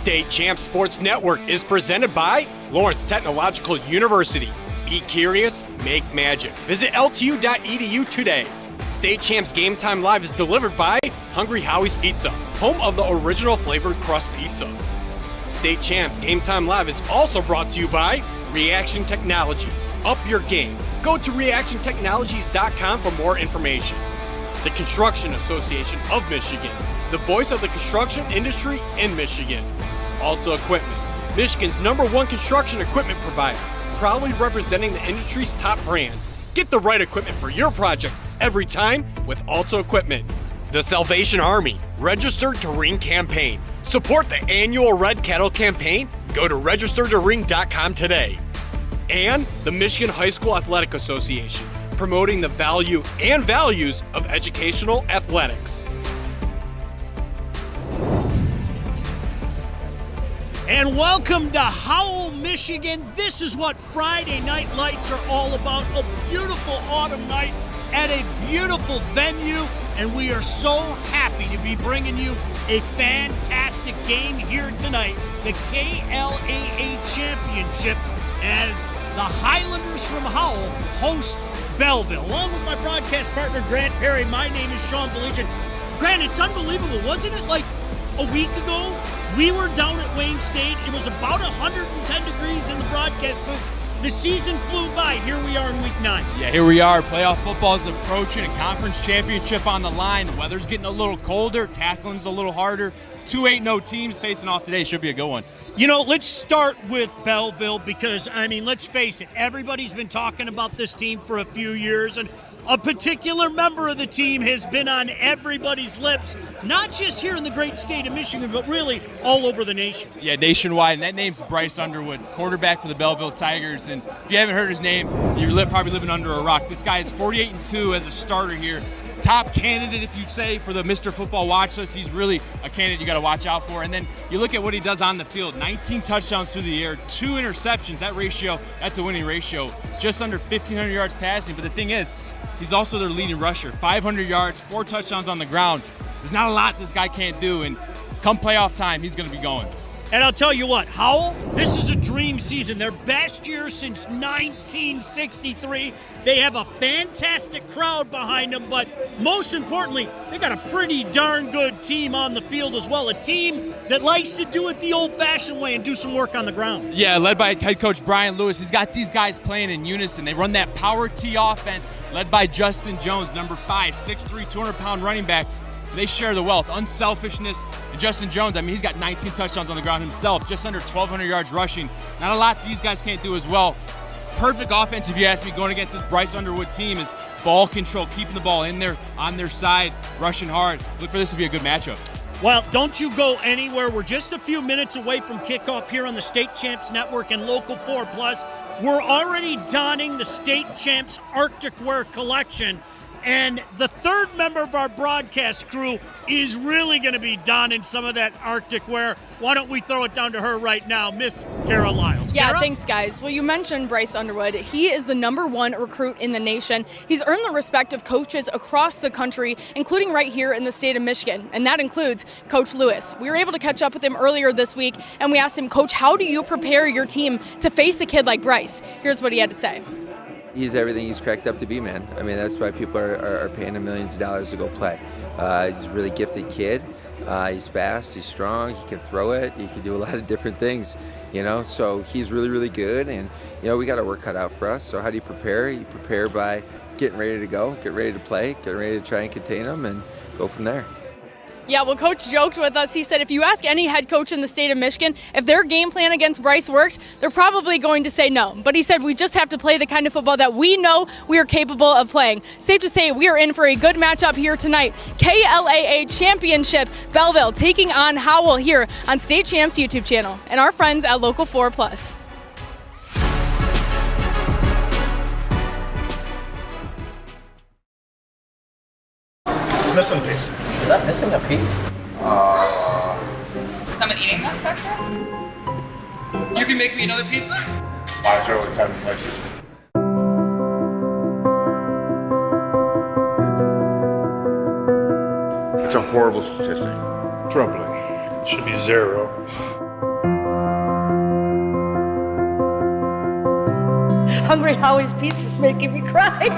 State Champs Sports Network is presented by Lawrence Technological University. Be curious, make magic. Visit ltu.edu today. State Champs Game Time Live is delivered by Hungry Howie's Pizza, home of the original flavored crust pizza. State Champs Game Time Live is also brought to you by Reaction Technologies. Up your game. Go to reactiontechnologies.com for more information. The Construction Association of Michigan, the voice of the construction industry in Michigan. Alta Equipment, Michigan's #1 construction equipment provider, proudly representing the industry's top brands. Get the right equipment for your project every time with Alta Equipment. The Salvation Army, Registered to Ring campaign. Support the annual Red Kettle campaign. Go to registertoring.com today. And the Michigan High School Athletic Association, promoting the value and values of educational athletics. And welcome to Howell, Michigan. This is what Friday Night Lights are all about. A beautiful autumn night at a beautiful venue. And we are so happy to be bringing you a fantastic game here tonight. The KLAA Championship, as the Highlanders from Howell host Belleville. Along with my broadcast partner, Grant Perry, my name is Sean Belichin. Grant, it's unbelievable. Wasn't it like a week ago? We were down at Wayne State. It was about 110 degrees in the broadcast booth. The season flew by. Here we are in week 9. Yeah, here we are. Playoff football is approaching, a conference championship on the line. The weather's getting a little colder. Tackling's a little harder. 2 8-0 teams facing off today. Should be a good one. You know, let's start with Belleville because, I mean, let's face it. Everybody's been talking about this team for a few years, and a particular member of the team has been on everybody's lips, not just here in the great state of Michigan, but really all over the nation. Yeah, nationwide, and that name's Bryce Underwood, quarterback for the Belleville Tigers. And if you haven't heard his name, you're probably living under a rock. This guy is 48-2 as a starter here. Top candidate, if you say, for the Mr. Football watch list. He's really a candidate you got to watch out for. And then you look at what he does on the field. 19 touchdowns through the air, 2 interceptions. That ratio, that's a winning ratio. Just under 1,500 yards passing. But the thing is, he's also their leading rusher. 500 yards, 4 touchdowns on the ground. There's not a lot this guy can't do. And come playoff time, he's going to be going. And I'll tell you what, Howell, this is a dream season. Their best year since 1963. They have a fantastic crowd behind them, but most importantly, they got a pretty darn good team on the field as well. A team that likes to do it the old-fashioned way and do some work on the ground. Yeah, led by head coach Brian Lewis. He's got these guys playing in unison. They run that power T offense, led by Justin Jones, number 5, 6'3", 200-pound running back. They share the wealth, unselfishness. And Justin Jones, I mean, he's got 19 touchdowns on the ground himself, just under 1,200 yards rushing. Not a lot these guys can't do as well. Perfect offense, if you ask me, going against this Bryce Underwood team is ball control, keeping the ball in there, on their side, rushing hard. Look for this to be a good matchup. Well, don't you go anywhere. We're just a few minutes away from kickoff here on the State Champs Network and Local 4+. We're already donning the State Champs Arctic Wear collection. And the third member of our broadcast crew is really going to be donning some of that Arctic wear. Why don't we throw it down to her right now, Miss Kara Lyles. Yeah, Kara? Thanks, guys. Well, you mentioned Bryce Underwood. He is the #1 recruit in the nation. He's earned the respect of coaches across the country, including right here in the state of Michigan, and that includes Coach Lewis. We were able to catch up with him earlier this week, and we asked him, Coach, how do you prepare your team to face a kid like Bryce? Here's what he had to say. He's everything he's cracked up to be, man. I mean, that's why people are paying him millions of dollars to go play. He's a really gifted kid. He's fast, he's strong, he can throw it, he can do a lot of different things, you know. So he's really, really good, and, you know, we got our work cut out for us. So how do you prepare? You prepare by getting ready to go, get ready to play, get ready to try and contain them, and go from there. Yeah, well, Coach joked with us. He said if you ask any head coach in the state of Michigan if their game plan against Bryce worked, they're probably going to say no. But he said we just have to play the kind of football that we know we are capable of playing. Safe to say we are in for a good matchup here tonight. KLAA Championship, Belleville taking on Howell here on State Champs YouTube channel and our friends at Local 4+. Missing a piece. Is that missing a piece? Is someone eating that spectrum? You can make me another pizza? Why is there only 7 places? It's a horrible statistic. Troubling. Should be 0. Hungry Howie's Pizza's making me cry.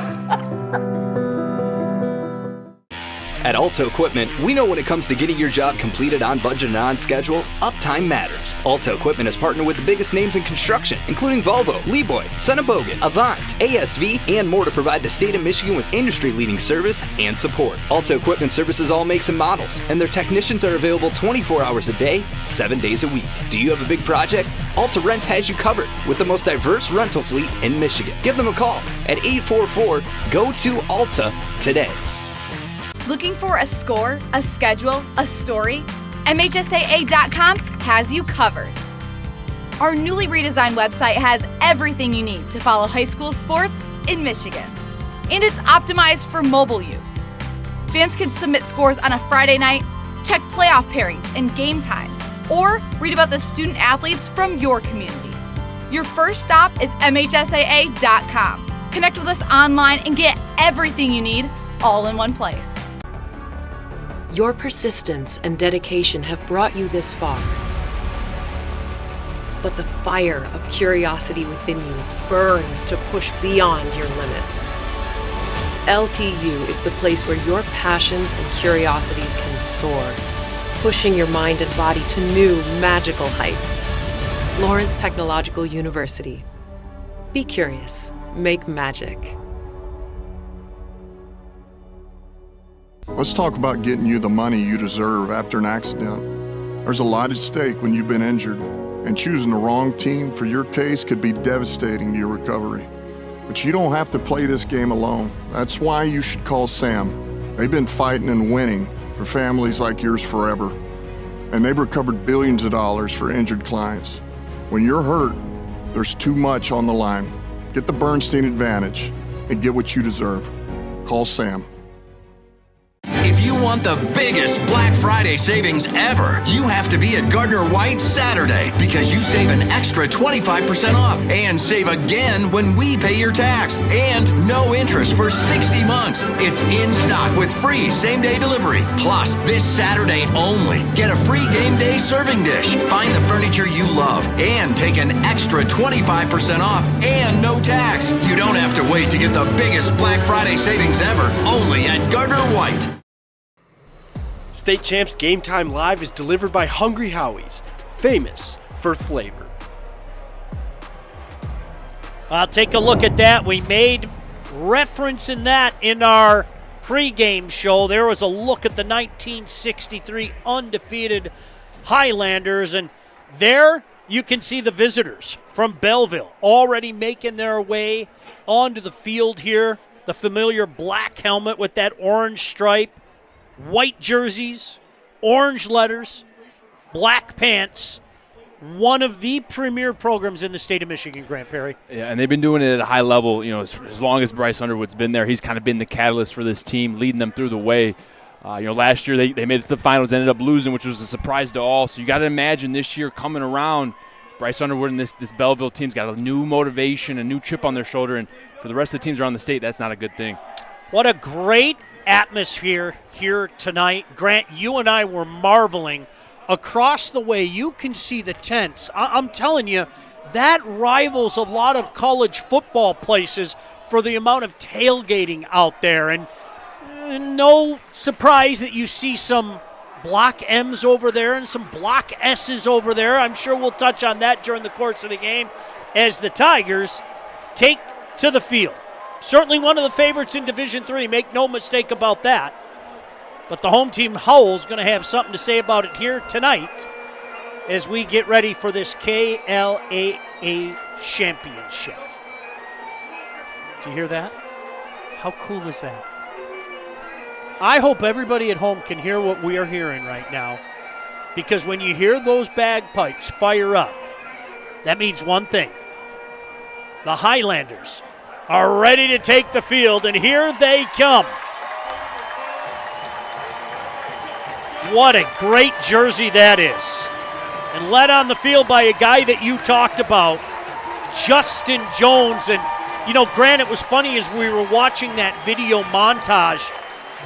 At Alto Equipment, we know when it comes to getting your job completed on budget and on schedule, uptime matters. Alto Equipment has partnered with the biggest names in construction, including Volvo, Leeboy, Sonnenbogen, Avant, ASV, and more to provide the state of Michigan with industry-leading service and support. Alto Equipment services all makes and models, and their technicians are available 24 hours a day, 7 days a week. Do you have a big project? Alta Rents has you covered with the most diverse rental fleet in Michigan. Give them a call at 844-GO-TO-ALTA today. Looking for a score, a schedule, a story? MHSAA.com has you covered. Our newly redesigned website has everything you need to follow high school sports in Michigan. And it's optimized for mobile use. Fans can submit scores on a Friday night, check playoff pairings and game times, or read about the student athletes from your community. Your first stop is MHSAA.com. Connect with us online and get everything you need all in one place. Your persistence and dedication have brought you this far. But the fire of curiosity within you burns to push beyond your limits. LTU is the place where your passions and curiosities can soar, pushing your mind and body to new magical heights. Lawrence Technological University. Be curious. Make magic. Let's talk about getting you the money you deserve after an accident. There's a lot at stake when you've been injured, and choosing the wrong team for your case could be devastating to your recovery. But you don't have to play this game alone. That's why you should call SAM. They've been fighting and winning for families like yours forever, and they've recovered billions of dollars for injured clients. When you're hurt, there's too much on the line. Get the Bernstein Advantage and get what you deserve. Call SAM. If you want the biggest Black Friday savings ever, you have to be at Gardner White Saturday, because you save an extra 25% off and save again when we pay your tax, and no interest for 60 months. It's in stock with free same-day delivery. Plus, this Saturday only, get a free game day serving dish, find the furniture you love, and take an extra 25% off and no tax. You don't have to wait to get the biggest Black Friday savings ever, only at Gardner White. State Champs Game Time Live is delivered by Hungry Howie's, famous for flavor. I'll take a look at that. We made reference in that in our pregame show. There was a look at the 1963 undefeated Highlanders, and there you can see the visitors from Belleville already making their way onto the field here. The familiar black helmet with that orange stripe. White jerseys, orange letters, black pants. One of the premier programs in the state of Michigan, Grant Perry. Yeah, and they've been doing it at a high level, as long as Bryce Underwood's been there. He's kind of been the catalyst for this team, leading them through the way. Last year they made it to the finals, ended up losing, which was a surprise to all. So you got to imagine this year coming around, Bryce Underwood and this Belleville team's got a new motivation, a new chip on their shoulder, and for the rest of the teams around the state, that's not a good thing. What a great atmosphere here tonight. Grant, you and I were marveling. Across the way, you can see the tents. I'm telling you, that rivals a lot of college football places for the amount of tailgating out there. And no surprise that you see some block M's over there and some block S's over there. I'm sure we'll touch on that during the course of the game as the Tigers take to the field. Certainly one of the favorites in Division III, make no mistake about that. But the home team, Howell's, going to have something to say about it here tonight as we get ready for this KLAA Championship. Do you hear that? How cool is that? I hope everybody at home can hear what we are hearing right now, because when you hear those bagpipes fire up, that means one thing. The Highlanders are ready to take the field, and here they come. What a great jersey that is. And led on the field by a guy that you talked about, Justin Jones. And, Grant, it was funny as we were watching that video montage.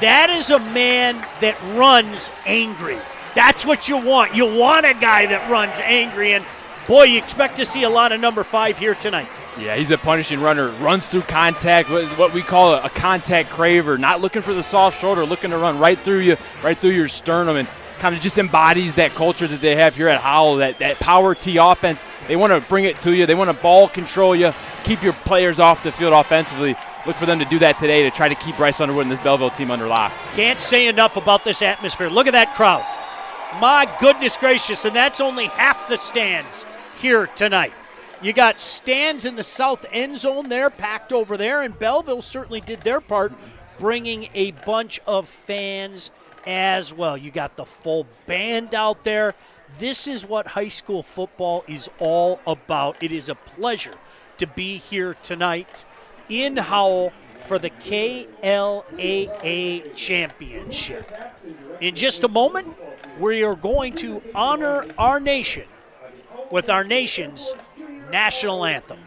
That is a man that runs angry. That's what you want. You want a guy that runs angry. And, boy, you expect to see a lot of number 5 here tonight. Yeah, he's a punishing runner. Runs through contact, what we call a contact craver. Not looking for the soft shoulder, looking to run right through you, right through your sternum, and kind of just embodies that culture that they have here at Howell, that power T offense. They want to bring it to you. They want to ball control you, keep your players off the field offensively. Look for them to do that today to try to keep Bryce Underwood and this Belleville team under lock. Can't say enough about this atmosphere. Look at that crowd. My goodness gracious, and that's only half the stands here tonight. You got stands in the south end zone there, packed over there, and Belleville certainly did their part, bringing a bunch of fans as well. You got the full band out there. This is what high school football is all about. It is a pleasure to be here tonight in Howell for the KLAA Championship. In just a moment, we are going to honor our nation with our nation's national anthem.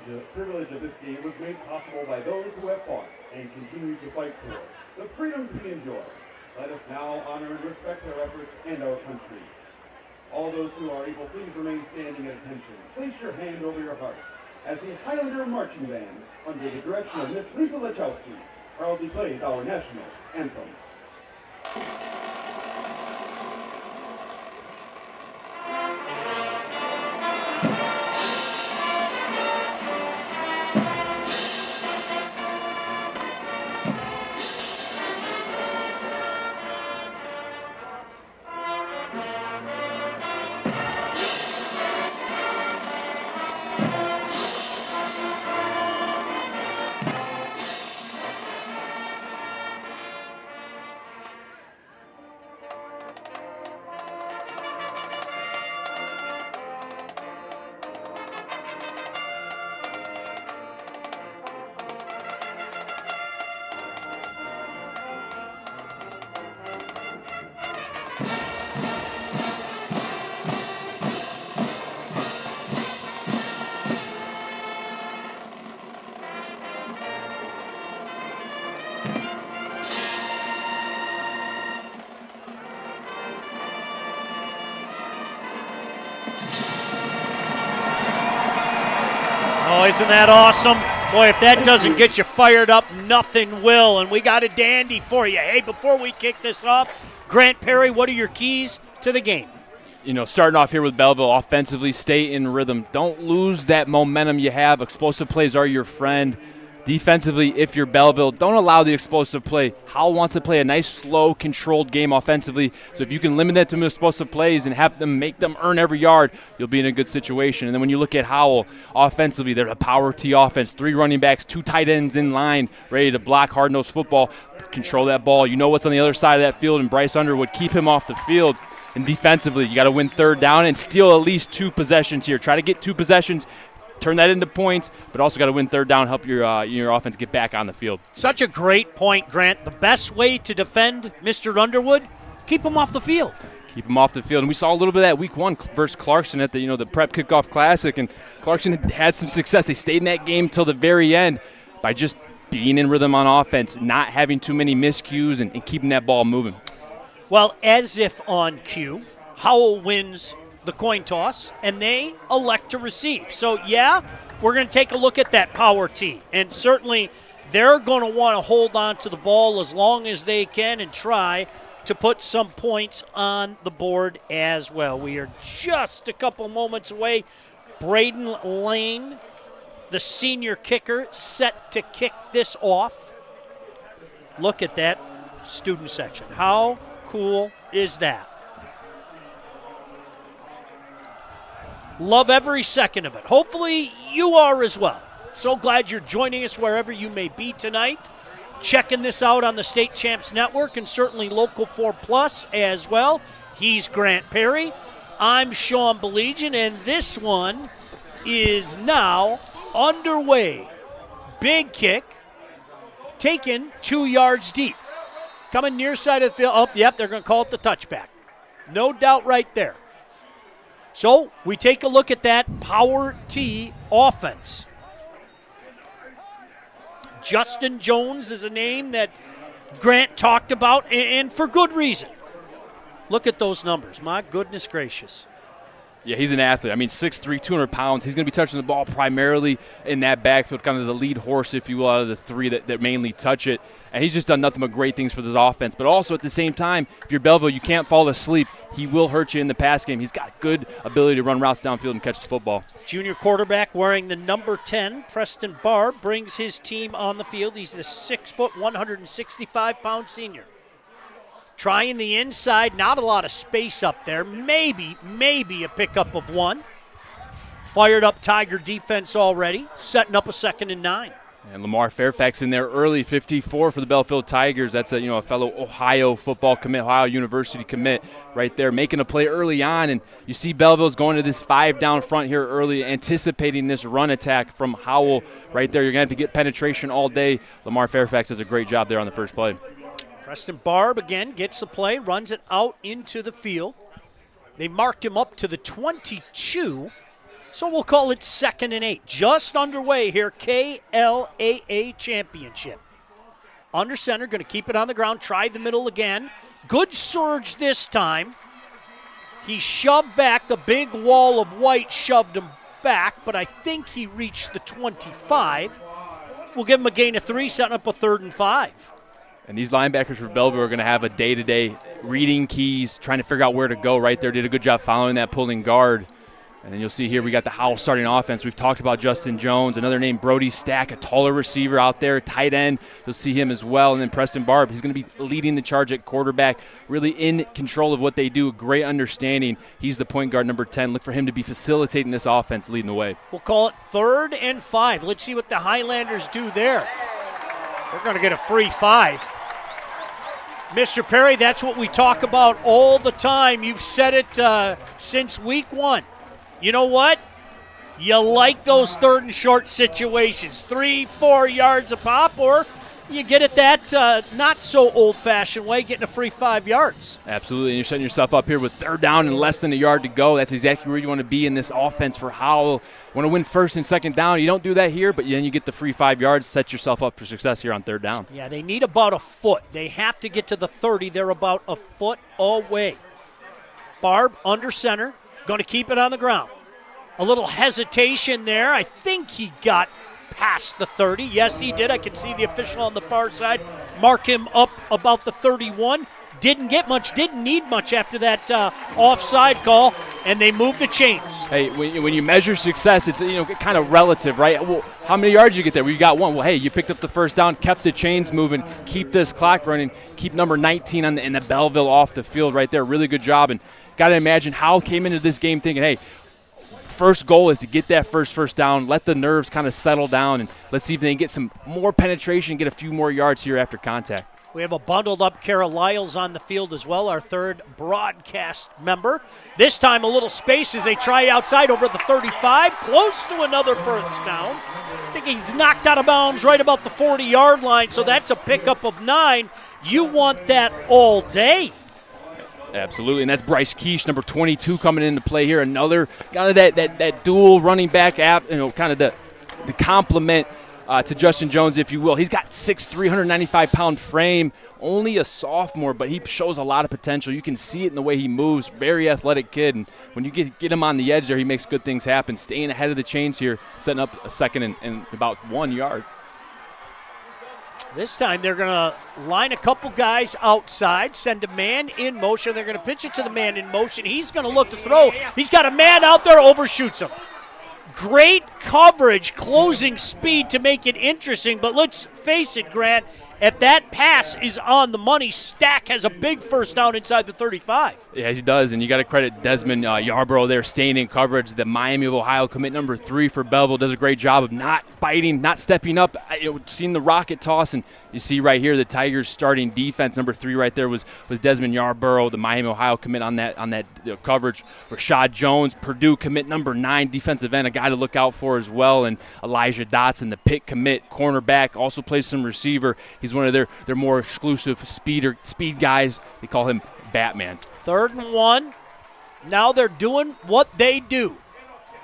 The privilege of this game was made possible by those who have fought and continue to fight for the freedoms we enjoy. Let us now honor and respect our efforts and our country. All those who are able, please remain standing at attention. Place your hand over your heart as the Highlander Marching Band, under the direction of Miss Lisa Lechowski, proudly plays our national anthem. Oh, isn't that awesome? Boy, if that doesn't get you fired up, nothing will. And we got a dandy for you. Hey, before we kick this off, Grant Perry, what are your keys to the game? You know, starting off here with Belleville, offensively, stay in rhythm. Don't lose that momentum you have. Explosive plays are your friend. Defensively, if you're Belleville, don't allow the explosive play. Howell wants to play a nice, slow, controlled game offensively. So if you can limit that to explosive plays and have them make them earn every yard, you'll be in a good situation. And then when you look at Howell, offensively, they're a power T offense. 3 running backs, 2 tight ends in line, ready to block hard-nosed football. Control that ball. You know what's on the other side of that field, and Bryce Underwood, keep him off the field. And defensively, you got to win 3rd down and steal at least 2 possessions here. Try to get 2 possessions. Turn that into points, but also got to win 3rd down, help your offense get back on the field. Such a great point, Grant. The best way to defend Mr. Underwood, keep him off the field. Keep them off the field. And we saw a little bit of that week 1 versus Clarkson at the Prep Kickoff Classic, and Clarkson had some success. They stayed in that game till the very end by just being in rhythm on offense, not having too many miscues, and keeping that ball moving. Well, as if on cue, Howell wins the coin toss, and they elect to receive. So, yeah, we're going to take a look at that power tee, and certainly they're going to want to hold on to the ball as long as they can and try to put some points on the board as well. We are just a couple moments away. Braden Lane, the senior kicker, set to kick this off. Look at that student section. How cool is that? Love every second of it. Hopefully you are as well. So glad you're joining us wherever you may be tonight. Checking this out on the State Champs Network and certainly Local 4 Plus as well. He's Grant Perry. I'm Sean Belegian, and this one is now underway. Big kick, taken 2 yards deep. Coming near side of the field. Oh, yep, they're going to call it the touchback. No doubt right there. So we take a look at that power tee offense. Justin Jones is a name that Grant talked about, and for good reason. Look at those numbers. My goodness gracious. Yeah, he's an athlete. I mean, 6'3", 200 pounds. He's going to be touching the ball primarily in that backfield, kind of the lead horse, if you will, out of the 3 that mainly touch it. And he's just done nothing but great things for this offense. But also at the same time, if you're Belleville, you can't fall asleep. He will hurt you in the pass game. He's got good ability to run routes downfield and catch the football. Junior quarterback wearing the number 10, Preston Barr, brings his team on the field. He's the 6', 165-pound senior. Trying the inside, not a lot of space up there. Maybe a pickup of 1. Fired up Tiger defense already, setting up a 2nd and 9. And Lamar Fairfax in there early, 54 for the Belleville Tigers. That's a fellow Ohio football commit, Ohio University commit right there, making a play early on. And you see Belleville's going to this 5 down front here early, anticipating this run attack from Howell right there. You're going to have to get penetration all day. Lamar Fairfax does a great job there on the first play. Preston Barb again gets the play, runs it out into the field. They marked him up to the 22. So we'll call it 2nd and 8. Just underway here, KLAA Championship. Under center, going to keep it on the ground, try the middle again. Good surge this time. He shoved back. The big wall of white shoved him back, but I think he reached the 25. We'll give him a gain of 3, setting up a 3rd and 5. And these linebackers for Belleville are going to have a day-to-day reading keys, trying to figure out where to go right there. Did a good job following that pulling guard. And then you'll see here we got the Howell starting offense. We've talked about Justin Jones, another name, Brody Stack, a taller receiver out there, tight end. You'll see him as well. And then Preston Barb, he's going to be leading the charge at quarterback, really in control of what they do, great understanding. He's the point guard, number 10. Look for him to be facilitating this offense, leading the way. We'll call it 3rd and 5. Let's see what the Highlanders do there. They're going to get a free 5. Mr. Perry, that's what we talk about all the time. You've said it since week 1. You know what? You like those 3rd and short situations. 3-4 yards a pop, or you get it that not so old-fashioned way, getting a free 5 yards. Absolutely, and you're setting yourself up here with 3rd down and less than a yard to go. That's exactly where you want to be in this offense for Howell. Want to win 1st and 2nd down. You don't do that here, but then you get the free 5 yards, set yourself up for success here on 3rd down. Yeah, they need about a foot. They have to get to the 30. They're about a foot away. Barb under center. Going to keep it on the ground. A little hesitation there. I think he got past the 30. Yes, he did. I can see the official on the far side mark him up about the 31. Didn't get much, didn't need much after that offside call, and they moved the chains. Hey, when you measure success, it's kind of relative, right? Well, how many yards you get there? Well, you got 1. Well, hey, you picked up the 1st down, kept the chains moving, keep this clock running, keep number 19 in the Belleville off the field right there. Really good job, and got to imagine Howell came into this game thinking, hey, first goal is to get that first down, let the nerves kind of settle down, and let's see if they can get some more penetration, get a few more yards here after contact. We have a bundled up Kara Lyles on the field as well, our 3rd broadcast member. This time a little space as they try outside over the 35, close to another 1st down. I think he's knocked out of bounds right about the 40-yard line, so that's a pickup of 9. You want that all day. Absolutely, and that's Bryce Keish, number 22, coming into play here. Another kind of that dual running back app, kind of the complement to Justin Jones, if you will. He's got 6'3", 395-pound frame, only a sophomore, but he shows a lot of potential. You can see it in the way he moves. Very athletic kid, and when you get him on the edge there, he makes good things happen. Staying ahead of the chains here, setting up a second and about 1 yard. This time they're going to line a couple guys outside, send a man in motion. They're going to pitch it to the man in motion. He's going to look to throw. He's got a man out there, overshoots him. Great coverage, closing speed to make it interesting. But let's face it, Grant, if that pass is on the money, Stack has a big first down inside the 35. Yeah, he does, and you got to credit Desmond Yarborough there, staying in coverage. The Miami of Ohio commit number 3 for Belleville does a great job of not biting, not stepping up. Seeing the rocket toss, and you see right here the Tigers starting defense, number 3 right there was Desmond Yarborough, the Miami Ohio commit on that coverage. Rashad Jones, Purdue commit number 9, defensive end, a guy to look out for as well, and Elijah Dotson, the Pitt commit, cornerback, also plays some receiver. He's one of their more exclusive speed guys. They call him Batman. 3rd and 1. Now they're doing what they do.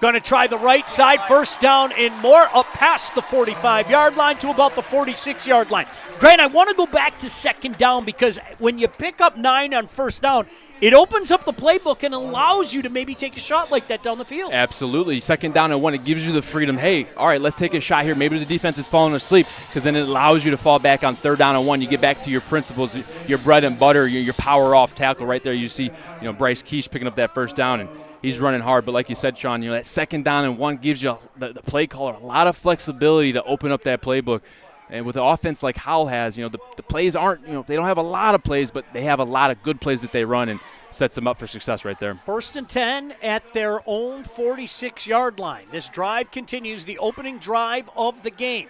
Going to try the right side, first down and more, up past the 45-yard line to about the 46-yard line. Grant, I want to go back to second down because when you pick up 9 on first down, it opens up the playbook and allows you to maybe take a shot like that down the field. Absolutely. Second down and 1, it gives you the freedom. Hey, all right, let's take a shot here. Maybe the defense is falling asleep, because then it allows you to fall back on 3rd down and 1. You get back to your principles, your bread and butter, your power off tackle right there. You see, Bryce Keish picking up that first down, and he's running hard. But like you said, Sean, that second down and 1 gives you the play caller a lot of flexibility to open up that playbook. And with an offense like Howell has, the plays aren't, they don't have a lot of plays, but they have a lot of good plays that they run, and sets them up for success right there. 1st and 10 at their own 46-yard line. This drive continues, the opening drive of the game.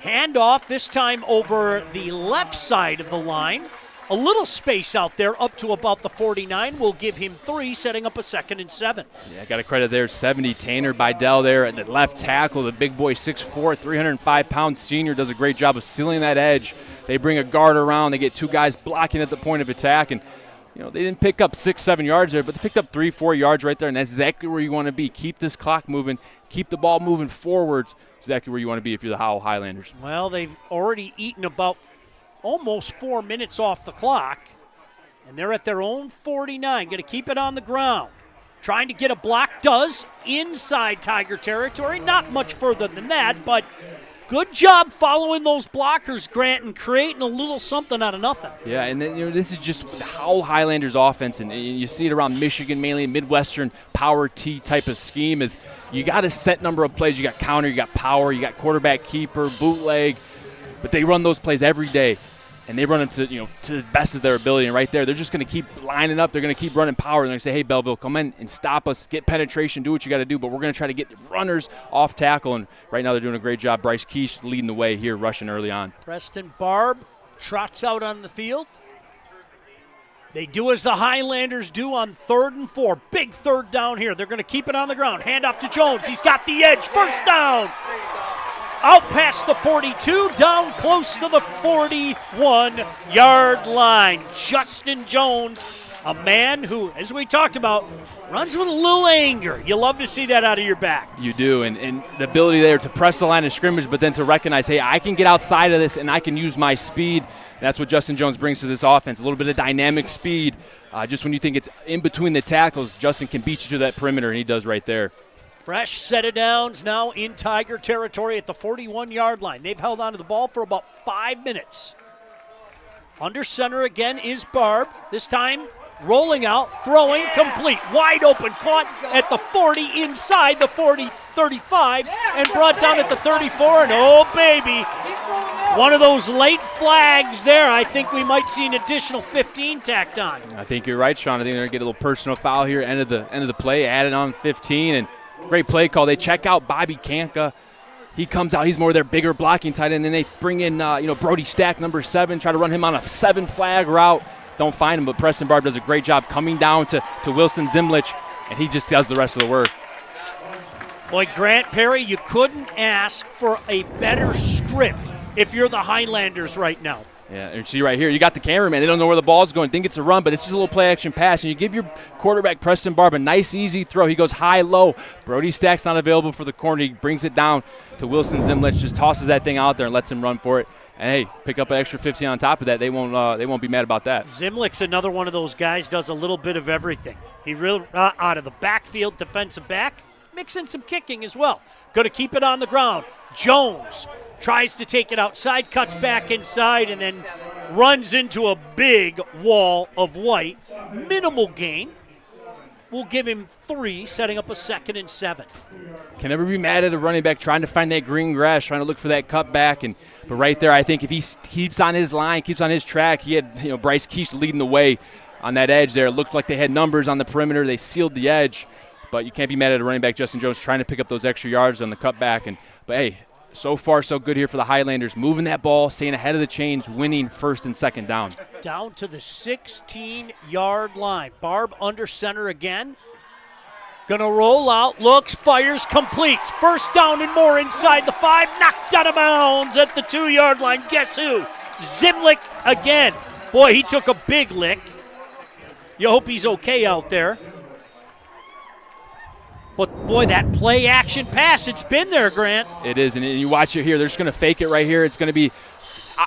Handoff, this time over the left side of the line. A little space out there up to about the 49 will give him 3, setting up a 2nd and 7. Yeah, got to credit there 70 Tanner Bidell there at the left tackle. The big boy, 6'4", 305-pound senior, does a great job of sealing that edge. They bring a guard around. They get 2 guys blocking at the point of attack, and they didn't pick up 6-7 yards there, but they picked up 3-4 yards right there, and that's exactly where you want to be. Keep this clock moving, keep the ball moving forwards. Exactly where you want to be if you're the Howell Highlanders. Well, they've already eaten about almost 4 minutes off the clock, and they're at their own 49. Going to keep it on the ground. Trying to get a block, does, inside Tiger territory. Not much further than that, but good job following those blockers, Grant, and creating a little something out of nothing. Yeah, and then this is just the Howell Highlanders offense, and you see it around Michigan, mainly Midwestern power T type of scheme. Is you got a set number of plays. You got counter, you got power, you got quarterback keeper, bootleg, but they run those plays every day. And they run them to as best as their ability. And right there, they're just going to keep lining up. They're going to keep running power. They're going to say, hey, Belleville, come in and stop us. Get penetration. Do what you got to do. But we're going to try to get runners off tackle. And right now they're doing a great job. Bryce Keish leading the way here, rushing early on. Preston Barb trots out on the field. They do as the Highlanders do on 3rd and 4. Big 3rd down here. They're going to keep it on the ground. Hand off to Jones. He's got the edge. First down. Out past the 42, down close to the 41-yard line. Justin Jones, a man who, as we talked about, runs with a little anger. You love to see that out of your back. You do, and the ability there to press the line of scrimmage, but then to recognize, hey, I can get outside of this and I can use my speed. That's what Justin Jones brings to this offense, a little bit of dynamic speed. Just when you think it's in between the tackles, Justin can beat you to that perimeter, and he does right there. Fresh set of downs now in Tiger territory at the 41-yard line. They've held on to the ball for about 5 minutes. Under center again is Barb. This time rolling out, throwing, complete. Wide open, caught at the 40, inside the 40, 35, and brought down at the 34. And oh, baby, one of those late flags there. I think we might see an additional 15 tacked on. I think you're right, Sean. I think they're going to get a little personal foul here, end of the play, added on 15, and great play call. They check out Bobby Kanka. He comes out. He's more their bigger blocking tight end. Then they bring in, Brody Stack, number 7, try to run him on a 7-flag route. Don't find him, but Preston Barb does a great job coming down to Wilson Zimlich, and he just does the rest of the work. Boy, Grant Perry, you couldn't ask for a better script if you're the Highlanders right now. Yeah, and see right here, you got the cameraman. They don't know where the ball's going. Think it's a run, but it's just a little play-action pass. And you give your quarterback, Preston Barb, a nice, easy throw. He goes high-low. Brody Stack's not available for the corner. He brings it down to Wilson Zimlich, just tosses that thing out there and lets him run for it. And, hey, pick up an extra 15 on top of that. They won't be mad about that. Zimlich's another one of those guys, does a little bit of everything. He really out of the backfield, defensive back, mix in some kicking as well. Going to keep it on the ground. Jones tries to take it outside, cuts back inside, and then runs into a big wall of white. Minimal gain. We'll give him 3, setting up a 2nd and 7. Can never be mad at a running back trying to find that green grass, trying to look for that cutback. But right there, I think if he keeps on his line, keeps on his track, he had Bryce Keesh leading the way on that edge there. It looked like they had numbers on the perimeter. They sealed the edge. But you can't be mad at a running back, Justin Jones, trying to pick up those extra yards on the cutback. But, hey, so far so good here for the Highlanders. Moving that ball, staying ahead of the chains, winning 1st and 2nd down. Down to the 16-yard line. Barb under center again. Gonna roll out, looks, fires, completes. 1st down and more inside the 5. Knocked out of bounds at the 2-yard line. Guess who? Zimlich again. Boy, he took a big lick. You hope he's okay out there. But, boy, that play-action pass, it's been there, Grant. It is, and you watch it here. They're just going to fake it right here. It's going to be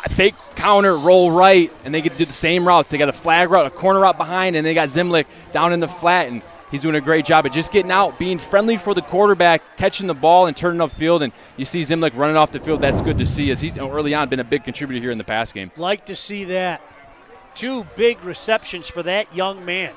fake counter, roll right, and they get to do the same routes. They got a flag route, a corner route behind, and they got Zimlich down in the flat, and he's doing a great job of just getting out, being friendly for the quarterback, catching the ball and turning upfield, and you see Zimlich running off the field. That's good to see, as he's early on been a big contributor here in the pass game. Like to see that. 2 big receptions for that young man.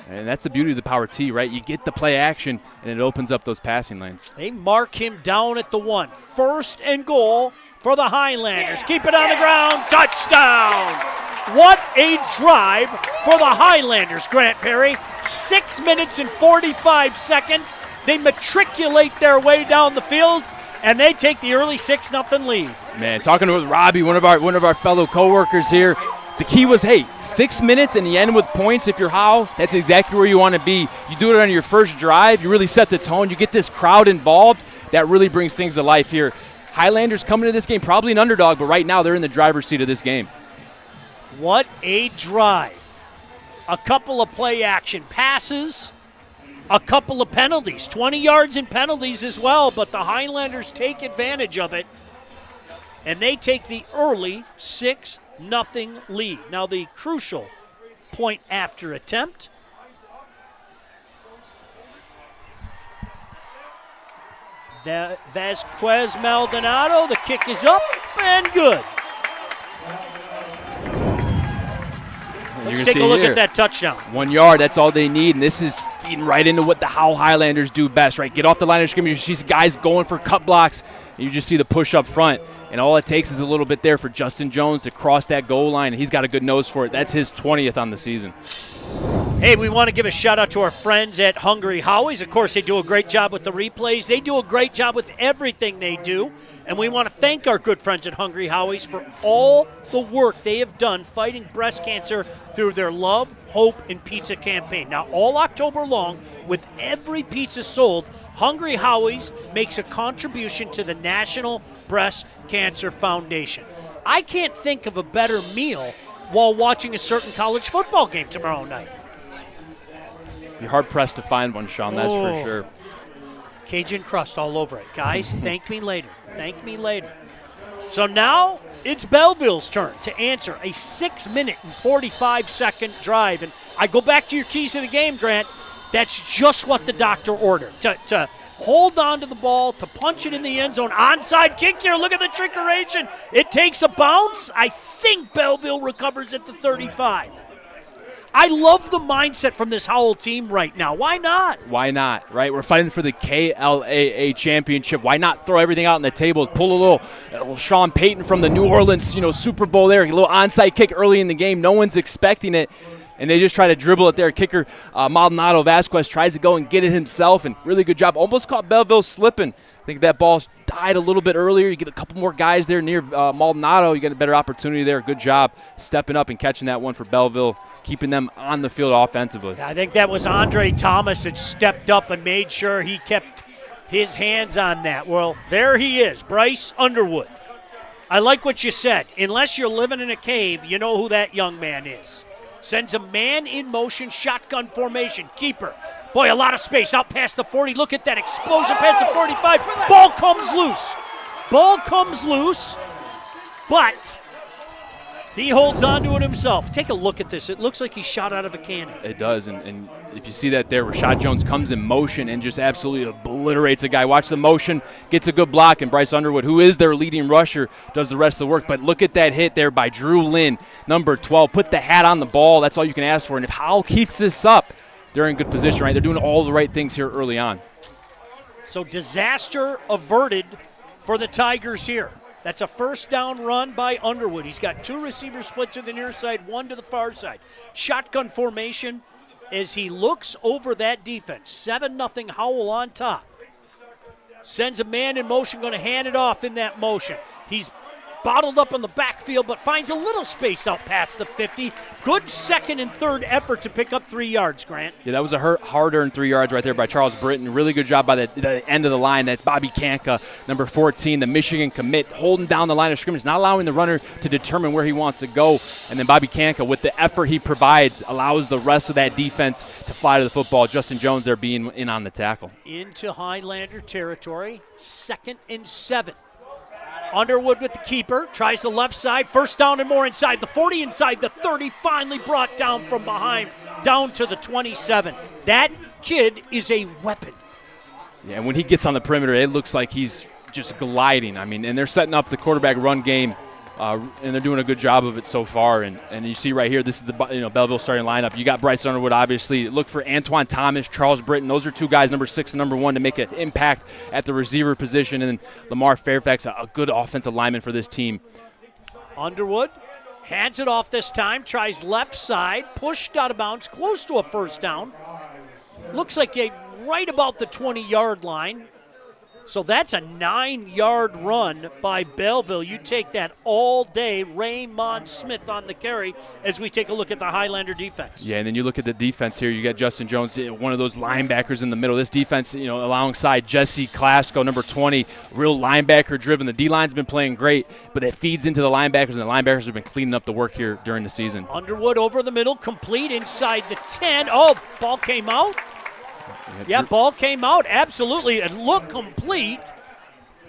And that's the beauty of the power T, right? You get the play action, and it opens up those passing lanes. They mark him down at the 1. 1st and goal for the Highlanders. Keep it on the ground. Touchdown! What a drive for the Highlanders, Grant Perry. 6 minutes and 45 seconds. They matriculate their way down the field, and they take the early 6-0 lead. Man, talking with Robbie, one of our fellow coworkers here, the key was, 6 minutes and the end with points. If you're Howell, that's exactly where you want to be. You do it on your first drive. You really set the tone. You get this crowd involved. That really brings things to life here. Highlanders coming to this game, probably an underdog, but right now they're in the driver's seat of this game. What a drive. A couple of play-action passes, a couple of penalties, 20 yards in penalties as well, but the Highlanders take advantage of it, and they take the early 6-0 lead. Now the crucial point after attempt. Vasquez Maldonado, the kick is up and good. Let's take a look at that touchdown. 1 yard, that's all they need, and this is feeding right into what the Howell Highlanders do best, right? Get off the line of scrimmage. You see guys going for cut blocks, and you just see the push up front. And all it takes is a little bit there for Justin Jones to cross that goal line, and he's got a good nose for it. That's his 20th on the season. Hey, we want to give a shout-out to our friends at Hungry Howie's. Of course, they do a great job with the replays. They do a great job with everything they do. And we want to thank our good friends at Hungry Howie's for all the work they have done fighting breast cancer through their Love, Hope, and Pizza campaign. Now, all October long, with every pizza sold, Hungry Howie's makes a contribution to the National Breast Cancer Foundation. I can't think of a better meal while watching a certain college football game tomorrow night. You're hard-pressed to find one, Sean, that's for sure. Cajun crust all over it. Guys, thank me later. Thank me later. So now it's Belleville's turn to answer a 6-minute and 45-second drive. And I go back to your keys to the game, Grant. That's just what the doctor ordered. To hold on to the ball, to punch it in the end zone. Onside kick here. Look at the trickeration. It takes a bounce. I think Belleville recovers at the 35. I love the mindset from this Howell team right now. Why not? Why not, right? We're fighting for the KLAA Championship. Why not throw everything out on the table? Pull a little Sean Payton from the New Orleans, Super Bowl there. A little onside kick early in the game. No one's expecting it. And they just try to dribble it there. Kicker Maldonado Vasquez tries to go and get it himself, and really good job. Almost caught Belleville slipping. I think that ball died a little bit earlier. You get a couple more guys there near Maldonado. You get a better opportunity there. Good job stepping up and catching that one for Belleville, keeping them on the field offensively. I think that was Andre Thomas that stepped up and made sure he kept his hands on that. Well, there he is, Bryce Underwood. I like what you said. Unless you're living in a cave, you know who that young man is. Sends a man in motion, shotgun formation, keeper. Boy, a lot of space out past the 40. Look at that explosion past the 45. Ball comes loose. Ball comes loose, but he holds on to it himself. Take a look at this. It looks like he shot out of a cannon. It does, and if you see that there, Rashad Jones comes in motion and just absolutely obliterates a guy. Watch the motion, gets a good block, and Bryce Underwood, who is their leading rusher, does the rest of the work. But look at that hit there by Drew Lynn, number 12. Put the hat on the ball. That's all you can ask for. And if Howell keeps this up, they're in good position, right? They're doing all the right things here early on. So disaster averted for the Tigers here. That's a first down run by Underwood. He's got 2 receivers split to the near side, 1 to the far side. Shotgun formation as he looks over that defense. 7-0 Howell on top. Sends a man in motion, going to hand it off in that motion. He's bottled up in the backfield, but finds a little space out past the 50. Good second and third effort to pick up 3 yards, Grant. Yeah, that was a hard-earned 3 yards right there by Charles Britton. Really good job by the end of the line. That's Bobby Kanka, number 14, the Michigan commit, holding down the line of scrimmage, not allowing the runner to determine where he wants to go. And then Bobby Kanka, with the effort he provides, allows the rest of that defense to fly to the football. Justin Jones there being in on the tackle. Into Highlander territory, 2nd and 7. Underwood with the keeper, tries the left side, first down and more inside the 40, inside the 30, finally brought down from behind, down to the 27. That kid is a weapon. Yeah, and when he gets on the perimeter, it looks like he's just gliding. I mean, and they're setting up the quarterback run game, and they're doing a good job of it so far. And you see right here, this is the Belleville starting lineup. You got Bryce Underwood, obviously. Look for Antoine Thomas, Charles Britton. Those are 2 guys, number 6 and number 1, to make an impact at the receiver position. And then Lamar Fairfax, a good offensive lineman for this team. Underwood hands it off this time, tries left side, pushed out of bounds, close to a first down. Looks like right about the 20-yard line. So that's a 9-yard run by Belleville. You take that all day. Raymond Smith on the carry as we take a look at the Highlander defense. Yeah, and then you look at the defense here. You got Justin Jones, one of those linebackers in the middle. This defense, alongside Jesse Klasko, number 20, real linebacker-driven. The D-line's been playing great, but it feeds into the linebackers, and the linebackers have been cleaning up the work here during the season. Underwood over the middle, complete inside the 10. Oh, ball came out. Yeah, ball came out, absolutely. It looked complete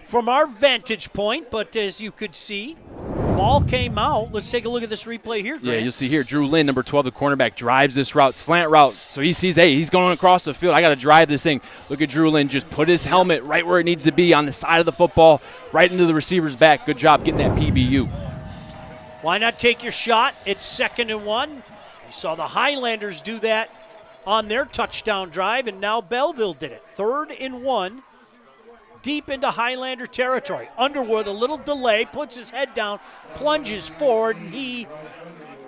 from our vantage point, but as you could see, ball came out. Let's take a look at this replay here, Grant. Yeah, you'll see here, Drew Lynn, number 12, the cornerback, drives this route, slant route. So he sees, hey, he's going across the field. I got to drive this thing. Look at Drew Lynn just put his helmet right where it needs to be on the side of the football, right into the receiver's back. Good job getting that PBU. Why not take your shot? It's 2nd and 1. You saw the Highlanders do that on their touchdown drive, and now Belleville did it. 3rd and 1, deep into Highlander territory. Underwood, a little delay, puts his head down, plunges forward, and he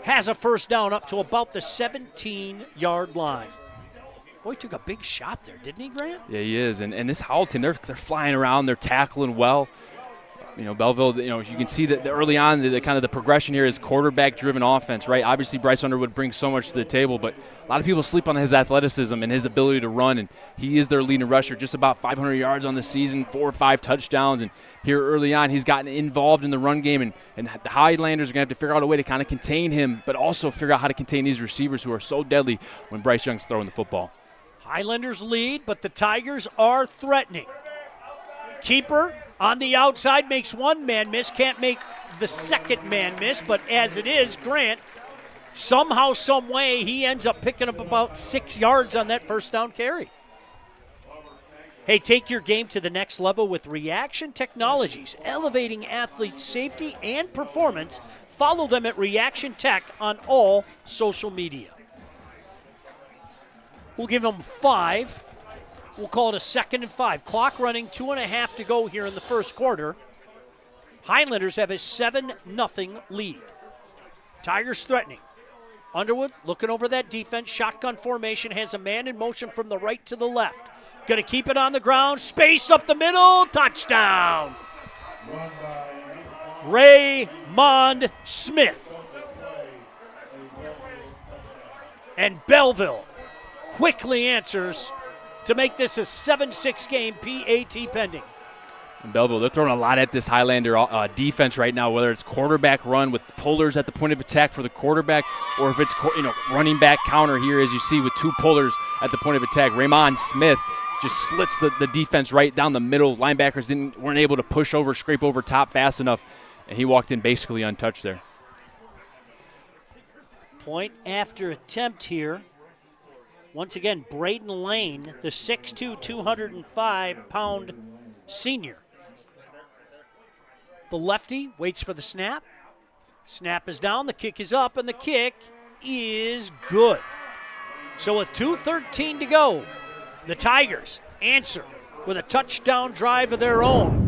has a first down up to about the 17-yard line. Boy, he took a big shot there, didn't he, Grant? Yeah, he is. And this Howell team, they're flying around, they're tackling well. Belleville, you can see that early on, the kind of the progression here is quarterback-driven offense, right? Obviously, Bryce Underwood brings so much to the table, but a lot of people sleep on his athleticism and his ability to run, and he is their leading rusher, just about 500 yards on the season, 4 or 5 touchdowns, and here early on, he's gotten involved in the run game, and the Highlanders are going to have to figure out a way to kind of contain him, but also figure out how to contain these receivers who are so deadly when Bryce Young's throwing the football. Highlanders lead, but the Tigers are threatening. Keeper on the outside makes one man miss, can't make the second man miss, but as it is, Grant, somehow, some way, he ends up picking up about 6 yards on that first down carry. Hey, take your game to the next level with Reaction Technologies, elevating athletes' safety and performance. Follow them at Reaction Tech on all social media. We'll give them 5. We'll call it a 2nd and 5. Clock running, 2.5 to go here in the first quarter. Highlanders have a 7-0 lead. Tigers threatening. Underwood looking over that defense. Shotgun formation, has a man in motion from the right to the left. Going to keep it on the ground. Space up the middle. Touchdown. Raymond Smith. And Belleville quickly answers to make this a 7-6 game, PAT pending. And Belleville, they're throwing a lot at this Highlander defense right now, whether it's quarterback run with pullers at the point of attack for the quarterback, or if it's running back counter here, as you see with 2 pullers at the point of attack. Raymond Smith just slits the defense right down the middle. Linebackers weren't able to push over, scrape over top fast enough, and he walked in basically untouched there. Point after attempt here. Once again, Braden Lane, the 6'2", 205-pound senior. The lefty waits for the snap. Snap is down, the kick is up, and the kick is good. So with 2:13 to go, the Tigers answer with a touchdown drive of their own.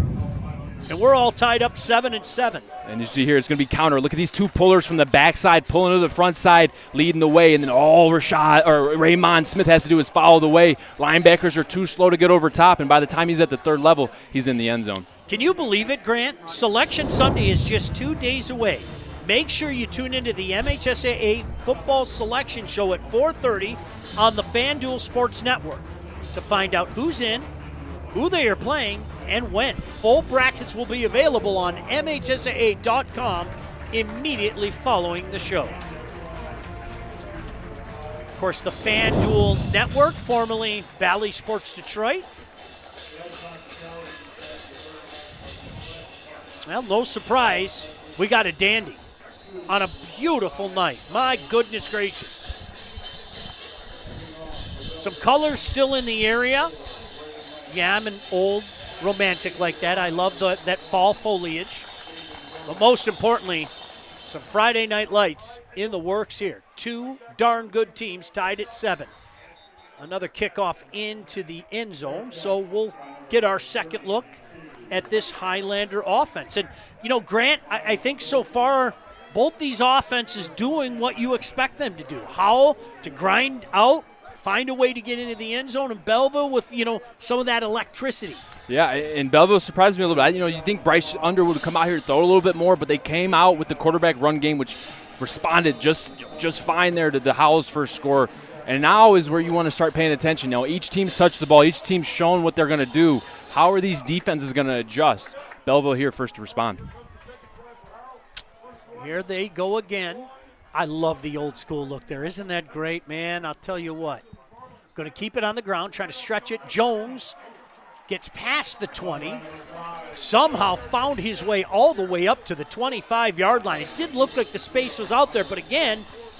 And we're all tied up 7-7. And you see here, it's going to be counter. Look at these 2 pullers from the backside pulling to the front side, leading the way. And then all Raymond Smith has to do is follow the way. Linebackers are too slow to get over top. And by the time he's at the 3rd level, he's in the end zone. Can you believe it, Grant? Selection Sunday is just 2 days away. Make sure you tune into the MHSAA Football Selection Show at 4:30 on the FanDuel Sports Network to find out who's in, who they are playing, and when. Full brackets will be available on MHSAA.com immediately following the show. Of course, the FanDuel Network, formerly Bally Sports Detroit. Well, no surprise, we got a dandy on a beautiful night. My goodness gracious. Some colors still in the area. Yeah, I'm an old romantic like that. I love that fall foliage. But most importantly, some Friday night lights in the works here. 2 darn good teams tied at 7. Another kickoff into the end zone, so we'll get our second look at this Highlander offense. And, Grant, I think so far both these offenses doing what you expect them to do. Howell to grind out, find a way to get into the end zone, and Belleville with, some of that electricity. Yeah, and Belleville surprised me a little bit. You think Bryce Underwood would come out here and throw a little bit more, but they came out with the quarterback run game, which responded just fine there to the Howell's first score. And now is where you want to start paying attention. Each team's touched the ball. Each team's shown what they're going to do. How are these defenses going to adjust? Belleville here first to respond. Here they go again. I love the old school look there. Isn't that great, man? I'll tell you what. Going to keep it on the ground, trying to stretch it. Jones gets past the 20. Somehow found his way all the way up to the 25-yard line. It did look like the space was out there, but again,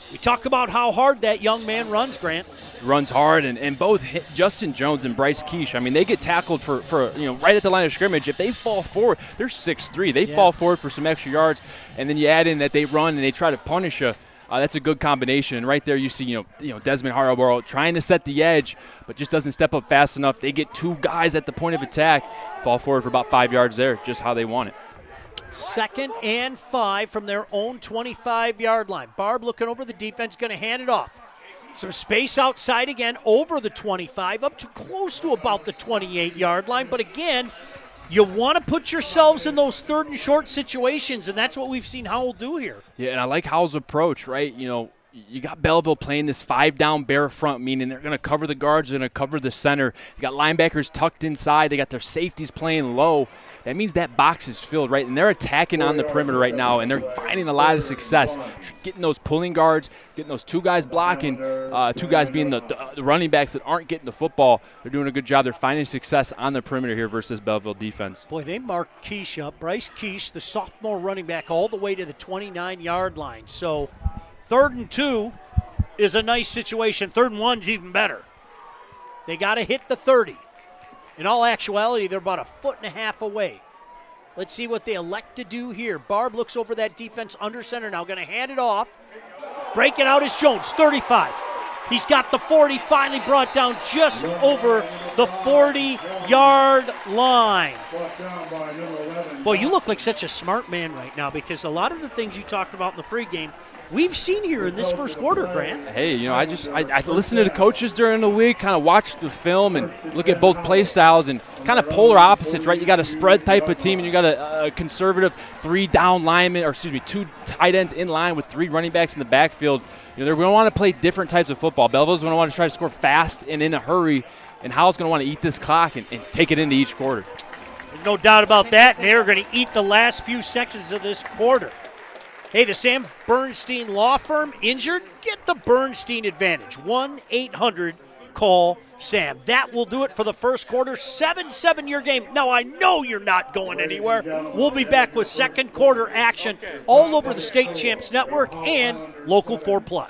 we talk about how hard that young man runs, Grant. Runs hard, and both Justin Jones and Bryce Keish, they get tackled for right at the line of scrimmage. If they fall forward, they're 6'3". They fall forward for some extra yards, and then you add in that they run and they try to punish you. That's a good combination. And right there you see, Desmond Harborough trying to set the edge, but just doesn't step up fast enough. They get 2 guys at the point of attack, fall forward for about 5 yards there, just how they want it. 2nd and 5 from their own 25-yard line. Barb looking over the defense, going to hand it off. Some space outside again, over the 25, up to close to about the 28-yard line. But again, you want to put yourselves in those 3rd and short situations, and that's what we've seen Howell do here. Yeah, and I like Howell's approach, right? You got Belleville playing this 5-down bare front, meaning they're going to cover the guards, they're going to cover the center. You got linebackers tucked inside. They got their safeties playing low. That means that box is filled, right? And they're attacking on the perimeter right now, and they're finding a lot of success, getting those pulling guards, getting those 2 guys blocking, 2 guys being the running backs that aren't getting the football. They're doing a good job. They're finding success on the perimeter here versus Belleville defense. Boy, they marked Keish up. Bryce Keish, the sophomore running back, all the way to the 29-yard line. So 3rd and 2 is a nice situation. 3rd and 1's even better. They got to hit the 30. In all actuality, they're about 1.5 feet away. Let's see what they elect to do here. Barb looks over that defense under center now, going to hand it off. Breaking out is Jones, 35. He's got the 40, finally brought down just over the 40-yard line. Boy, you look like such a smart man right now, because a lot of the things you talked about in the pregame, we've seen here in this first quarter, Grant. Hey, I listen to the coaches during the week, kind of watch the film and look at both play styles and kind of polar opposites, right? You got a spread type of team and you got a conservative 2 tight ends in line with 3 running backs in the backfield. They're going to want to play different types of football. Belleville's going to want to try to score fast and in a hurry, and Howell's going to want to eat this clock and take it into each quarter. There's no doubt about that. They're going to eat the last few seconds of this quarter. Hey, the Sam Bernstein Law Firm injured? Get the Bernstein advantage. 1-800-CALL-SAM. That will do it for the first quarter. 7-7 your game. Now, I know you're not going anywhere. We'll be back with second quarter action all over the State Champs Network and Local 4+.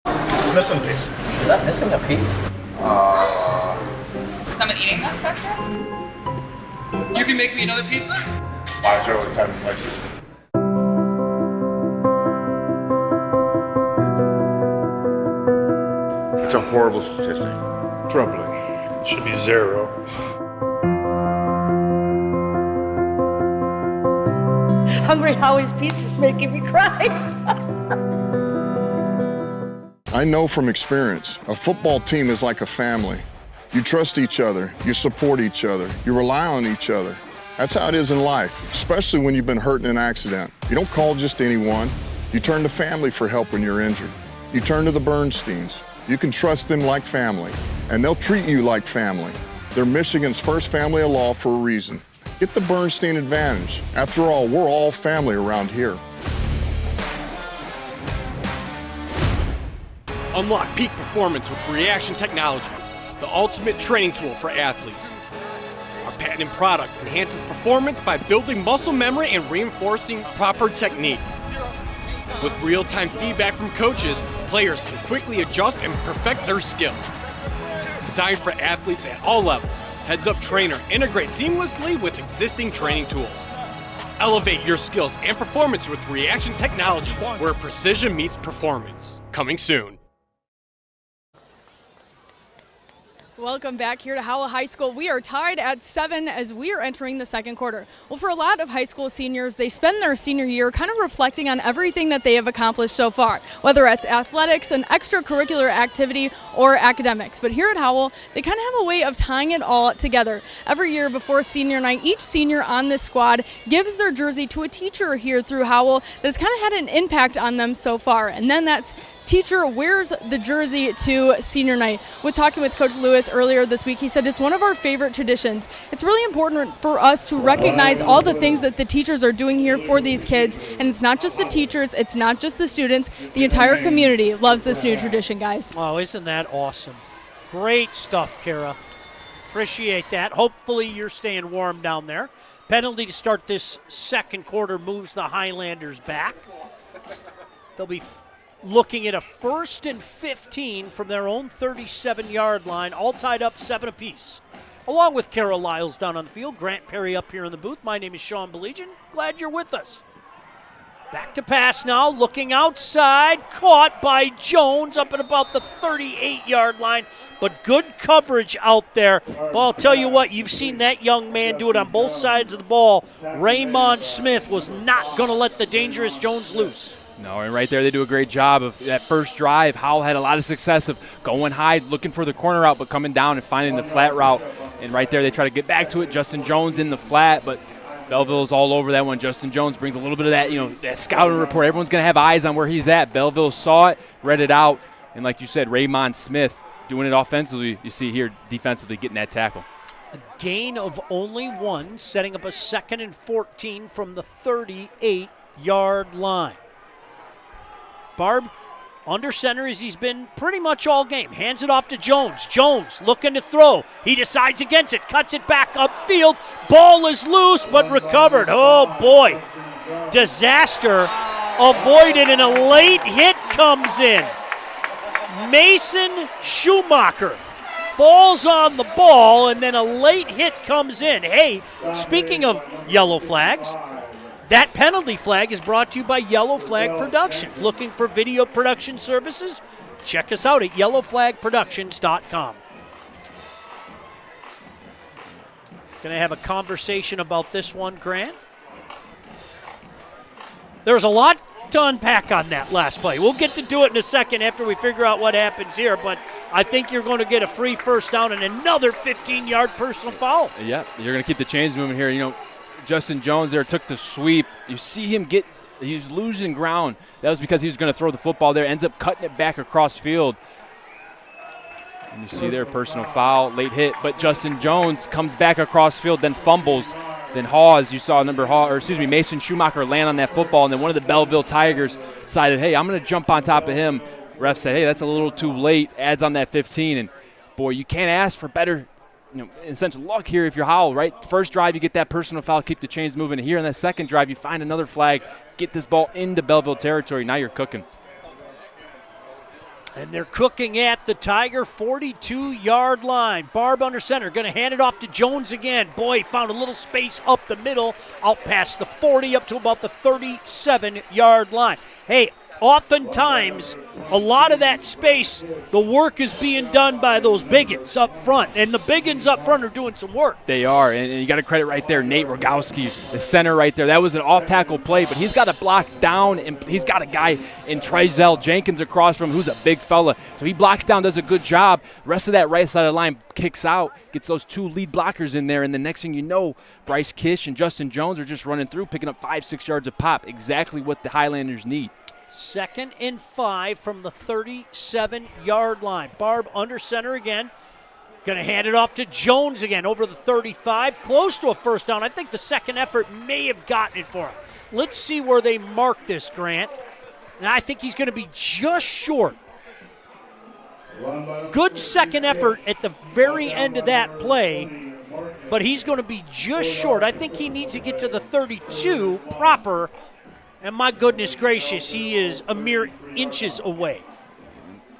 It's missing a piece. Is that missing a piece? Is someone eating that spectrum? You can make me another pizza? 507 places. It's a horrible statistic. Troubling. It should be 0. Hungry Howie's Pizza's making me cry. I know from experience, a football team is like a family. You trust each other, you support each other, you rely on each other. That's how it is in life, especially when you've been hurt in an accident. You don't call just anyone. You turn to family for help when you're injured. You turn to the Bernsteins. You can trust them like family, and they'll treat you like family. They're Michigan's first family of law for a reason. Get the Bernstein advantage. After all, we're all family around here. Unlock peak performance with Reaction Technologies, the ultimate training tool for athletes. Our patented product enhances performance by building muscle memory and reinforcing proper technique. With real-time feedback from coaches, players can quickly adjust and perfect their skills. Designed for athletes at all levels, Heads-Up Trainer integrates seamlessly with existing training tools. Elevate your skills and performance with Reaction Technologies, where precision meets performance. Coming soon. Welcome back here to Howell High School. We are tied at 7 as we are entering the second quarter. Well, for a lot of high school seniors, they spend their senior year kind of reflecting on everything that they have accomplished so far, whether it's athletics, an extracurricular activity, or academics. But here at Howell, they kind of have a way of tying it all together. Every year before senior night, each senior on this squad gives their jersey to a teacher here through Howell that has kind of had an impact on them so far. And then that's teacher wears the jersey to senior night. With talking with Coach Lewis earlier this week, he said it's one of our favorite traditions. It's really important for us to recognize all the things that the teachers are doing here for these kids, and it's not just the teachers, it's not just the students, the entire community loves this new tradition, guys. Oh, isn't that awesome? Great stuff, Kara. Appreciate that. Hopefully you're staying warm down there. Penalty to start this second quarter moves the Highlanders back. They'll be looking at a 1st and 15 from their own 37-yard line, all tied up 7 apiece. Along with Carol Lyles down on the field, Grant Perry up here in the booth. My name is Sean Belegian. Glad you're with us. Back to pass now, looking outside, caught by Jones up at about the 38-yard line, but good coverage out there. Well, I'll tell you what, you've seen that young man do it on both sides of the ball. Raymond Smith was not going to let the dangerous Jones loose. No, and right there they do a great job of that first drive. Howell had a lot of success of going high, looking for the corner route, but coming down and finding the flat route. And right there they try to get back to it. Justin Jones in the flat, but Belleville's all over that one. Justin Jones brings a little bit of that, that scouting report. Everyone's going to have eyes on where he's at. Belleville saw it, read it out, and like you said, Raymond Smith doing it offensively. You see here defensively getting that tackle. A gain of only 1, setting up a 2nd and 14 from the 38-yard line. Barb under center as he's been pretty much all game. Hands it off to Jones. Jones looking to throw. He decides against it. Cuts it back upfield. Ball is loose but recovered. Oh, boy. Disaster avoided and a late hit comes in. Mason Schumacher falls on the ball and then a late hit comes in. Hey, speaking of yellow flags, that penalty flag is brought to you by Yellow Flag Productions. Looking for video production services? Check us out at yellowflagproductions.com. Going to have a conversation about this one, Grant. There's a lot to unpack on that last play. We'll get to do it in a second after we figure out what happens here, but I think you're going to get a free first down and another 15-yard personal foul. Yeah, you're going to keep the chains moving here. Justin Jones there took the sweep. You see him he was losing ground. That was because he was going to throw the football there. Ends up cutting it back across field. And you see there, personal foul, late hit, but Justin Jones comes back across field, then fumbles. Then Hawes, you saw Mason Schumacher land on that football, and then one of the Belleville Tigers decided, hey, I'm going to jump on top of him. Ref said, hey, that's a little too late, adds on that 15, and boy, you can't ask for better, in a sense, luck here if you're Howell, right? First drive, you get that personal foul, keep the chains moving. Here in that second drive, you find another flag, get this ball into Belleville territory. Now you're cooking. And they're cooking at the Tiger 42-yard line. Barb under center, going to hand it off to Jones again. Boy, found a little space up the middle, out past the 40, up to about the 37-yard line. Hey, oftentimes, a lot of that space, the work is being done by those biggins up front. And the biggins up front are doing some work. They are, and you got to credit right there, Nate Rogowski, the center right there. That was an off-tackle play, but he's got a block down, and he's got a guy in Trezell Jenkins across from him who's a big fella. So he blocks down, does a good job. Rest of that right side of the line kicks out, gets those two lead blockers in there, and the next thing you know, Bryce Kish and Justin Jones are just running through, picking up 5-6 yards of pop, exactly what the Highlanders need. 2nd and 5 from the 37-yard line. Barb under center again. Going to hand it off to Jones again over the 35. Close to a first down. I think the second effort may have gotten it for him. Let's see where they mark this, Grant. And I think he's going to be just short. Good second effort at the very end of that play, but he's going to be just short. I think he needs to get to the 32 proper. And my goodness gracious, he is a mere inches away.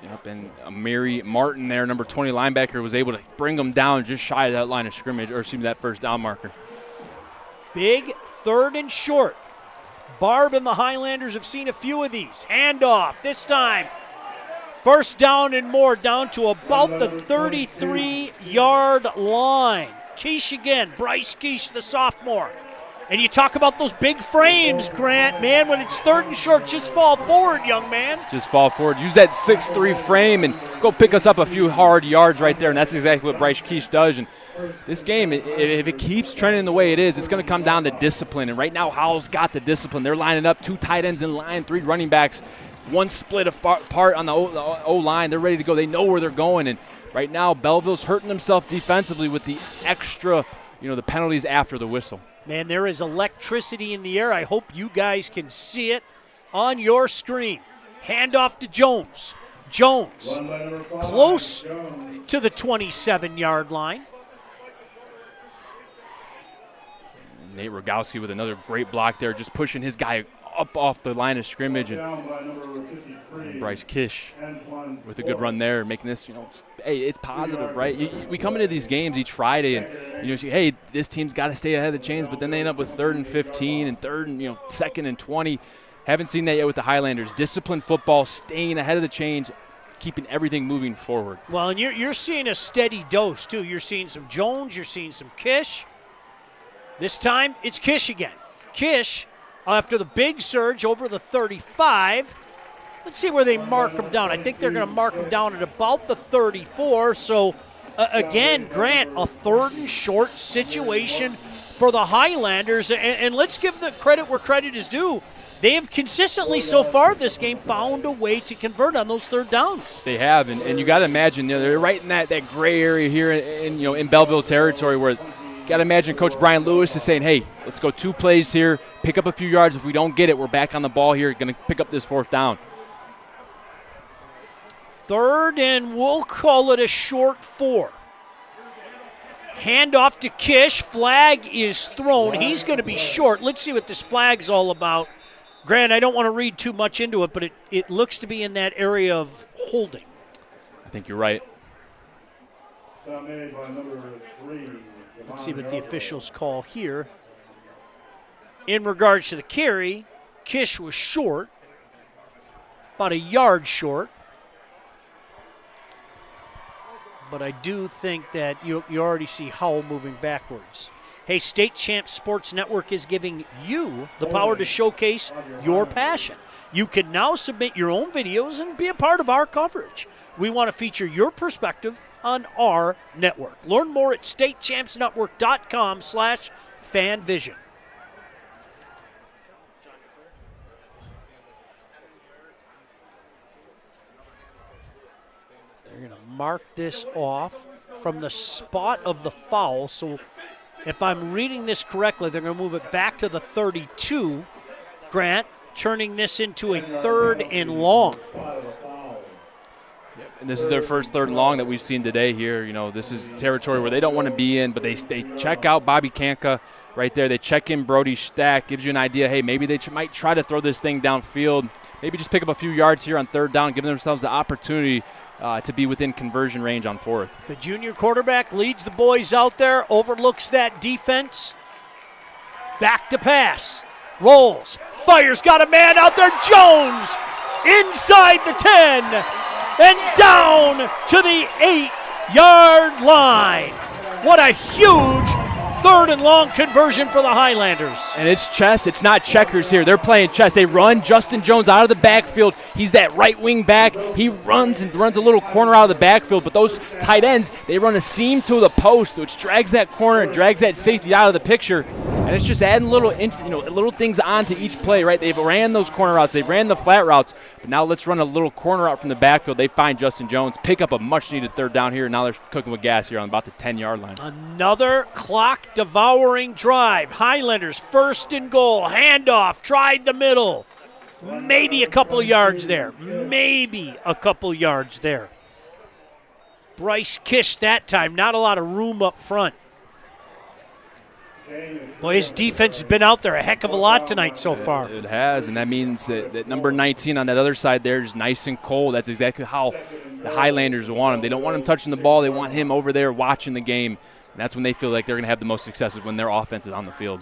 Yep, and Amiri Martin there, number 20 linebacker, was able to bring him down just shy of that line of scrimmage, or excuse me, that first down marker. Big 3rd and short. Barb and the Highlanders have seen a few of these. Handoff, this time. First down and more, down to about the 33-yard line. Keish again, Bryce Keish, the sophomore. And you talk about those big frames, Grant. Man, when it's 3rd and short, just fall forward, young man. Just fall forward. Use that 6'3" frame and go pick us up a few hard yards right there, and that's exactly what Bryce Keish does. And this game, if it keeps trending the way it is, it's going to come down to discipline. And right now, Howell's got the discipline. They're lining up 2 tight ends in line, 3 running backs, 1 split apart on the O-line. They're ready to go. They know where they're going. And right now, Belleville's hurting themselves defensively with the extra, the penalties after the whistle. Man, there is electricity in the air. I hope you guys can see it on your screen. Handoff to Jones. Jones close to the 27-yard line. Nate Rogowski with another great block there, just pushing his guy up off the line of scrimmage. And Bryce Kish with a good run there, making this, hey, it's positive, right? We come into these games each Friday and, hey, this team's got to stay ahead of the chains, but then they end up with 3rd and 15 and 3rd and, 2nd and 20. Haven't seen that yet with the Highlanders. Disciplined football, staying ahead of the chains, keeping everything moving forward. Well, and you're seeing a steady dose, too. You're seeing some Jones, you're seeing some Kish. This time, it's Kish again. Kish, after the big surge over the 35, let's see where they mark him down. I think they're going to mark him down at about the 34. So, again, Grant, a 3rd and short situation for the Highlanders. And let's give the credit where credit is due. They have consistently so far this game found a way to convert on those 3rd downs. They have, and you got to imagine, they're right in that gray area here in Belleville territory where got to imagine Coach Brian Lewis is saying, hey, let's go 2 plays here, pick up a few yards. If we don't get it, we're back on the ball here, going to pick up this 4th down. 3rd, and we'll call it a short 4. Handoff to Kish. Flag is thrown. He's going to be short. Let's see what this flag's all about. Grant, I don't want to read too much into it, but it looks to be in that area of holding. I think you're right. Let's see what the officials call here. In regards to the carry, Kish was short, about a yard short. But I do think that you already see Howell moving backwards. Hey, State Champs Sports Network is giving you the power to showcase your passion. You can now submit your own videos and be a part of our coverage. We want to feature your perspective on our network. Learn more at statechampsnetwork.com/fanvision. They're going to mark this off from the spot of the foul. So if I'm reading this correctly, they're going to move it back to the 32. Grant, turning this into a 3rd and long. And this is their first 3rd and long that we've seen today here. You know, this is territory where they don't want to be in, but they check out Bobby Kanka right there. They check in Brody Stack. Gives you an idea, hey, maybe they might try to throw this thing downfield. Maybe just pick up a few yards here on 3rd down, giving themselves the opportunity to be within conversion range on 4th. The junior quarterback leads the boys out there, overlooks that defense. Back to pass. Rolls. Fires. Got a man out there. Jones inside the 10 and down to the 8-yard line. What a huge 3rd and long conversion for the Highlanders. And it's chess. It's not checkers here. They're playing chess. They run Justin Jones out of the backfield. He's that right wing back. He runs a little corner out of the backfield. But those tight ends, they run a seam to the post, which drags that corner and drags that safety out of the picture. And it's just adding little things onto each play, right? They've ran those corner routes. They've ran the flat routes. But now let's run a little corner out from the backfield. They find Justin Jones, pick up a much-needed 3rd down here, and now they're cooking with gas here on about the 10-yard line. Another clock-devouring drive. Highlanders 1st and goal. Handoff. Tried the middle. Maybe a couple yards there. Bryce Kish that time. Not a lot of room up front. Boy, his defense has been out there a heck of a lot tonight so far. It has, and that means that number 19 on that other side there is nice and cold. That's exactly how the Highlanders want him. They don't want him touching the ball. They want him over there watching the game. And that's when they feel like they're going to have the most success, when their offense is on the field.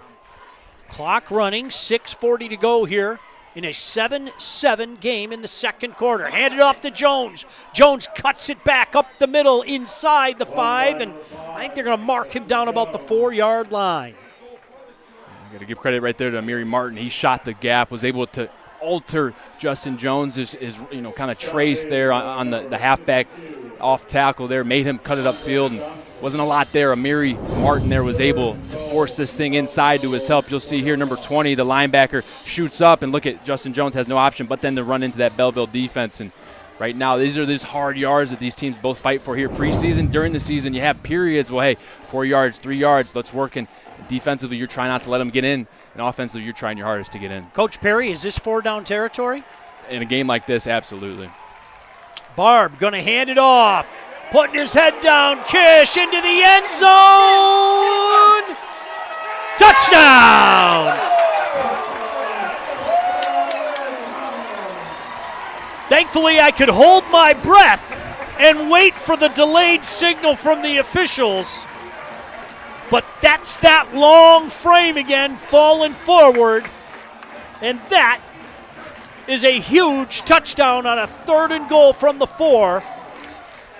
Clock running, 6:40 to go here in a 7-7 game in the 2nd quarter. Handed off to Jones. Jones cuts it back up the middle inside the 5, and I think they're going to mark him down about the 4-yard line. Got to give credit right there to Amiri Martin. He shot the gap, was able to alter Justin Jones' kind of trace there on the halfback off tackle there, made him cut it upfield, and wasn't a lot there. Amiri Martin there was able to force this thing inside to his help. You'll see here number 20, the linebacker, shoots up, and look at Justin Jones has no option but then to run into that Belleville defense. And right now, these are these hard yards that these teams both fight for here. Preseason, during the season, you have periods, well, hey, 4 yards, 3 yards, let's work. And defensively, you're trying not to let them get in, and offensively, you're trying your hardest to get in. Coach Perry, is this 4-down territory? In a game like this, absolutely. Barb going to hand it off. Putting his head down. Kish into the end zone. Touchdown! Thankfully, I could hold my breath and wait for the delayed signal from the officials. But that's that long frame again, falling forward. And that is a huge touchdown on a 3rd and goal from the 4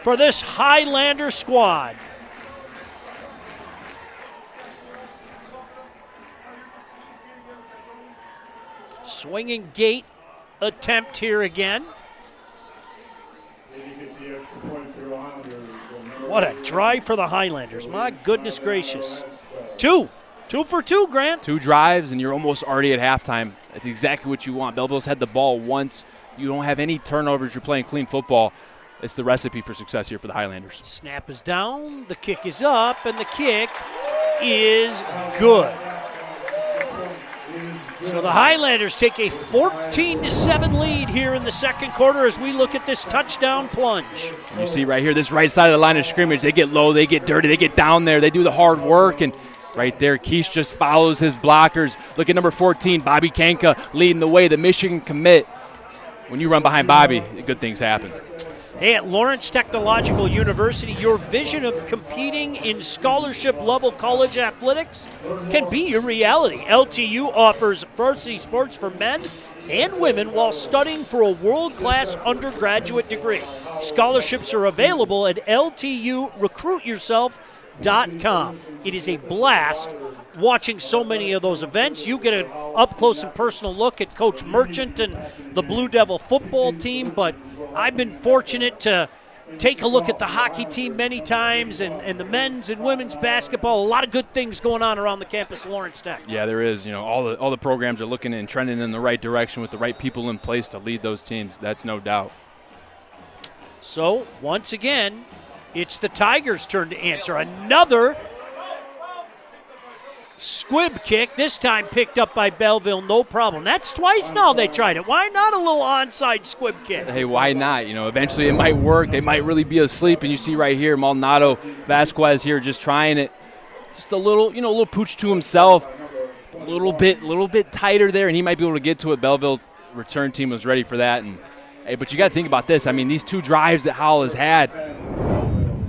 for this Highlander squad. Swinging gate attempt here again. What a drive for the Highlanders. My goodness gracious. 2 for 2, Grant. 2 drives, and you're almost already at halftime. That's exactly what you want. Belleville's had the ball once. You don't have any turnovers. You're playing clean football. It's the recipe for success here for the Highlanders. Snap is down. The kick is up, and the kick is good. So the Highlanders take a 14-7 lead here in the 2nd quarter as we look at this touchdown plunge. You see right here, this right side of the line of scrimmage, they get low, they get dirty, they get down there, they do the hard work, and right there, Keish just follows his blockers. Look at number 14, Bobby Kanka leading the way, the Michigan commit. When you run behind Bobby, good things happen. Hey, at Lawrence Technological University, your vision of competing in scholarship-level college athletics can be your reality. LTU offers varsity sports for men and women while studying for a world-class undergraduate degree. Scholarships are available at LTURecruitYourself.com. It is a blast watching so many of those events. You get an up-close and personal look at Coach Merchant and the Blue Devil football team, but I've been fortunate to take a look at the hockey team many times and the men's and women's basketball. A lot of good things going on around the campus of Lawrence Tech. Yeah, there is. You know, all the programs are looking and trending in the right direction with the right people in place to lead those teams. That's no doubt. So, once again, it's the Tigers' turn to answer. Another squib kick, this time picked up by Belleville, no problem. That's twice now they tried it. Why not a little onside squib kick? Hey, why not? Eventually it might work. They might really be asleep, and you see right here, Maldonado Vasquez here just trying it. Just a little pooch to himself. A little bit tighter there, and he might be able to get to it. Belleville return team was ready for that. But you got to think about this. I mean, these 2 drives that Howell has had,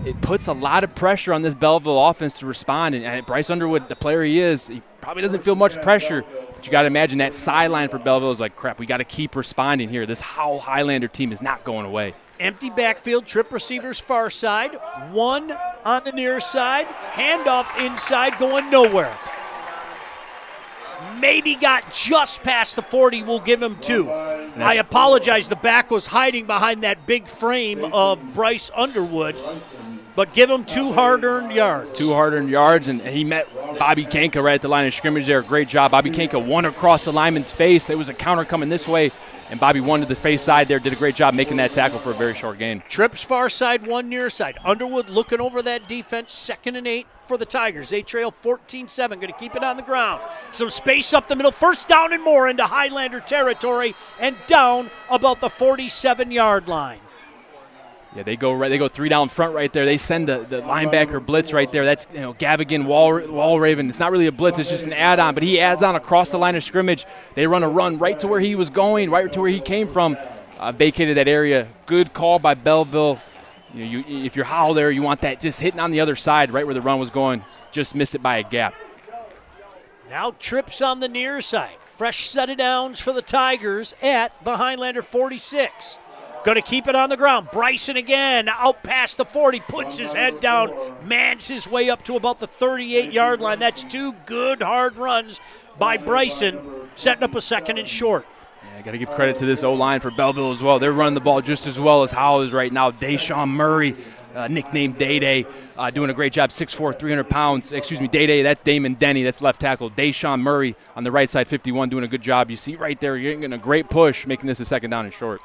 it puts a lot of pressure on this Belleville offense to respond. And Bryce Underwood, the player he is, he probably doesn't feel much pressure. But you got to imagine that sideline for Belleville is like, crap, we got to keep responding here. This Howell Highlander team is not going away. Empty backfield, trip receivers far side, 1 on the near side, handoff inside, going nowhere. Maybe got just past the 40, we'll give him 2. I apologize, the back was hiding behind that big frame of Bryce Underwood, but give him 2 hard-earned yards. 2 hard-earned yards, and he met Bobby Kanka right at the line of scrimmage there. Great job. Bobby Kanka won across the lineman's face. It was a counter coming this way, and Bobby won to the face side there, did a great job making that tackle for a very short gain. Trips far side, 1 near side. Underwood looking over that defense, 2nd and 8 for the Tigers. They trail 14-7, going to keep it on the ground. Some space up the middle, first down and more into Highlander territory, and down about the 47-yard line. Yeah, they go 3 down front right there. They send the linebacker blitz right there. That's Gavigan, Walraven. It's not really a blitz, it's just an add-on, but he adds on across the line of scrimmage. They run a run right to where he was going, right to where he came from. Vacated that area. Good call by Belleville. If you're Howell there, you want that just hitting on the other side, right where the run was going. Just missed it by a gap. Now trips on the near side. Fresh set of downs for the Tigers at the Highlander 46. Going to keep it on the ground. Bryson again out past the 40, puts his head down, mans his way up to about the 38-yard line. That's 2 good hard runs by Bryson, setting up a 2nd and short. Yeah, got to give credit to this O-line for Belleville as well. They're running the ball just as well as Howell is right now. Deshaun Murray, nicknamed Day-Day, doing a great job, 6'4", 300 pounds. Excuse me, Day-Day, that's Damon Denny, that's left tackle. Deshaun Murray on the right side, 51, doing a good job. You see right there, you're getting a great push, making this a 2nd down and short.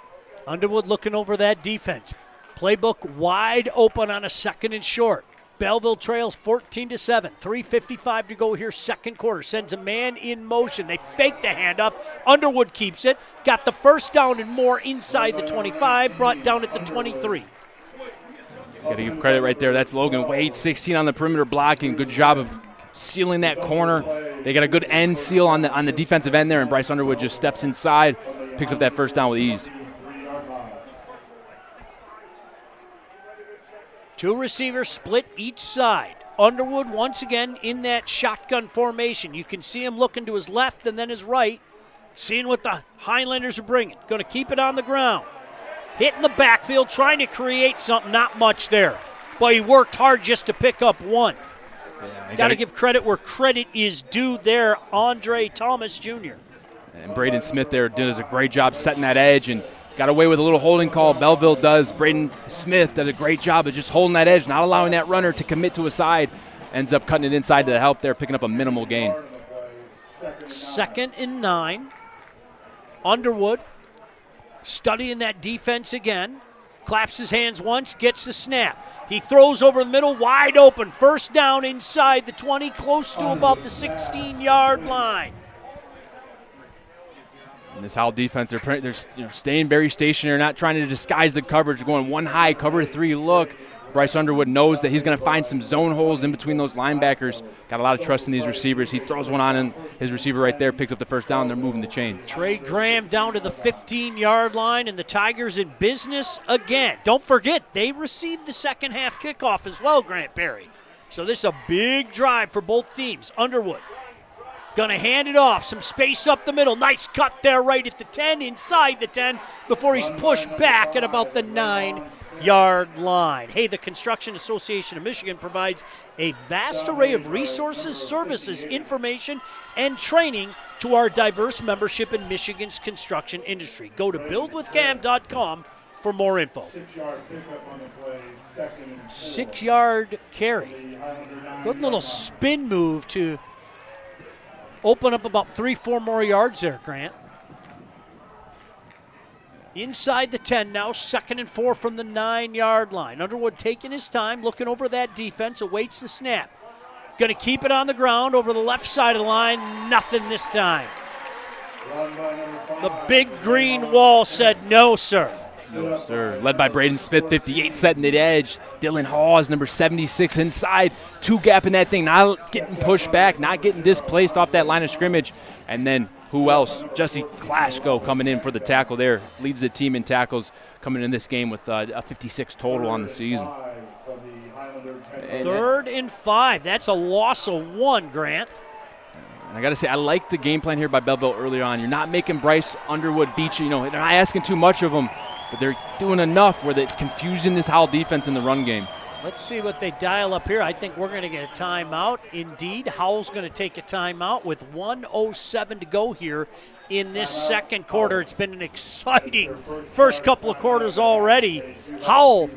Underwood looking over that defense. Playbook wide open on a 2nd and short. Belleville trails 14-7. 3:55 to go here, 2nd quarter. Sends a man in motion. They fake the handoff. Underwood keeps it. Got the first down and more inside the 25. Brought down at the 23. Got to give credit right there. That's Logan Wade, 16 on the perimeter blocking. Good job of sealing that corner. They got a good end seal on the defensive end there, and Bryce Underwood just steps inside, picks up that first down with ease. 2 receivers split each side. Underwood once again in that shotgun formation. You can see him looking to his left and then his right, seeing what the Highlanders are bringing. Going to keep it on the ground. Hitting the backfield, trying to create something, not much there. But he worked hard just to pick up 1. Got to give credit where credit is due there, Andre Thomas Jr. And Braden Smith there does a great job setting that edge and got away with a little holding call. Belleville does. Braden Smith did a great job of just holding that edge, not allowing that runner to commit to a side. Ends up cutting it inside to the help there, picking up a minimal gain. 2nd and 9. Underwood studying that defense again. Claps his hands once, gets the snap. He throws over the middle, wide open. First down inside the 20, close to about the 16-yard line. And this Howell defense, they're staying very stationary, not trying to disguise the coverage, going 1 high, cover 3 look. Bryce Underwood knows that he's going to find some zone holes in between those linebackers. Got a lot of trust in these receivers. He throws one on, and his receiver right there picks up the first down. They're moving the chains. Trey Graham down to the 15-yard line, and the Tigers in business again. Don't forget, they received the second half kickoff as well, Grant Perry. So this is a big drive for both teams. Underwood going to hand it off. Some space up the middle. Nice cut there right at the 10, inside the 10, before he's pushed back at about the 9-yard line. Hey, the Construction Association of Michigan provides a vast array of resources, services, information, and training to our diverse membership in Michigan's construction industry. Go to buildwithcam.com for more info. 6-yard carry. Good little spin move to open up about 3-4 more yards there, Grant. Inside the 10 now, 2nd and 4 from the 9-yard line. Underwood taking his time, looking over that defense, awaits the snap. Going to keep it on the ground over the left side of the line. Nothing this time. The big green wall said no, sir. No, sir. Led by Braden Smith, 58, setting the edge. Dylan Hawes, number 76, inside. 2-gapping that thing, not getting pushed back, not getting displaced off that line of scrimmage. And then who else? Jesse Klaschko coming in for the tackle there. Leads the team in tackles coming in this game with a 56 total on the season. 3rd and 5. That's a loss of 1, Grant. I got to say, I like the game plan here by Belleville earlier on. You're not making Bryce Underwood beat you. They're not asking too much of him, but they're doing enough where it's confusing this Howell defense in the run game. Let's see what they dial up here. I think we're going to get a timeout. Indeed, Howell's going to take a timeout with 1:07 to go here in this second quarter. It's been an exciting first couple of quarters already. Howell,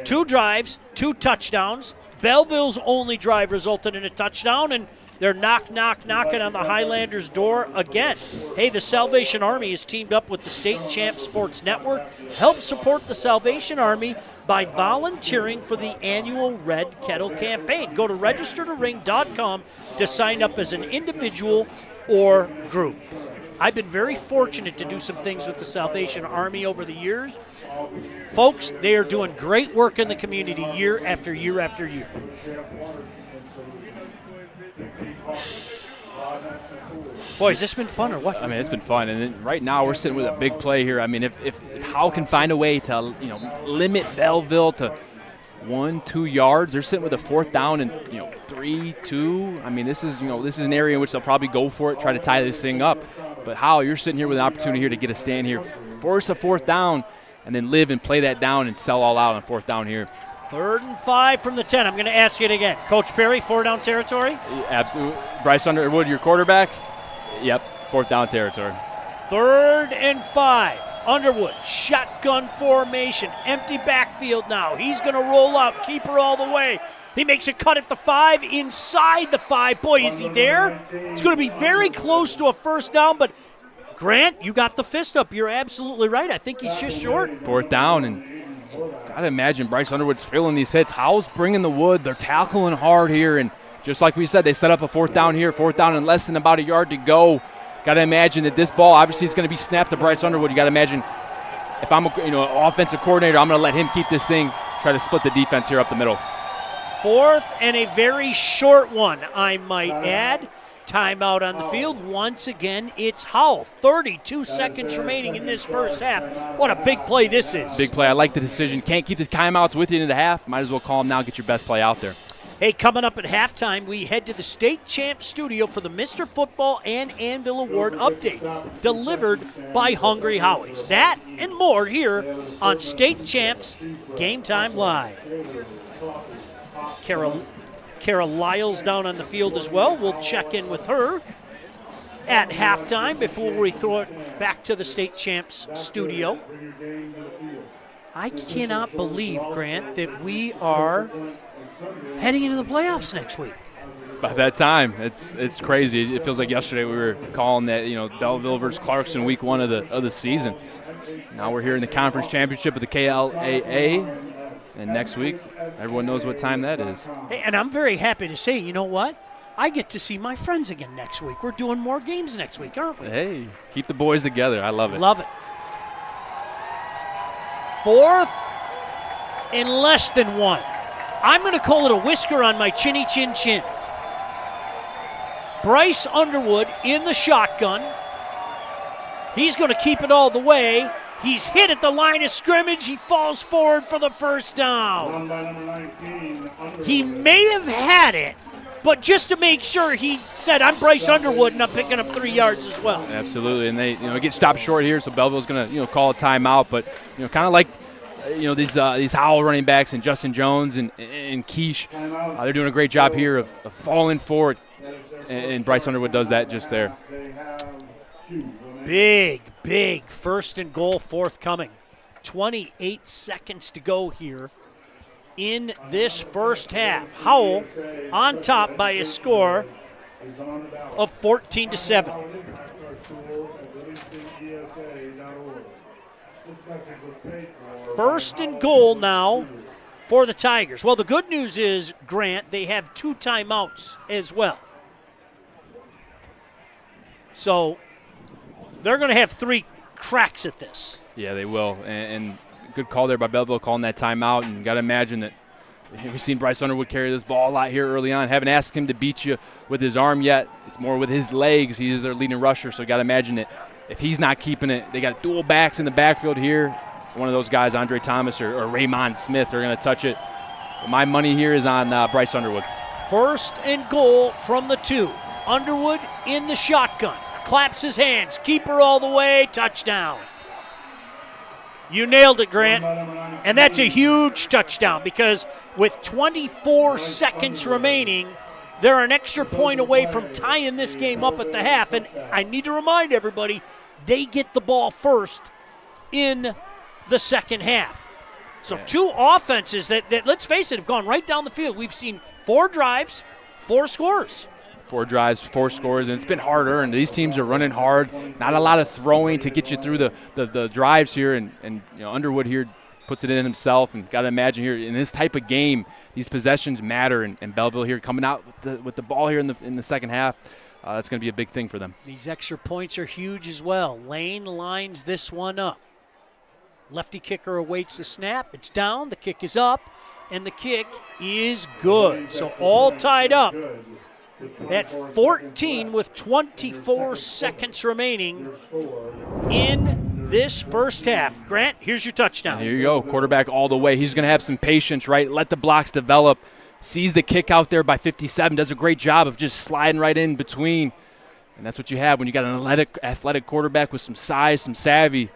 2 drives, 2 touchdowns. Belleville's only drive resulted in a touchdown, and they're knocking on the Highlanders' door again. Hey, the Salvation Army has teamed up with the State Champs Sports Network. Help support the Salvation Army by volunteering for the annual Red Kettle campaign. Go to registertoring.com to sign up as an individual or group. I've been very fortunate to do some things with the Salvation Army over the years. Folks, they are doing great work in the community year after year after year. Boy, has this been fun or what? I mean, it's been fun, and then right now we're sitting with a big play here. I mean, if Howell can find a way to limit Belleville to 1-2 yards, they're sitting with a 4th down and 3-2. I mean, this is an area in which they'll probably go for it, try to tie this thing up. But Howell, you're sitting here with an opportunity here to get a stand here, force a 4th down, and then live and play that down and sell all out on 4th down here. 3rd and 5 from the 10. I'm going to ask it again. Coach Perry, 4-down territory? Absolutely. Bryce Underwood, your quarterback? Yep, 4th down territory. 3rd and 5. Underwood, shotgun formation, empty backfield now. He's going to roll out, keeper all the way. He makes a cut at the 5, inside the 5. Boy, is he there? It's going to be very close to a 1st down, but Grant, you got the fist up. You're absolutely right. I think he's just short. 4th down, and got to imagine Bryce Underwood's feeling these hits. Howell's bringing the wood. They're tackling hard here, and just like we said, they set up a 4th down here, 4th down and less than about a yard to go. Got to imagine that this ball, obviously, is going to be snapped to Bryce Underwood. You got to imagine if I'm an offensive coordinator, I'm going to let him keep this thing, try to split the defense here up the middle. 4th and a very short one, I might add. Timeout on the field. Once again, it's Howell. 32 seconds remaining in this first half. What a big play this is. Big play. I like the decision. Can't keep the timeouts with you into the half. Might as well call them now, get your best play out there. Hey, coming up at halftime, we head to the State Champs studio for the Mr. Football and Anvil Award update, delivered by Hungry Howie's. That and more here on State Champs Game Time Live. Kara Lyle's down on the field as well. We'll check in with her at halftime before we throw it back to the State Champs studio. I cannot believe, Grant, that we are heading into the playoffs next week. It's about that time. It's crazy. It feels like yesterday we were calling that Belleville versus Clarkson week 1 of the season. Now we're here in the conference championship of the KLAA, and next week everyone knows what time that is. Hey, and I'm very happy to say, you know what? I get to see my friends again next week. We're doing more games next week, aren't we? Hey, keep the boys together. I love it. Love it. 4th and less than 1. I'm going to call it a whisker on my chinny chin chin. Bryce Underwood in the shotgun. He's going to keep it all the way. He's hit at the line of scrimmage. He falls forward for the 1st down. He may have had it, but just to make sure, he said, I'm Bryce Underwood, and I'm picking up 3 yards as well. Absolutely, and they get stopped short here, so Belleville's going to call a timeout. But kind of like these Howell running backs and Justin Jones and Keish, they're doing a great job here of falling forward, and Bryce Underwood does that just there. Big 1st and goal forthcoming. 28 seconds to go here in this first half. Howell on top by a score of 14-7. First and goal now for the Tigers. Well, the good news is, Grant, they have 2 timeouts as well. So they're going to have 3 cracks at this. Yeah, they will. And good call there by Belleville calling that timeout. And you got to imagine that we've seen Bryce Underwood carry this ball a lot here early on. Haven't asked him to beat you with his arm yet. It's more with his legs. He's their leading rusher, so you got to imagine that if he's not keeping it, they got dual backs in the backfield here. One of those guys, Andre Thomas or Raymond Smith, are going to touch it. But my money here is on Bryce Underwood. First and goal from the 2. Underwood in the shotgun. Claps his hands. Keeper all the way. Touchdown. You nailed it, Grant. And that's a huge touchdown because with 24 seconds remaining, they're an extra point away from tying this game up at the half. And I need to remind everybody, they get the ball first in the second half. So 2 offenses that, let's face it, have gone right down the field. We've seen 4 drives, 4 scores. 4 drives, 4 scores, and it's been hard earned. These teams are running hard. Not a lot of throwing to get you through the drives here, and you know, Underwood here puts it in himself. And got to imagine here in this type of game, these possessions matter. And Belleville here coming out with the ball here in the second half, that's going to be a big thing for them. These extra points are huge as well. Lane lines this one up. Lefty kicker awaits the snap. It's down. The kick is up, and the kick is good. So all tied up at 14 with 24 seconds remaining in this first half. Grant, here's your touchdown. And here you go, quarterback all the way. He's going to have some patience, right? Let the blocks develop. Sees the kick out there by 57. Does a great job of just sliding right in between. And that's what you have when you got an athletic quarterback with some size, some savvy.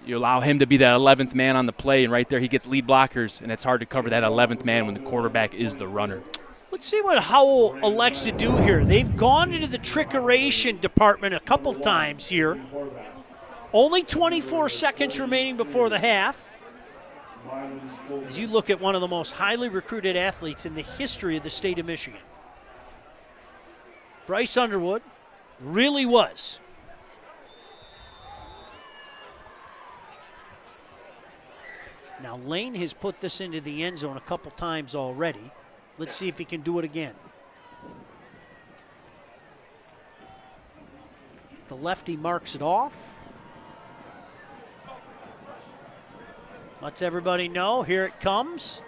You allow him to be that 11th man on the play, and right there he gets lead blockers, and it's hard to cover that 11th man when the quarterback is the runner. Let's see what Howell elects to do here. They've gone into the trickeration department a couple times here. Only 24 seconds remaining before the half. As you look at one of the most highly recruited athletes in the history of the state of Michigan. Bryce Underwood really was. Now, Lane has put this into the end zone a couple times already. Let's see if he can do it again. The lefty marks it off. Lets everybody know, here it comes.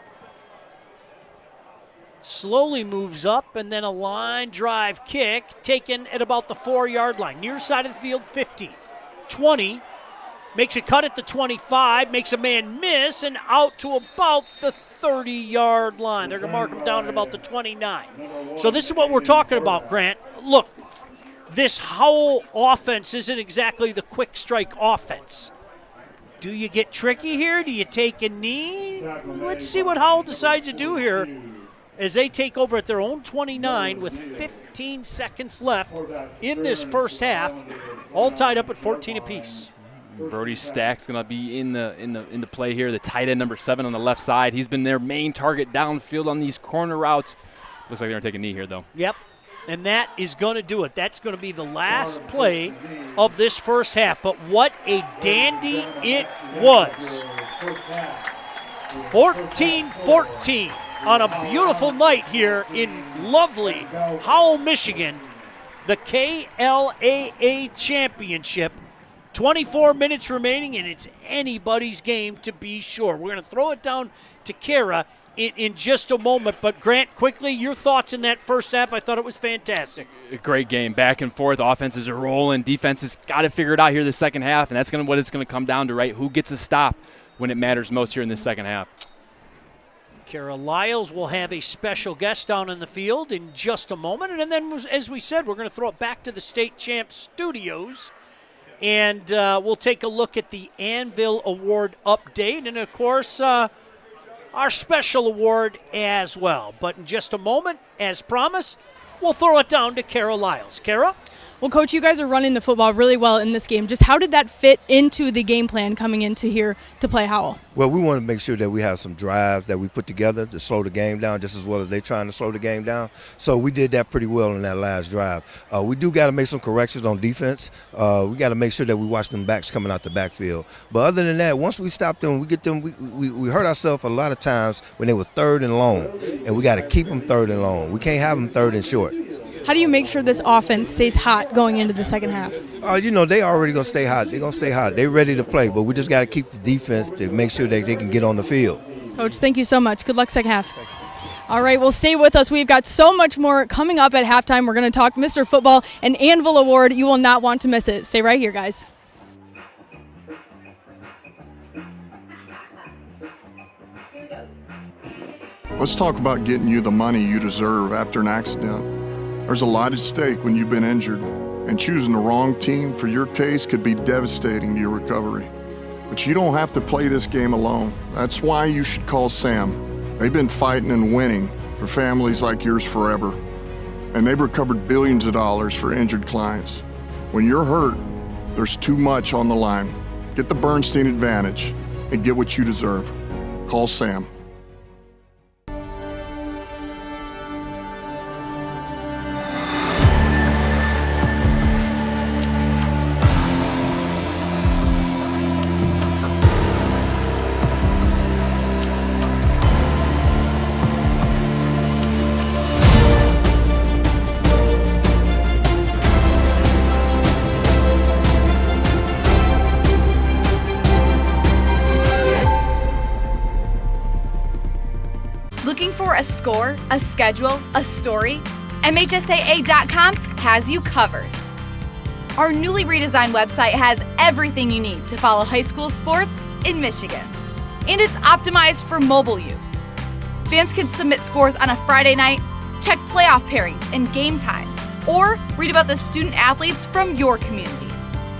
Slowly moves up, and then a line drive kick taken at about the 4-yard line. Near side of the field, 50, 20. Makes a cut at the 25, makes a man miss, and out to about the 30-yard line. They're going to mark him down at about the 29. So this is what we're talking about, Grant. Look, this Howell offense isn't exactly the quick strike offense. Do you get tricky here? Do you take a knee? Let's see what Howell decides to do here as they take over at their own 29 with 15 seconds left in this first half, all tied up at 14 apiece. Brody Stack's going to be in the play here. The tight end number 7 on the left side. He's been their main target downfield on these corner routes. Looks like they're going to take a knee here, though. Yep, and that is going to do it. That's going to be the last play of this first half. But what a dandy it was. 14-14 on a beautiful night here in lovely Howell, Michigan. The KLAA Championship. 24 minutes remaining, and it's anybody's game to be sure. We're going to throw it down to Kara in just a moment. But, Grant, quickly, your thoughts in that first half. I thought it was fantastic. A great game, back and forth. Offenses are rolling. Defense has got to figure it out here the second half, and that's what it's going to come down to, right? Who gets a stop when it matters most here in this second half? Kara Lyles will have a special guest down in the field in just a moment. And then, as we said, we're going to throw it back to the State Champs studios. And we'll take a look at the Anvil Award update and, of course, our special award as well. But in just a moment, as promised, we'll throw it down to Kara Lyles. Kara? Well, Coach, you guys are running the football really well in this game. Just how did that fit into the game plan coming into here to play Howell? Well, we want to make sure that we have some drives that we put together to slow the game down just as well as they're trying to slow the game down. So we did that pretty well in that last drive. We do got to make some corrections on defense. We got to make sure that we watch them backs coming out the backfield. But other than that, once we stop them, we get them. We hurt ourselves a lot of times when they were 3rd and long, and we got to keep them 3rd and long. We can't have them 3rd and short. How do you make sure this offense stays hot going into the second half? They already going to stay hot. They're going to stay hot. They're ready to play, but we just got to keep the defense to make sure that they can get on the field. Coach, thank you so much. Good luck second half. All right, well, stay with us. We've got so much more coming up at halftime. We're going to talk Mr. Football and Anvil Award. You will not want to miss it. Stay right here, guys. Let's talk about getting you the money you deserve after an accident. There's a lot at stake when you've been injured, and choosing the wrong team for your case could be devastating to your recovery. But you don't have to play this game alone. That's why you should call SAM. They've been fighting and winning for families like yours forever, and they've recovered billions of dollars for injured clients. When you're hurt, there's too much on the line. Get the Bernstein advantage and get what you deserve. Call SAM. Looking for a score, a schedule, a story? MHSAA.com has you covered. Our newly redesigned website has everything you need to follow high school sports in Michigan. And it's optimized for mobile use. Fans can submit scores on a Friday night, check playoff pairings and game times, or read about the student athletes from your community.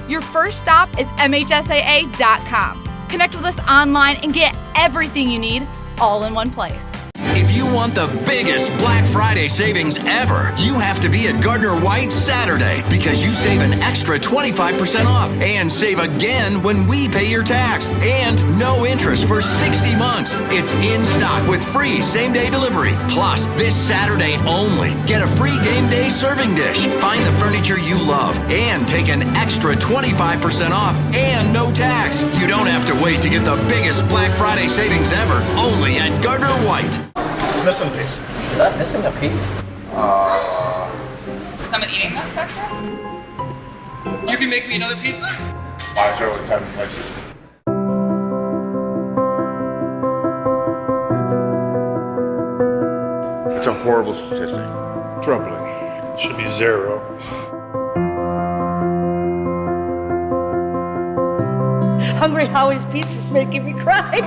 Your first stop is MHSAA.com. Connect with us online and get everything you need all in one place. If you want the biggest Black Friday savings ever, you have to be at Gardner White Saturday because you save an extra 25% off and save again when we pay your tax and no interest for 60 months. It's in stock with free same-day delivery. Plus, this Saturday only, get a free game day serving dish. Find the furniture you love and take an extra 25% off and no tax. You don't have to wait to get the biggest Black Friday savings ever, only at Gardner White. It's missing a piece. Is that missing a piece? Is someone eating that spectrum? You can make me another pizza? I always have my sister. It's a horrible statistic. Troubling. It should be 0. Hungry Howie's Pizza's making me cry.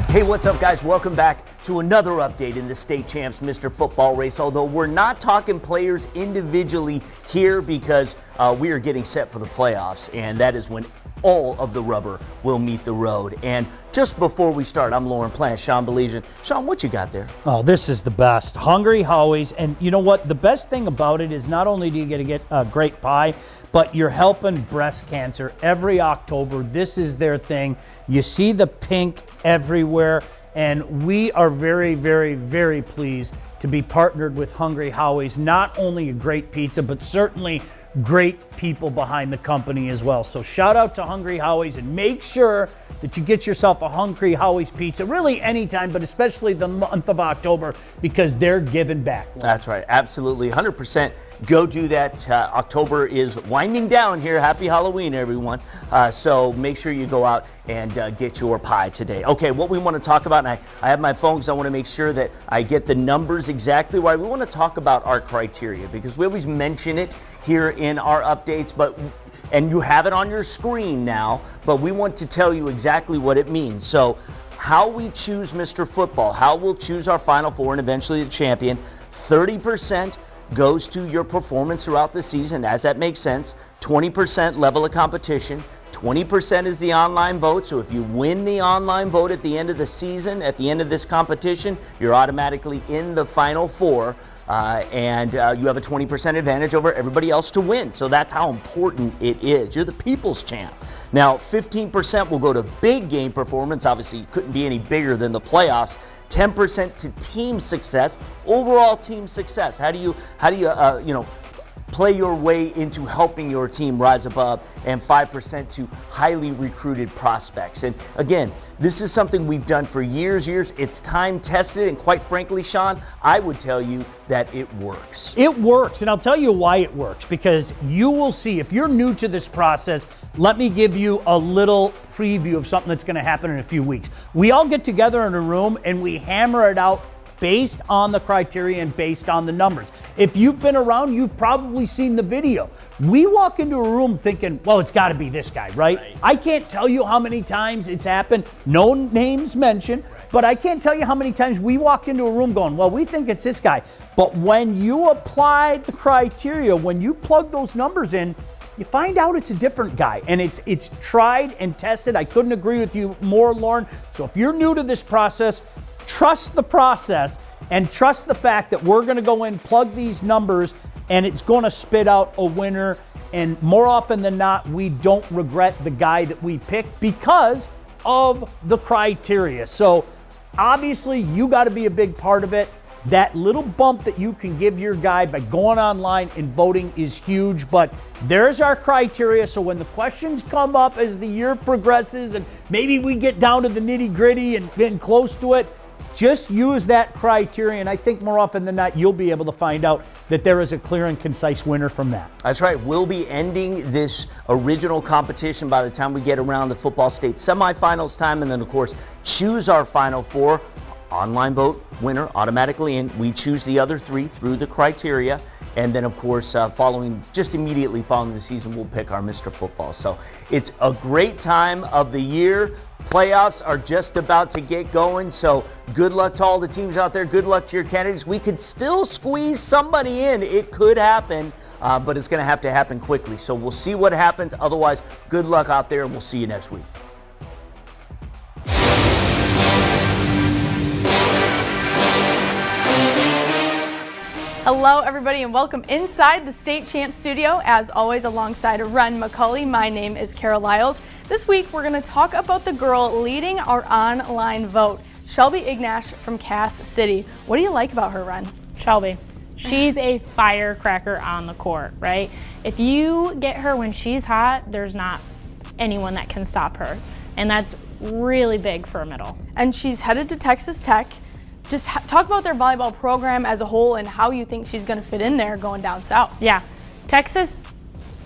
Hey, what's up, guys? Welcome back to another update in the state champs Mr. Football race. Although we're not talking players individually here because we are getting set for the playoffs, and that is when all of the rubber will meet the road. And just before we start, I'm Lauren Plant, Sean Belizean. Sean, what you got there? Oh, this is the best. Hungry Howie's. And you know what? The best thing about it is not only do you get a great pie, but you're helping breast cancer every October. This is their thing. You see the pink everywhere, and we are very, very, very pleased to be partnered with Hungry Howie's. Not only a great pizza, but certainly great people behind the company as well. So shout out to Hungry Howie's, and make sure that you get yourself a Hungry Howie's pizza, really anytime, but especially the month of October, because they're giving back. That's right, absolutely, 100%. Go do that. October is winding down here. Happy Halloween, everyone. So make sure you go out and get your pie today. Okay, what we want to talk about, and I have my phone because I want to make sure that I get the numbers exactly right. We want to talk about our criteria because we always mention it here in our updates, and you have it on your screen now, but we want to tell you exactly what it means. So how we choose Mr. Football, how we'll choose our Final Four and eventually the champion, 30% goes to your performance throughout the season, as that makes sense, 20% level of competition, 20% is the online vote. So if you win the online vote at the end of the season, at the end of this competition, you're automatically in the Final Four. And you have a 20% advantage over everybody else to win. So that's how important it is. You're the people's champ. Now, 15% will go to big game performance. Obviously, it couldn't be any bigger than the playoffs. 10% to team success, overall team success. How do you play your way into helping your team rise above, and 5% to highly recruited prospects. And again, this is something we've done for years. It's time tested, and quite frankly, Sean, I would tell you that it works. It works, and I'll tell you why it works, because you will see, if you're new to this process, let me give you a little preview of something that's going to happen in a few weeks. We all get together in a room and we hammer it out based on the criteria and based on the numbers. If you've been around, you've probably seen the video. We walk into a room thinking, well, it's got to be this guy, right? I can't tell you how many times it's happened, no names mentioned, but I can't tell you how many times we walk into a room going, well, we think it's this guy. But when you apply the criteria, when you plug those numbers in, you find out it's a different guy, and it's tried and tested. I couldn't agree with you more, Lauren. So if you're new to this process, trust the process and trust the fact that we're going to go in, plug these numbers, and it's going to spit out a winner. And more often than not, we don't regret the guy that we picked because of the criteria. So obviously, you got to be a big part of it. That little bump that you can give your guy by going online and voting is huge, but there's our criteria. So when the questions come up as the year progresses and maybe we get down to the nitty-gritty and getting close to it, just use that criteria, and I think more often than not, you'll be able to find out that there is a clear and concise winner from that. That's right. We'll be ending this original competition by the time we get around the football state semifinals time, and then, of course, choose our Final Four. Online vote, winner automatically in. We choose the other three through the criteria. And then, of course, just immediately following the season, we'll pick our Mr. Football. So it's a great time of the year. Playoffs are just about to get going. So good luck to all the teams out there. Good luck to your candidates. We could still squeeze somebody in. It could happen, but it's going to have to happen quickly. So we'll see what happens. Otherwise, good luck out there, and we'll see you next week. Hello, everybody, and welcome inside the State Champs studio. As always, alongside Ren McCulley, my name is Kara Lyles. This week, we're going to talk about the girl leading our online vote, Shelby Ignash from Cass City. What do you like about her, Ren? Shelby. She's a firecracker on the court, right? If you get her when she's hot, there's not anyone that can stop her, and that's really big for a middle. And she's headed to Texas Tech. Just talk about their volleyball program as a whole and how you think she's going to fit in there going down south. Yeah, Texas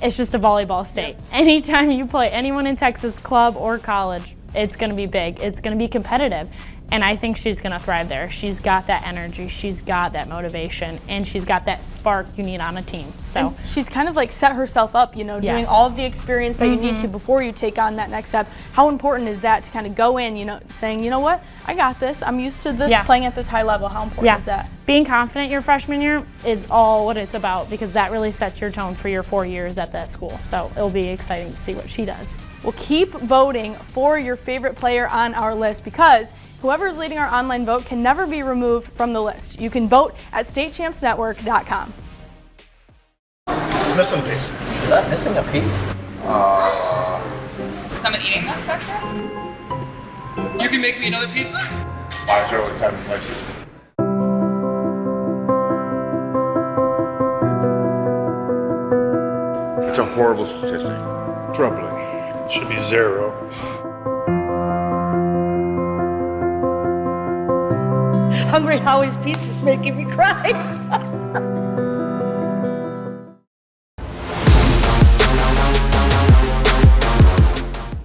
is just a volleyball state. Yep. Anytime you play anyone in Texas, club or college, it's going to be big. It's going to be competitive. And I think she's going to thrive there. She's got that energy, she's got that motivation, and she's got that spark you need on a team. So and she's kind of like set herself up, doing all of the experience that you need to before you take on that next step. How important is that to kind of go in, saying, you know what, I got this. I'm used to this, playing at this high level. How important is that? Being confident your freshman year is all what it's about, because that really sets your tone for your 4 years at that school. So it'll be exciting to see what she does. Well, keep voting for your favorite player on our list, because whoever is leading our online vote can never be removed from the list. You can vote at statechampsnetwork.com. It's missing a piece. Is that missing a piece? Is someone eating that spectrum? You can make me another pizza? Why do you always have places? It's a horrible statistic. Troubling. It should be 0. Hungry Howie's Pizza's making me cry.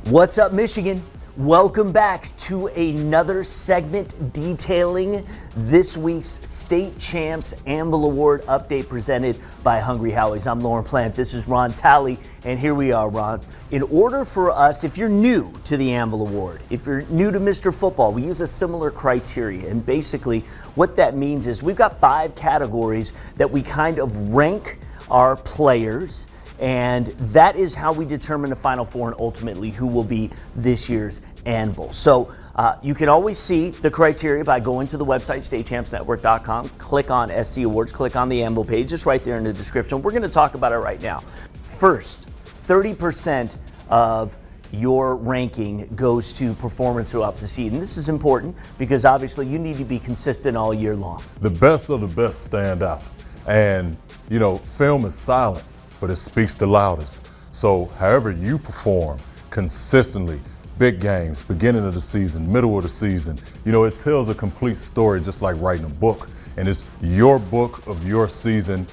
What's up, Michigan? Welcome back to another segment detailing this week's State Champs Anvil Award update presented by Hungry Howie's. I'm Lauren Plant. This is Ron Talley, and here we are, Ron. In order for us, if you're new to the Anvil Award, if you're new to Mr. Football, we use a similar criteria, and basically what that means is we've got 5 categories that we kind of rank our players, and that is how we determine the Final Four and ultimately who will be this year's Anvil. So you can always see the criteria by going to the website, statechampsnetwork.com, click on SC Awards, click on the Anvil page, it's right there in the description. We're going to talk about it right now. First, 30% of your ranking goes to performance throughout the season. This is important because obviously you need to be consistent all year long. The best of the best stand out. And, you know, film is silent, but it speaks the loudest. So however you perform consistently, big games, beginning of the season, middle of the season, you know, it tells a complete story just like writing a book. And it's your book of your season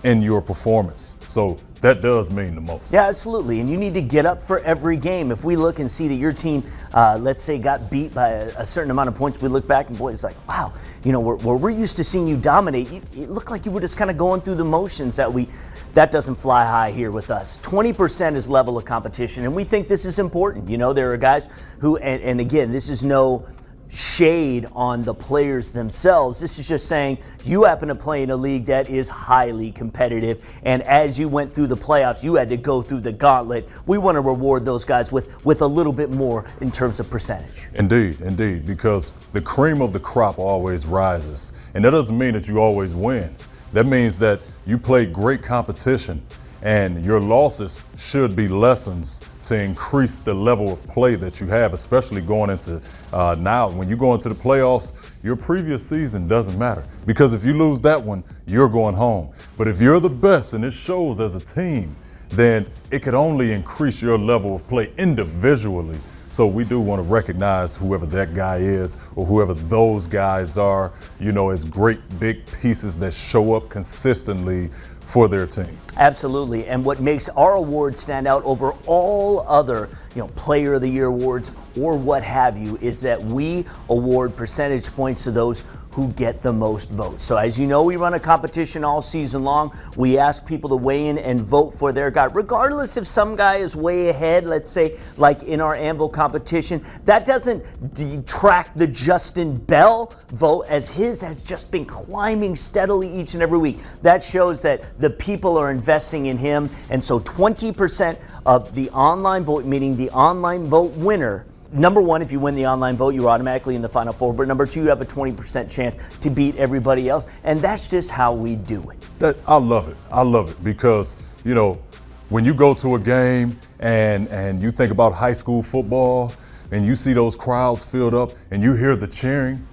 and your performance. So that does mean the most. Yeah, absolutely. And you need to get up for every game. If we look and see that your team, let's say, got beat by a certain amount of points, we look back and boy, it's like, wow, you know, where we're used to seeing you dominate, it looked like you were just kind of going through the motions. That doesn't fly high here with us. 20% is level of competition, and we think this is important. You know, there are guys who, and again, this is no shade on the players themselves. This is just saying you happen to play in a league that is highly competitive, and as you went through the playoffs, you had to go through the gauntlet. We want to reward those guys with a little bit more in terms of percentage. Indeed, because the cream of the crop always rises, and that doesn't mean that you always win. That means that you play great competition, and your losses should be lessons to increase the level of play that you have, especially going into now. When you go into the playoffs, your previous season doesn't matter, because if you lose that one, you're going home. But if you're the best, and it shows as a team, then it could only increase your level of play individually. So we do want to recognize whoever that guy is or whoever those guys are, you know, as great big pieces that show up consistently for their team. Absolutely, and what makes our awards stand out over all other, you know, Player of the Year awards or what have you, is that we award percentage points to those who get the most votes. So as you know, we run a competition all season long. We ask people to weigh in and vote for their guy, regardless if some guy is way ahead, let's say like in our Anvil competition. That doesn't detract the Justin Bell vote, as his has just been climbing steadily each and every week. That shows that the people are investing in him, and so 20% of the online vote, meaning the online vote winner, number one, if you win the online vote, you're automatically in the Final Four. But number two, you have a 20% chance to beat everybody else. And that's just how we do it. I love it. I love it because, you know, when you go to a game and you think about high school football and you see those crowds filled up and you hear the cheering,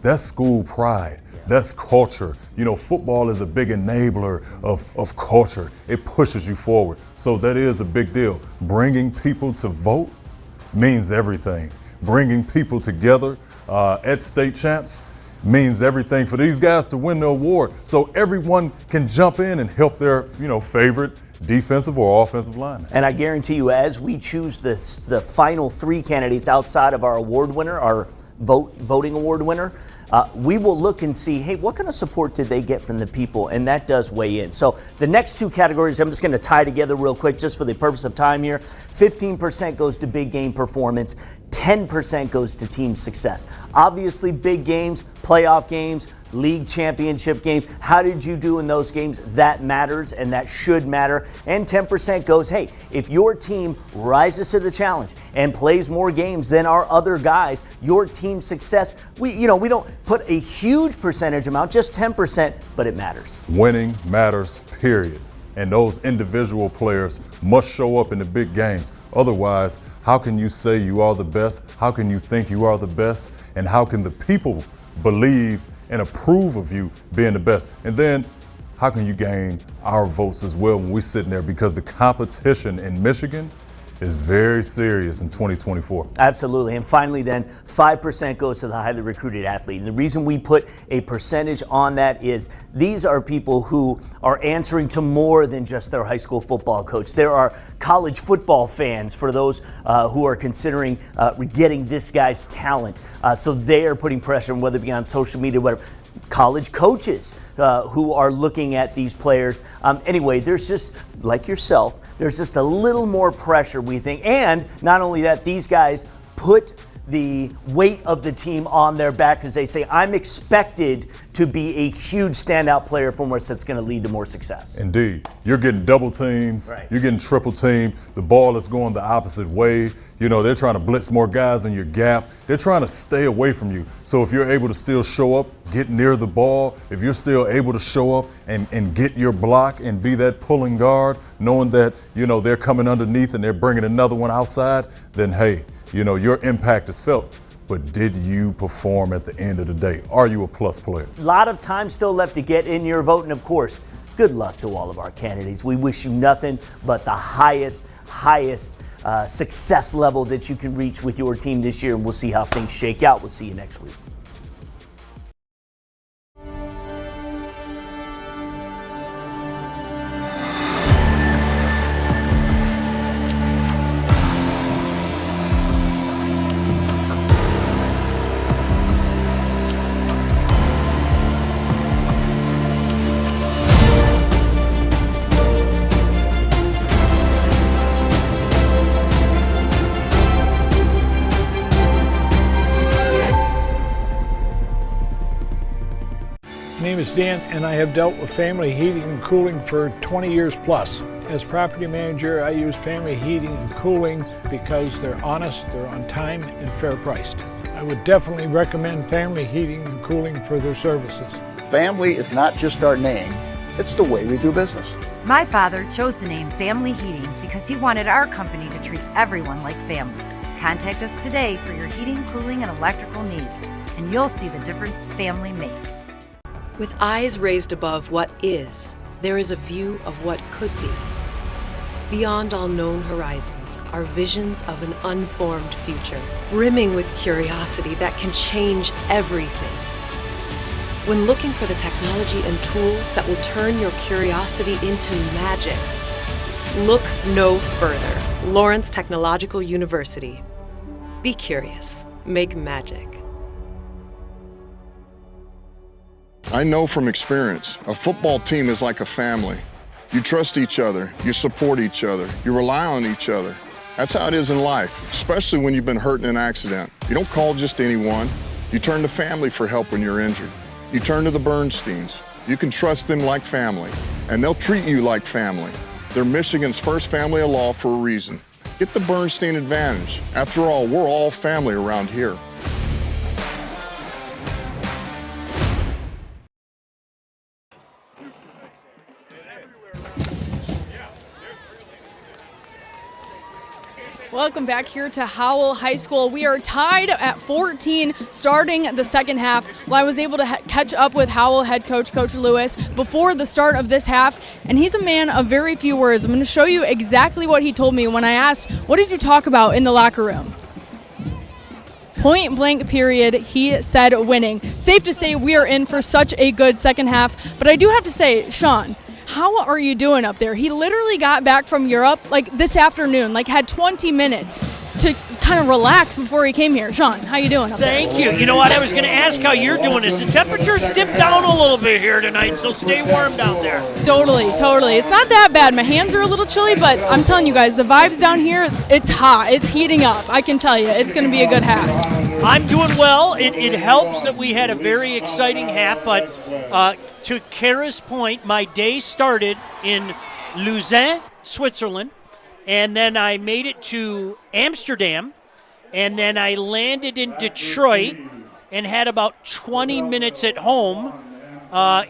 that's school pride. That's culture. You know, football is a big enabler of culture. It pushes you forward. So that is a big deal. Bringing people to vote means everything. Bringing people together at state champs means everything for these guys to win the award. So everyone can jump in and help their, you know, favorite defensive or offensive lineman. And I guarantee you, as we choose the final three candidates outside of our award winner, our voting award winner, we will look and see, hey, what kind of support did they get from the people? And that does weigh in. So the next two categories, I'm just going to tie together real quick just for the purpose of time here. 15% goes to big game performance. 10% goes to team success. Obviously, big games, playoff games, league championship games. How did you do in those games? That matters, and that should matter. And 10% goes, hey, if your team rises to the challenge and plays more games than our other guys, your team success, we don't put a huge percentage amount, just 10%, but it matters. Winning matters, period. And those individual players must show up in the big games. Otherwise, how can you say you are the best? How can you think you are the best? And how can the people believe and approve of you being the best? And then how can you gain our votes as well when we're sitting there? Because the competition in Michigan is very serious in 2024. Absolutely. And finally then, 5% goes to the highly recruited athlete. And the reason we put a percentage on that is these are people who are answering to more than just their high school football coach. There are college football fans for those who are considering getting this guy's talent. So they are putting pressure, whether it be on social media, whatever. College coaches who are looking at these players. Anyway, there's just, like yourself, there's just a little more pressure, we think. And not only that, these guys put the weight of the team on their back because they say, I'm expected to be a huge standout player from where that's going to lead to more success. Indeed. You're getting double teams. Right. You're getting triple team. The ball is going the opposite way. You know, they're trying to blitz more guys in your gap. They're trying to stay away from you. So if you're able to still show up, get near the ball, if you're still able to show up and get your block and be that pulling guard, knowing that, you know, they're coming underneath and they're bringing another one outside, then hey, you know, your impact is felt. But did you perform at the end of the day? Are you a plus player? A lot of time still left to get in your vote, and of course, good luck to all of our candidates. We wish you nothing but the highest success level that you can reach with your team this year, and we'll see how things shake out. We'll see you next week. My name is Dan, and I have dealt with family heating and cooling for 20 years plus. As property manager, I use family heating and cooling because they're honest, they're on time, and fair priced. I would definitely recommend family heating and cooling for their services. Family is not just our name, it's the way we do business. My father chose the name Family Heating because he wanted our company to treat everyone like family. Contact us today for your heating, cooling, and electrical needs, and you'll see the difference family makes. With eyes raised above what is, there is a view of what could be. Beyond all known horizons are visions of an unformed future, brimming with curiosity that can change everything. When looking for the technology and tools that will turn your curiosity into magic, look no further. Lawrence Technological University. Be curious. Make magic. I know from experience, a football team is like a family. You trust each other, you support each other, you rely on each other. That's how it is in life, especially when you've been hurt in an accident. You don't call just anyone. You turn to family for help when you're injured. You turn to the Bernsteins. You can trust them like family, and they'll treat you like family. They're Michigan's first family of law for a reason. Get the Bernstein advantage. After all, we're all family around here. Welcome back here to Howell High School. We are tied at 14 starting the second half. Well, I was able to catch up with Howell head coach, Coach Lewis, before the start of this half, and he's a man of very few words. I'm going to show you exactly what he told me when I asked, what did you talk about in the locker room? Point blank period, he said winning. Safe to say we are in for such a good second half, but I do have to say, Sean, how are you doing up there? He literally got back from Europe like this afternoon, like had 20 minutes to kind of relax before he came here. Sean, how you doing up there? Thank you. You know what? I was going to ask how you're doing. Is the temperature's dipped down a little bit here tonight, so stay warm down there. Totally. It's not that bad. My hands are a little chilly, but I'm telling you guys, the vibes down here, it's hot. It's heating up. I can tell you. It's going to be a good half. I'm doing well. It helps that we had a very exciting half, but to Kara's point, my day started in Lausanne, Switzerland, and then I made it to Amsterdam, and then I landed in Detroit and had about 20 minutes at home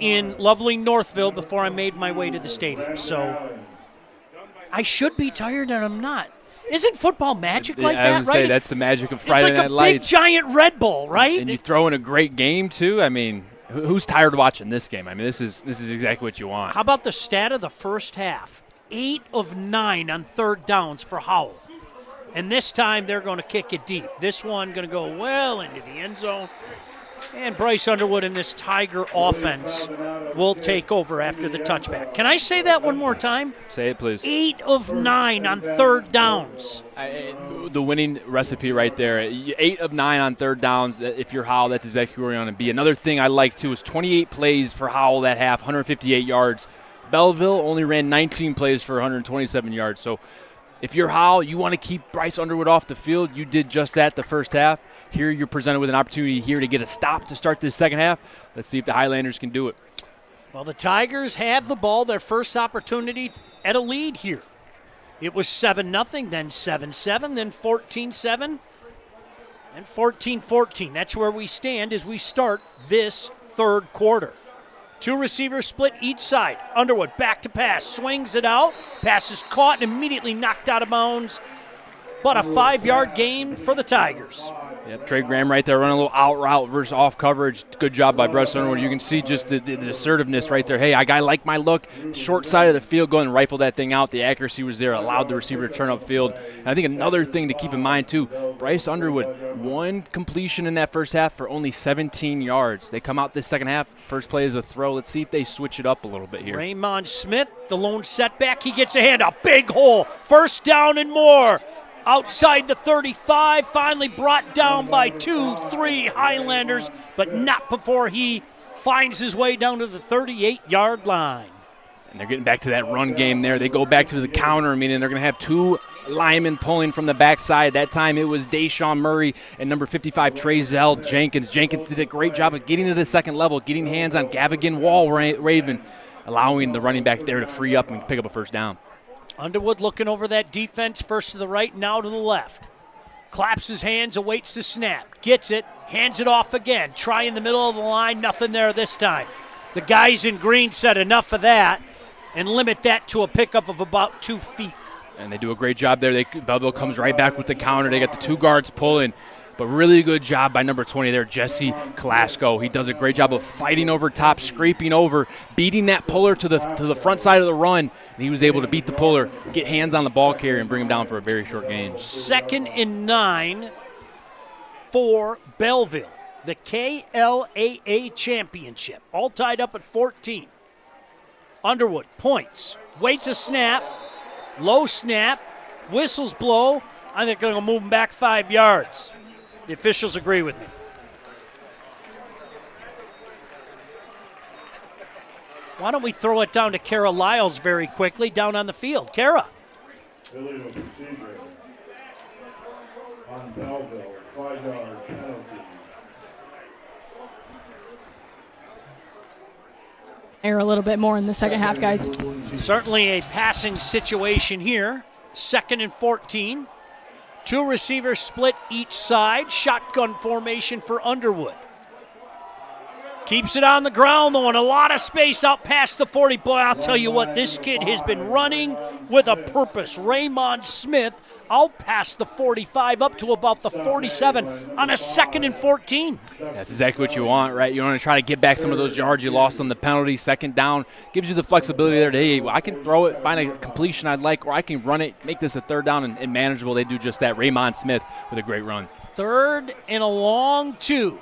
in lovely Northville before I made my way to the stadium. So I should be tired, and I'm not. Isn't football magic like that, right? I would say that's the magic of Friday Night Lights. It's like a big, giant Red Bull, right? And you throw in a great game, too. I mean, who's tired watching this game? I mean, this is exactly what you want. How about the stat of the first half? 8 of 9 on third downs for Howell. And this time they're going to kick it deep. This one going to go well into the end zone. And Bryce Underwood in this Tiger offense will take over after the touchback. Can I say that one more time? Say it, please. 8 of 9 on third downs. The winning recipe right there. 8 of 9 on third downs. If you're Howell, that's exactly where you're going to be. Another thing I like, too, is 28 plays for Howell that half, 158 yards. Belleville only ran 19 plays for 127 yards. So if you're Howell, you want to keep Bryce Underwood off the field. You did just that the first half. Here you're presented with an opportunity here to get a stop to start this second half. Let's see if the Highlanders can do it. Well, the Tigers have the ball, their first opportunity at a lead here. It was 7-0, then 7-7, then 14-7, and 14-14. That's where we stand as we start this third quarter. 2 receivers split each side. Underwood back to pass, swings it out. Pass is caught and immediately knocked out of bounds. But a 5-yard gain for the Tigers. Yep, Trey Graham right there running a little out route versus off coverage. Good job by Bryce Underwood. You can see just the assertiveness right there. Hey, I like my look. Short side of the field, go and rifle that thing out. The accuracy was there, allowed the receiver to turn upfield. And I think another thing to keep in mind, too, Bryce Underwood, 1 completion in that first half for only 17 yards. They come out this second half. First play is a throw. Let's see if they switch it up a little bit here. Raymond Smith, the lone setback. He gets a handout. Big hole. First down and more. Outside the 35, finally brought down by 2-3 Highlanders, but not before he finds his way down to the 38-yard line. And they're getting back to that run game there. They go back to the counter, meaning they're going to have 2 linemen pulling from the backside. That time it was Deshaun Murray and number 55, Trezell Jenkins. Jenkins did a great job of getting to the second level, getting hands on Gavigan Wall-Raven, allowing the running back there to free up and pick up a first down. Underwood looking over that defense, first to the right, now to the left. Claps his hands, awaits the snap, gets it, hands it off again. Try in the middle of the line, nothing there this time. The guys in green said enough of that and limit that to a pickup of about 2 feet. And they do a great job there. Belleville comes right back with the counter. They got the 2 guards pulling. But really good job by number 20 there, Jesse Kalasco. He does a great job of fighting over top, scraping over, beating that puller to the front side of the run. And he was able to beat the puller, get hands on the ball carrier, and bring him down for a very short gain. 2nd and 9 for Belleville. The KLAA Championship. All tied up at 14. Underwood points, waits a snap, low snap, whistles blow. I think they're going to move him back 5 yards. The officials agree with me. Why don't we throw it down to Kara Lyles very quickly down on the field? Kara. Illegal procedure on Belleville, 5-yard penalty. Air a little bit more in the second half, guys. Certainly a passing situation here. 2nd and 14. 2 receivers split each side. Shotgun formation for Underwood. Keeps it on the ground, though, and a lot of space out past the 40. Boy, I'll tell you what, this kid has been running with a purpose. Raymond Smith out past the 45 up to about the 47 on a 2nd and 14. That's exactly what you want, right? You want to try to get back some of those yards you lost on the penalty. 2nd down gives you the flexibility there to, hey, I can throw it, find a completion I'd like, or I can run it, make this a 3rd down and manageable. They do just that. Raymond Smith with a great run. 3rd and a long 2.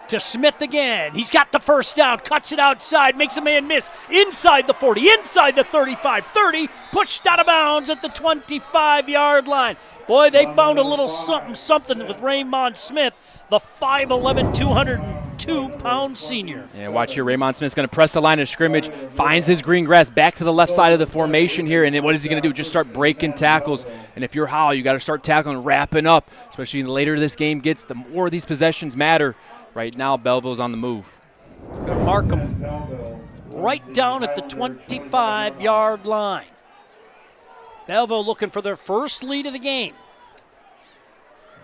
To Smith again. He's got the first down, cuts it outside, makes a man miss. Inside the 40, inside the 35, 30, pushed out of bounds at the 25-yard line. Boy, they found a little something with Raymond Smith, the 5'11", 202-pound senior. Yeah, watch here. Raymond Smith's going to press the line of scrimmage, finds his green grass back to the left side of the formation here, and what is he going to do? Just start breaking tackles. And if you're Howell, you got to start tackling, wrapping up, especially the later this game gets, the more these possessions matter. Right now, Belleville's on the move. Going to mark him right down at the 25-yard line. Belleville looking for their first lead of the game.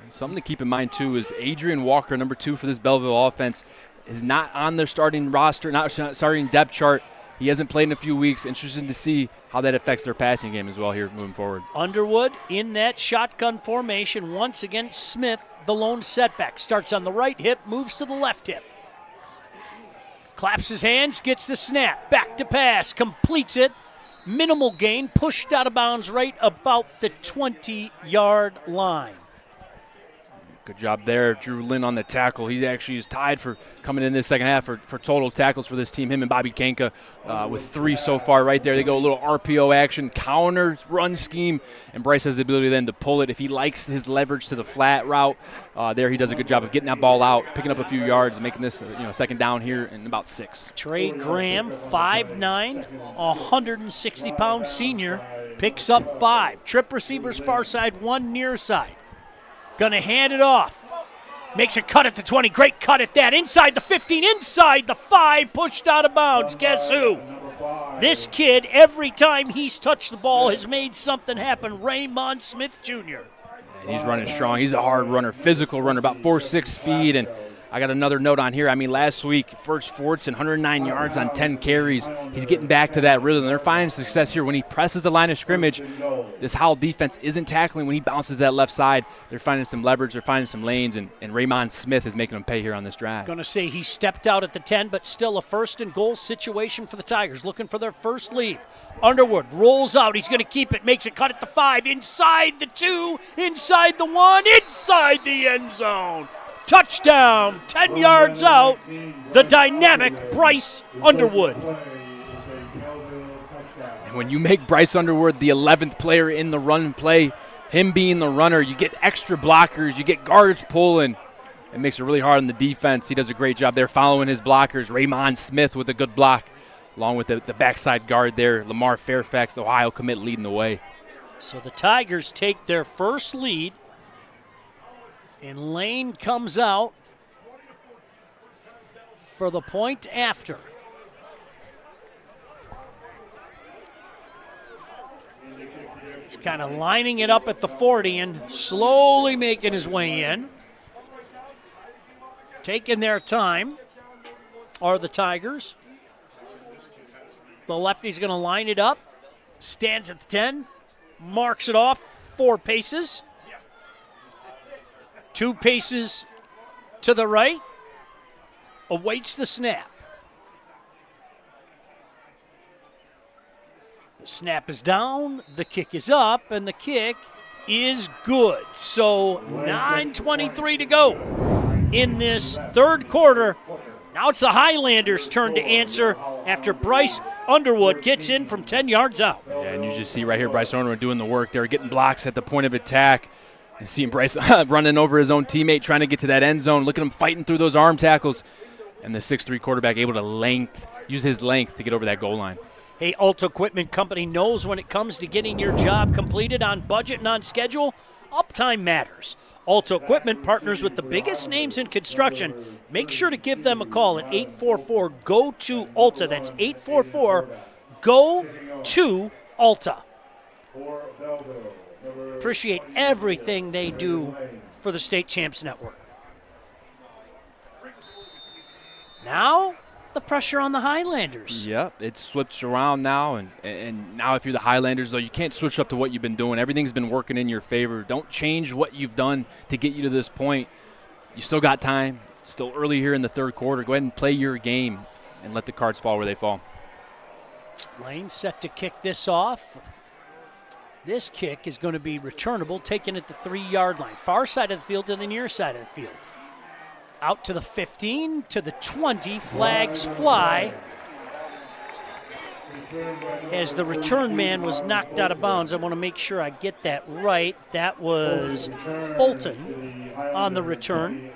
Something to keep in mind, too, is Adrian Walker, number 2 for this Belleville offense, is not on their starting roster, not starting depth chart. He hasn't played in a few weeks. Interesting to see how that affects their passing game as well here moving forward. Underwood in that shotgun formation once again. Smith, the lone setback, starts on the right hip, moves to the left hip. Claps his hands, gets the snap, back to pass, completes it. Minimal gain, pushed out of bounds right about the 20-yard line. Good job there. Drew Lynn on the tackle. He actually is tied for coming in this second half for total tackles for this team. Him and Bobby Kanka with 3 so far right there. They go a little RPO action, counter, run scheme, and Bryce has the ability then to pull it. If he likes his leverage to the flat route, there he does a good job of getting that ball out, picking up a few yards, and making this second down here in about 6. Trey Graham, 5'9", 160-pound senior, picks up 5. Trip receivers far side, 1 near side. Gonna hand it off. Makes a cut at the 20. Great cut at that. Inside the 15, inside the 5, pushed out of bounds. Guess who? This kid, every time he's touched the ball, has made something happen. Raymond Smith Jr. He's running strong. He's a hard runner, physical runner, about 4.6 speed. And I got another note on here. I mean, last week, first Fortson, 109 yards on 10 carries. He's getting back to that rhythm. They're finding success here when he presses the line of scrimmage. This Howell defense isn't tackling when he bounces that left side. They're finding some leverage. They're finding some lanes, and Raymond Smith is making them pay here on this drive. Going to say he stepped out at the 10, but still a first and goal situation for the Tigers, looking for their first lead. Underwood rolls out. He's going to keep it, makes a cut at the 5, inside the 2, inside the 1, inside the end zone. Touchdown, 10 yards out, the dynamic Bryce Underwood. And when you make Bryce Underwood the 11th player in the run play, him being the runner, you get extra blockers, you get guards pulling. It makes it really hard on the defense. He does a great job there following his blockers. Raymond Smith with a good block, along with the backside guard there. Lamar Fairfax, the Ohio commit, leading the way. So the Tigers take their first lead. And Lane comes out for the point after. He's kind of lining it up at the 40 and slowly making his way in. Taking their time are the Tigers. The lefty's going to line it up. Stands at the 10. Marks it off 4 paces. 2 paces to the right, awaits the snap. The snap is down, the kick is up, and the kick is good. So 9:23 to go in this third quarter. Now it's the Highlanders' turn to answer after Bryce Underwood gets in from 10 yards out. Yeah, and you just see right here Bryce Underwood doing the work. They're getting blocks at the point of attack. And seeing Bryce running over his own teammate, trying to get to that end zone. Look at him fighting through those arm tackles. And the 6'3" quarterback able to use his length to get over that goal line. Hey, Alta Equipment Company knows when it comes to getting your job completed on budget and on schedule, uptime matters. Alta Equipment partners with the biggest names in construction. Make sure to give them a call at 844-GO-TO-ALTA. That's 844-GO-TO-ALTA. Appreciate everything they do for the State Champs Network. Now, the pressure on the Highlanders. Yep, it's switched around now, and now if you're the Highlanders, though, you can't switch up to what you've been doing. Everything's been working in your favor. Don't change what you've done to get you to this point. You still got time. It's still early here in the third quarter. Go ahead and play your game and let the cards fall where they fall. Lane set to kick this off. This kick is going to be returnable, taken at the 3-yard line. Far side of the field to the near side of the field. Out to the 15, to the 20, flags fly. As the return man was knocked out of bounds, I want to make sure I get that right. That was Fulton on the return.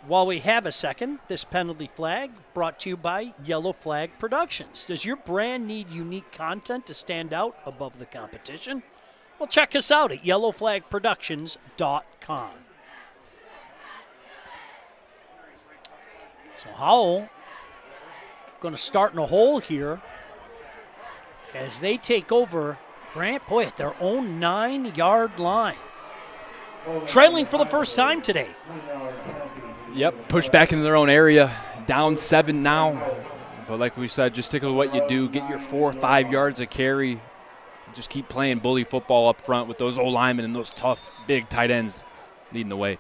While we have a second, this penalty flag brought to you by Yellow Flag Productions. Does your brand need unique content to stand out above the competition? Well, check us out at yellowflagproductions.com. So Howell going to start in a hole here as they take over Grant, at their own 9-yard line. Trailing for the first time today. Yep, push back into their own area. Down 7 now. But like we said, just stick with what you do. Get your 4 or 5 yards of carry. Just keep playing bully football up front with those O-linemen and those tough, big tight ends leading the way.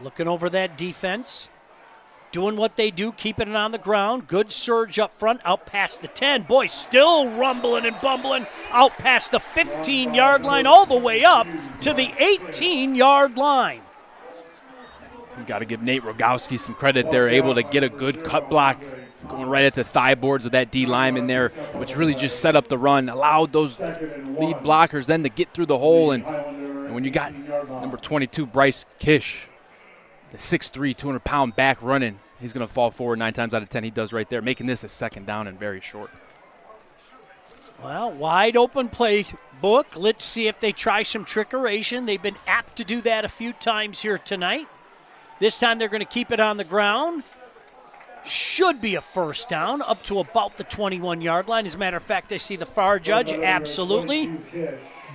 Looking over that defense. doing what they do, keeping it on the ground. Good surge up front, out past the 10. Boy, still rumbling and bumbling out past the 15-yard line, all the way up to the 18-yard line. You got to give Nate Rogowski some credit. They're able to get a good cut block going right at the thigh boards of that D lineman there, which really just set up the run, allowed those lead blockers then to get through the hole. And when you got number 22, Bryce Kish, the 6'3", 200-pound back running, he's going to fall forward 9 times out of 10. He does right there, making this a second down and very short. Well, wide open playbook. Let's see if they try some trickeration. They've been apt to do that a few times here tonight. This time they're going to keep it on the ground. Should be a first down up to about the 21-yard line. As a matter of fact, I see the far judge. Absolutely.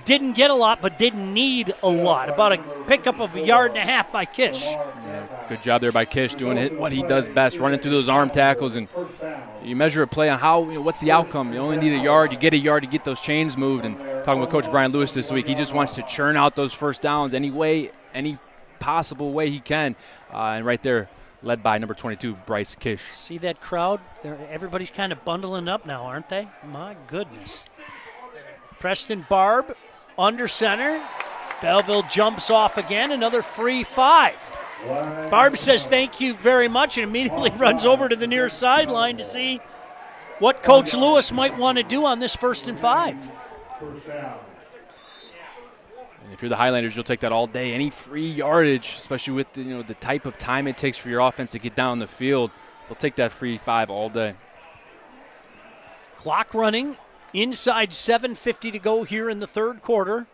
Didn't get a lot, but didn't need a lot. About a pickup of 1.5 yards by Kish. Yeah, good job there by Kish doing what he does best, running through those arm tackles. And you measure a play on how, what's the outcome. You only need a yard. You get a yard to get those chains moved. And talking with Coach Brian Lewis this week, he just wants to churn out those first downs any way, any possible way he can. And right there, led by number 22, Bryce Kish. See that crowd? Everybody's kind of bundling up now, aren't they? My goodness. Preston Barb under center. Belleville jumps off again. Another free 5. Barb says thank you very much and immediately runs over to the near sideline to see what Coach Lewis might want to do on this 1st and 5. And if you're the Highlanders, you'll take that all day. Any free yardage, especially with the type of time it takes for your offense to get down the field, they'll take that free 5 all day. Clock running. Inside 7:50 to go here in the third quarter.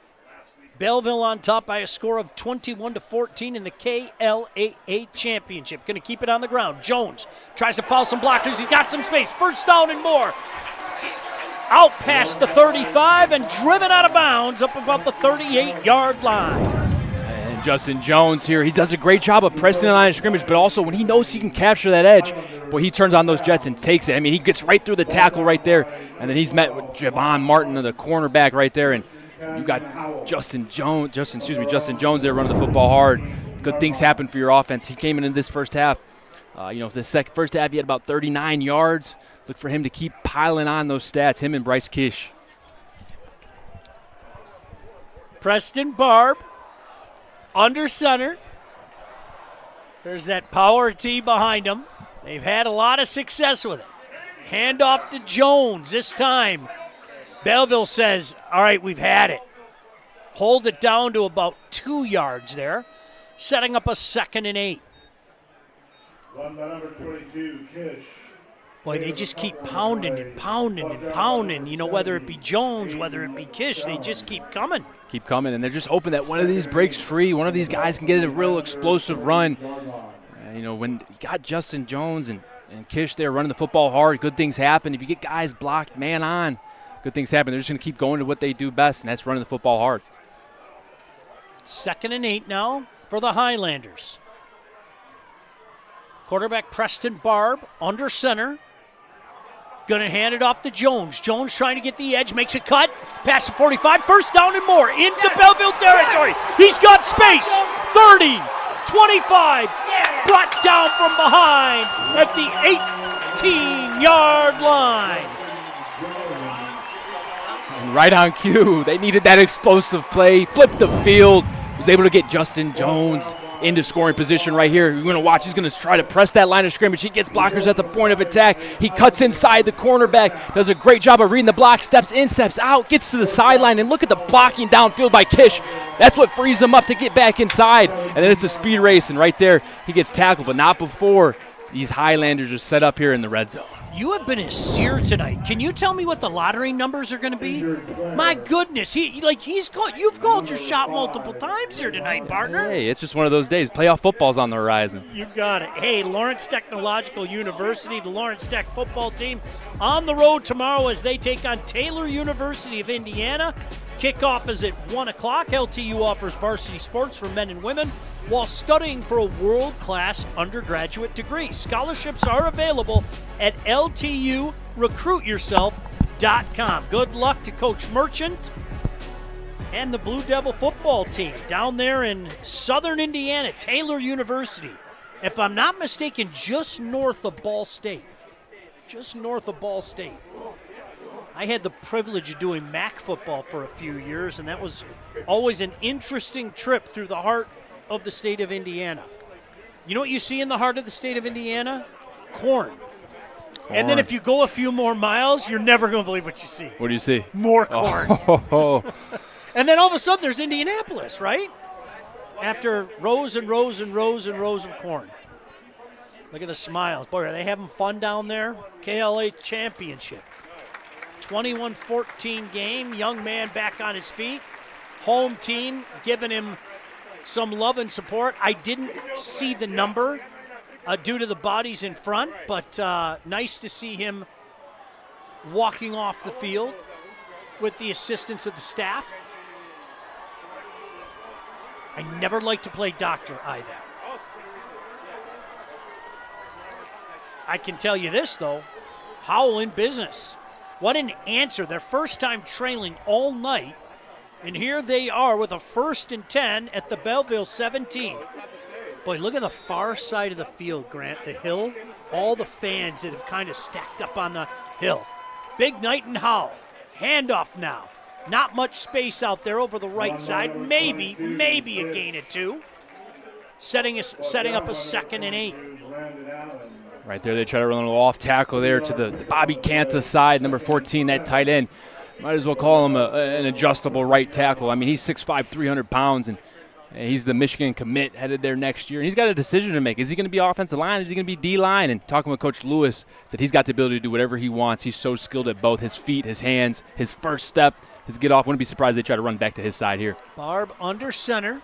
Belleville on top by a score of 21-14 in the KLAA Championship. Going to keep it on the ground. Jones tries to foul some blockers. He's got some space. First down and more. Out past the 35 and driven out of bounds up above the 38-yard line. And Justin Jones here, he does a great job of pressing the line of scrimmage, but also when he knows he can capture that edge, boy, he turns on those jets and takes it. I mean, he gets right through the tackle right there, and then he's met with Javon Martin, the cornerback right there, and you got Justin Jones there running the football hard. Good things happen for your offense. He came in this first half. First half he had about 39 yards. Look for him to keep piling on those stats, him and Bryce Kish. Preston Barb under center. There's that power tee behind him. They've had a lot of success with it. Handoff to Jones. This time, Belleville says, all right, we've had it. Hold it down to about 2 yards there, setting up a 2nd and 8. Run by number 22, Kish. Boy, they just keep pounding and pounding and pounding. Whether it be Jones, whether it be Kish, they just keep coming. Keep coming, and they're just hoping that one of these breaks free. One of these guys can get a real explosive run. When you got Justin Jones and Kish there running the football hard, good things happen. If you get guys blocked man on, good things happen. They're just going to keep going to what they do best, and that's running the football hard. 2nd and 8 now for the Highlanders. Quarterback Preston Barb under center. Going to hand it off to Jones. Jones trying to get the edge, makes a cut. Past the 45, first down and more. Into Belleville territory. He's got space. 30, 25. Brought down from behind at the 18-yard line. And right on cue. They needed that explosive play. Flipped the field. Was able to get Justin Jones into scoring position right here. You're going to watch. He's going to try to press that line of scrimmage. He gets blockers at the point of attack. He cuts inside the cornerback. Does a great job of reading the block. Steps in, steps out. Gets to the sideline. And look at the blocking downfield by Kish. That's what frees him up to get back inside. And then it's a speed race. And right there, he gets tackled. But not before these Highlanders are set up here in the red zone. You have been a seer tonight. Can you tell me what the lottery numbers are going to be? My goodness, you've called your shot multiple times here tonight, partner. Hey, it's just one of those days. Playoff football's on the horizon. You got it. Hey, Lawrence Technological University, the Lawrence Tech football team on the road tomorrow as they take on Taylor University of Indiana. Kickoff is at 1 o'clock. LTU offers varsity sports for men and women while studying for a world-class undergraduate degree. Scholarships are available at LTURecruitYourself.com. Good luck to Coach Merchant and the Blue Devil football team down there in southern Indiana, Taylor University. if I'm not mistaken, just north of Ball State. Just north of Ball State. I had the privilege of doing MAC football for a few years, and that was always an interesting trip through the heart of the state of Indiana. You know what you see in the heart of the state of Indiana? Corn. And then if you go a few more miles, you're never going to believe what you see. What do you see? More corn. Oh. And then all of a sudden there's Indianapolis, right? After rows and rows and rows and rows of corn. Look at the smiles. Boy, are they having fun down there? KLAA Championship. 21-14 game. Young man back on his feet. Home team giving him some love and support. I didn't see the number due to the bodies in front, but nice to see him walking off the field with the assistance of the staff. I never like to play doctor either. I can tell you this, though. Howell in business. What an answer. Their first time trailing all night. And here they are with a 1st and 10 at the Belleville 17. Boy, look at the far side of the field, Grant. The hill. All the fans that have kind of stacked up on the hill. Big night in Howell. Handoff now. Not much space out there over the right side. Maybe a gain of 2. Setting up a 2nd and 8. Right there, they try to run a little off tackle there to the Bobby Canta side, number 14, that tight end. Might as well call him an adjustable right tackle. I mean, he's 6'5", 300 pounds, and he's the Michigan commit headed there next year. And he's got a decision to make. Is he going to be offensive line? Is he going to be D-line? And talking with Coach Lewis, said he's got the ability to do whatever he wants. He's so skilled at both his feet, his hands, his first step, his get off. Wouldn't be surprised they try to run back to his side here. Barb under center.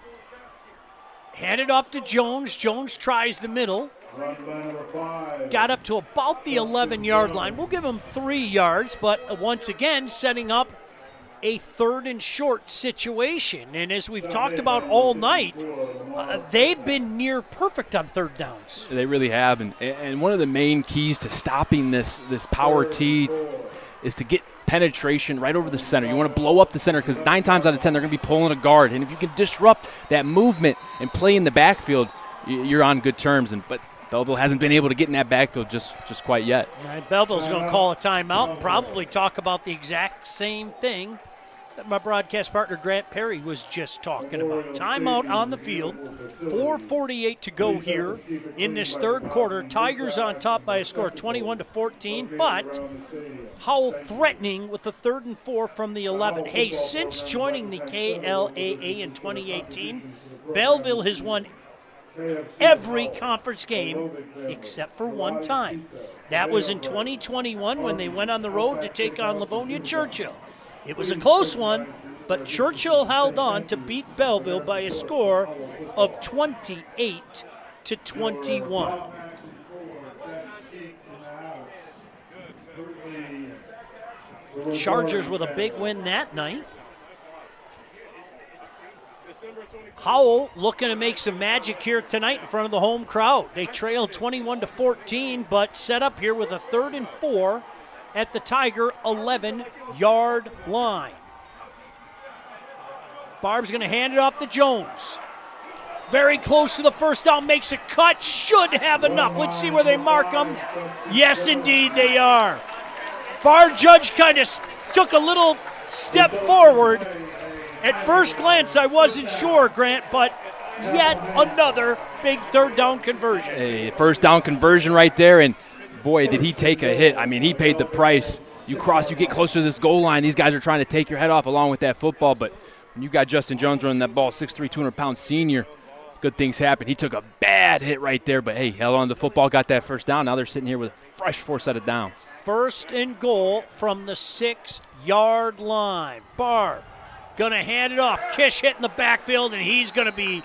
Handed off to Jones. Jones tries the middle. Got up to about the 11-yard line. We'll give him 3 yards, but once again setting up a 3rd and short situation. And as we've talked about all night, they've been near perfect on 3rd downs. They really have, and one of the main keys to stopping this power T is to get penetration right over the center. You want to blow up the center because 9 times out of 10 they're going to be pulling a guard. And if you can disrupt that movement and play in the backfield, you're on good terms. But Belleville hasn't been able to get in that backfield just quite yet. All right, Belleville's going to call a timeout and probably talk about the exact same thing that my broadcast partner Grant Perry was just talking about. Timeout on the field. 4:48 to go here in this 3rd quarter. Tigers on top by a score of 21-14, but Howell threatening with a 3rd and 4 from the 11. Hey, since joining the KLAA in 2018, Belleville has won every conference game except for one time. That was in 2021 when they went on the road to take on Livonia Churchill. It was a close one, but Churchill held on to beat Belleville by a score of 28-21. Chargers with a big win that night. Howell looking to make some magic here tonight in front of the home crowd. They trailed 21-14, but set up here with a 3rd and 4 at the Tiger 11-yard line. Barb's going to hand it off to Jones. Very close to the first down, makes a cut, should have enough. Let's see where they mark him. Yes, indeed they are. VAR judge kind of took a little step forward. At first glance, I wasn't sure, Grant, but yet another big 3rd down conversion. A 1st down conversion right there, and boy, did he take a hit. I mean, he paid the price. You get closer to this goal line, these guys are trying to take your head off along with that football, but when you got Justin Jones running that ball, 6'3", 200-pound senior, good things happen. He took a bad hit right there, but hey, held on to the football, got that 1st down. Now they're sitting here with a fresh 4 set of downs. 1st and goal from the 6-yard line. Barb going to hand it off. Kish hitting the backfield, and he's going to be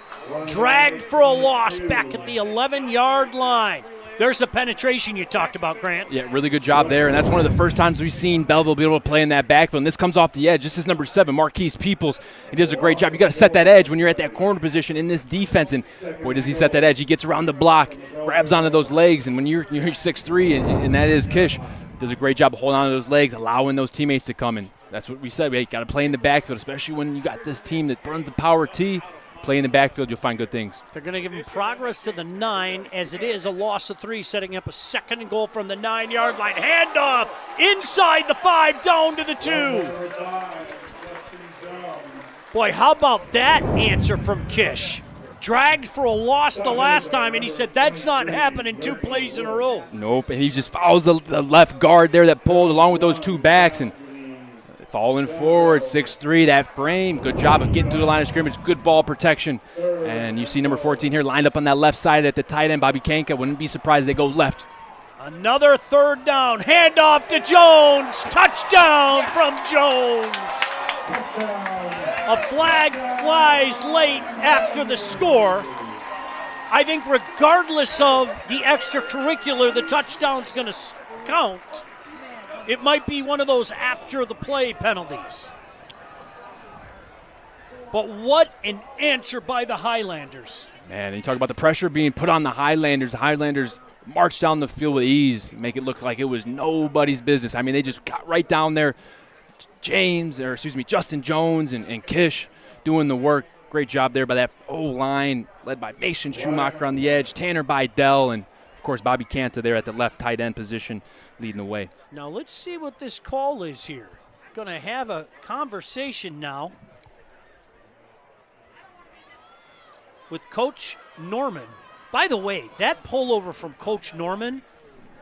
dragged for a loss back at the 11-yard line. There's the penetration you talked about, Grant. Yeah, really good job there, and that's one of the first times we've seen Belleville be able to play in that backfield. And this comes off the edge. This is number 7, Marquise Peoples. He does a great job. You got to set that edge when you're at that corner position in this defense, and boy, does he set that edge. He gets around the block, grabs onto those legs, and when you're 6'3", and that is Kish, does a great job of holding on to those legs, allowing those teammates to come in. That's what we said. We got to play in the backfield, especially when you got this team that runs the power T. play in the backfield, you'll find good things. They're going to give him progress to the 9, as it is a loss of 3, setting up a 2nd and goal from the 9-yard line. Handoff inside the 5, down to the 2. Boy, how about that answer from Kish? Dragged for a loss the last time, and he said that's not happening 2 plays in a row. Nope, and he just follows the left guard there that pulled along with those 2 backs and falling forward, 6'3", that frame. Good job of getting through the line of scrimmage, good ball protection. And you see number 14 here lined up on that left side at the tight end, Bobby Kanka. Wouldn't be surprised they go left. Another 3rd down, handoff to Jones, touchdown from Jones. A flag flies late after the score. I think regardless of the extracurricular, the touchdown's going to count. It might be one of those after the play penalties. But what an answer by the Highlanders. Man, you talk about the pressure being put on the Highlanders. The Highlanders marched down the field with ease, make it look like it was nobody's business. I mean, they just got right down there. Justin Jones and Kish doing the work. Great job there by that O-line, led by Mason Schumacher on the edge, Tanner Bydell, and, of course, Bobby Kanta there at the left tight end position leading the way. Now let's see what this call is here. Going to have a conversation now with Coach Norman. By the way, that pullover from Coach Norman,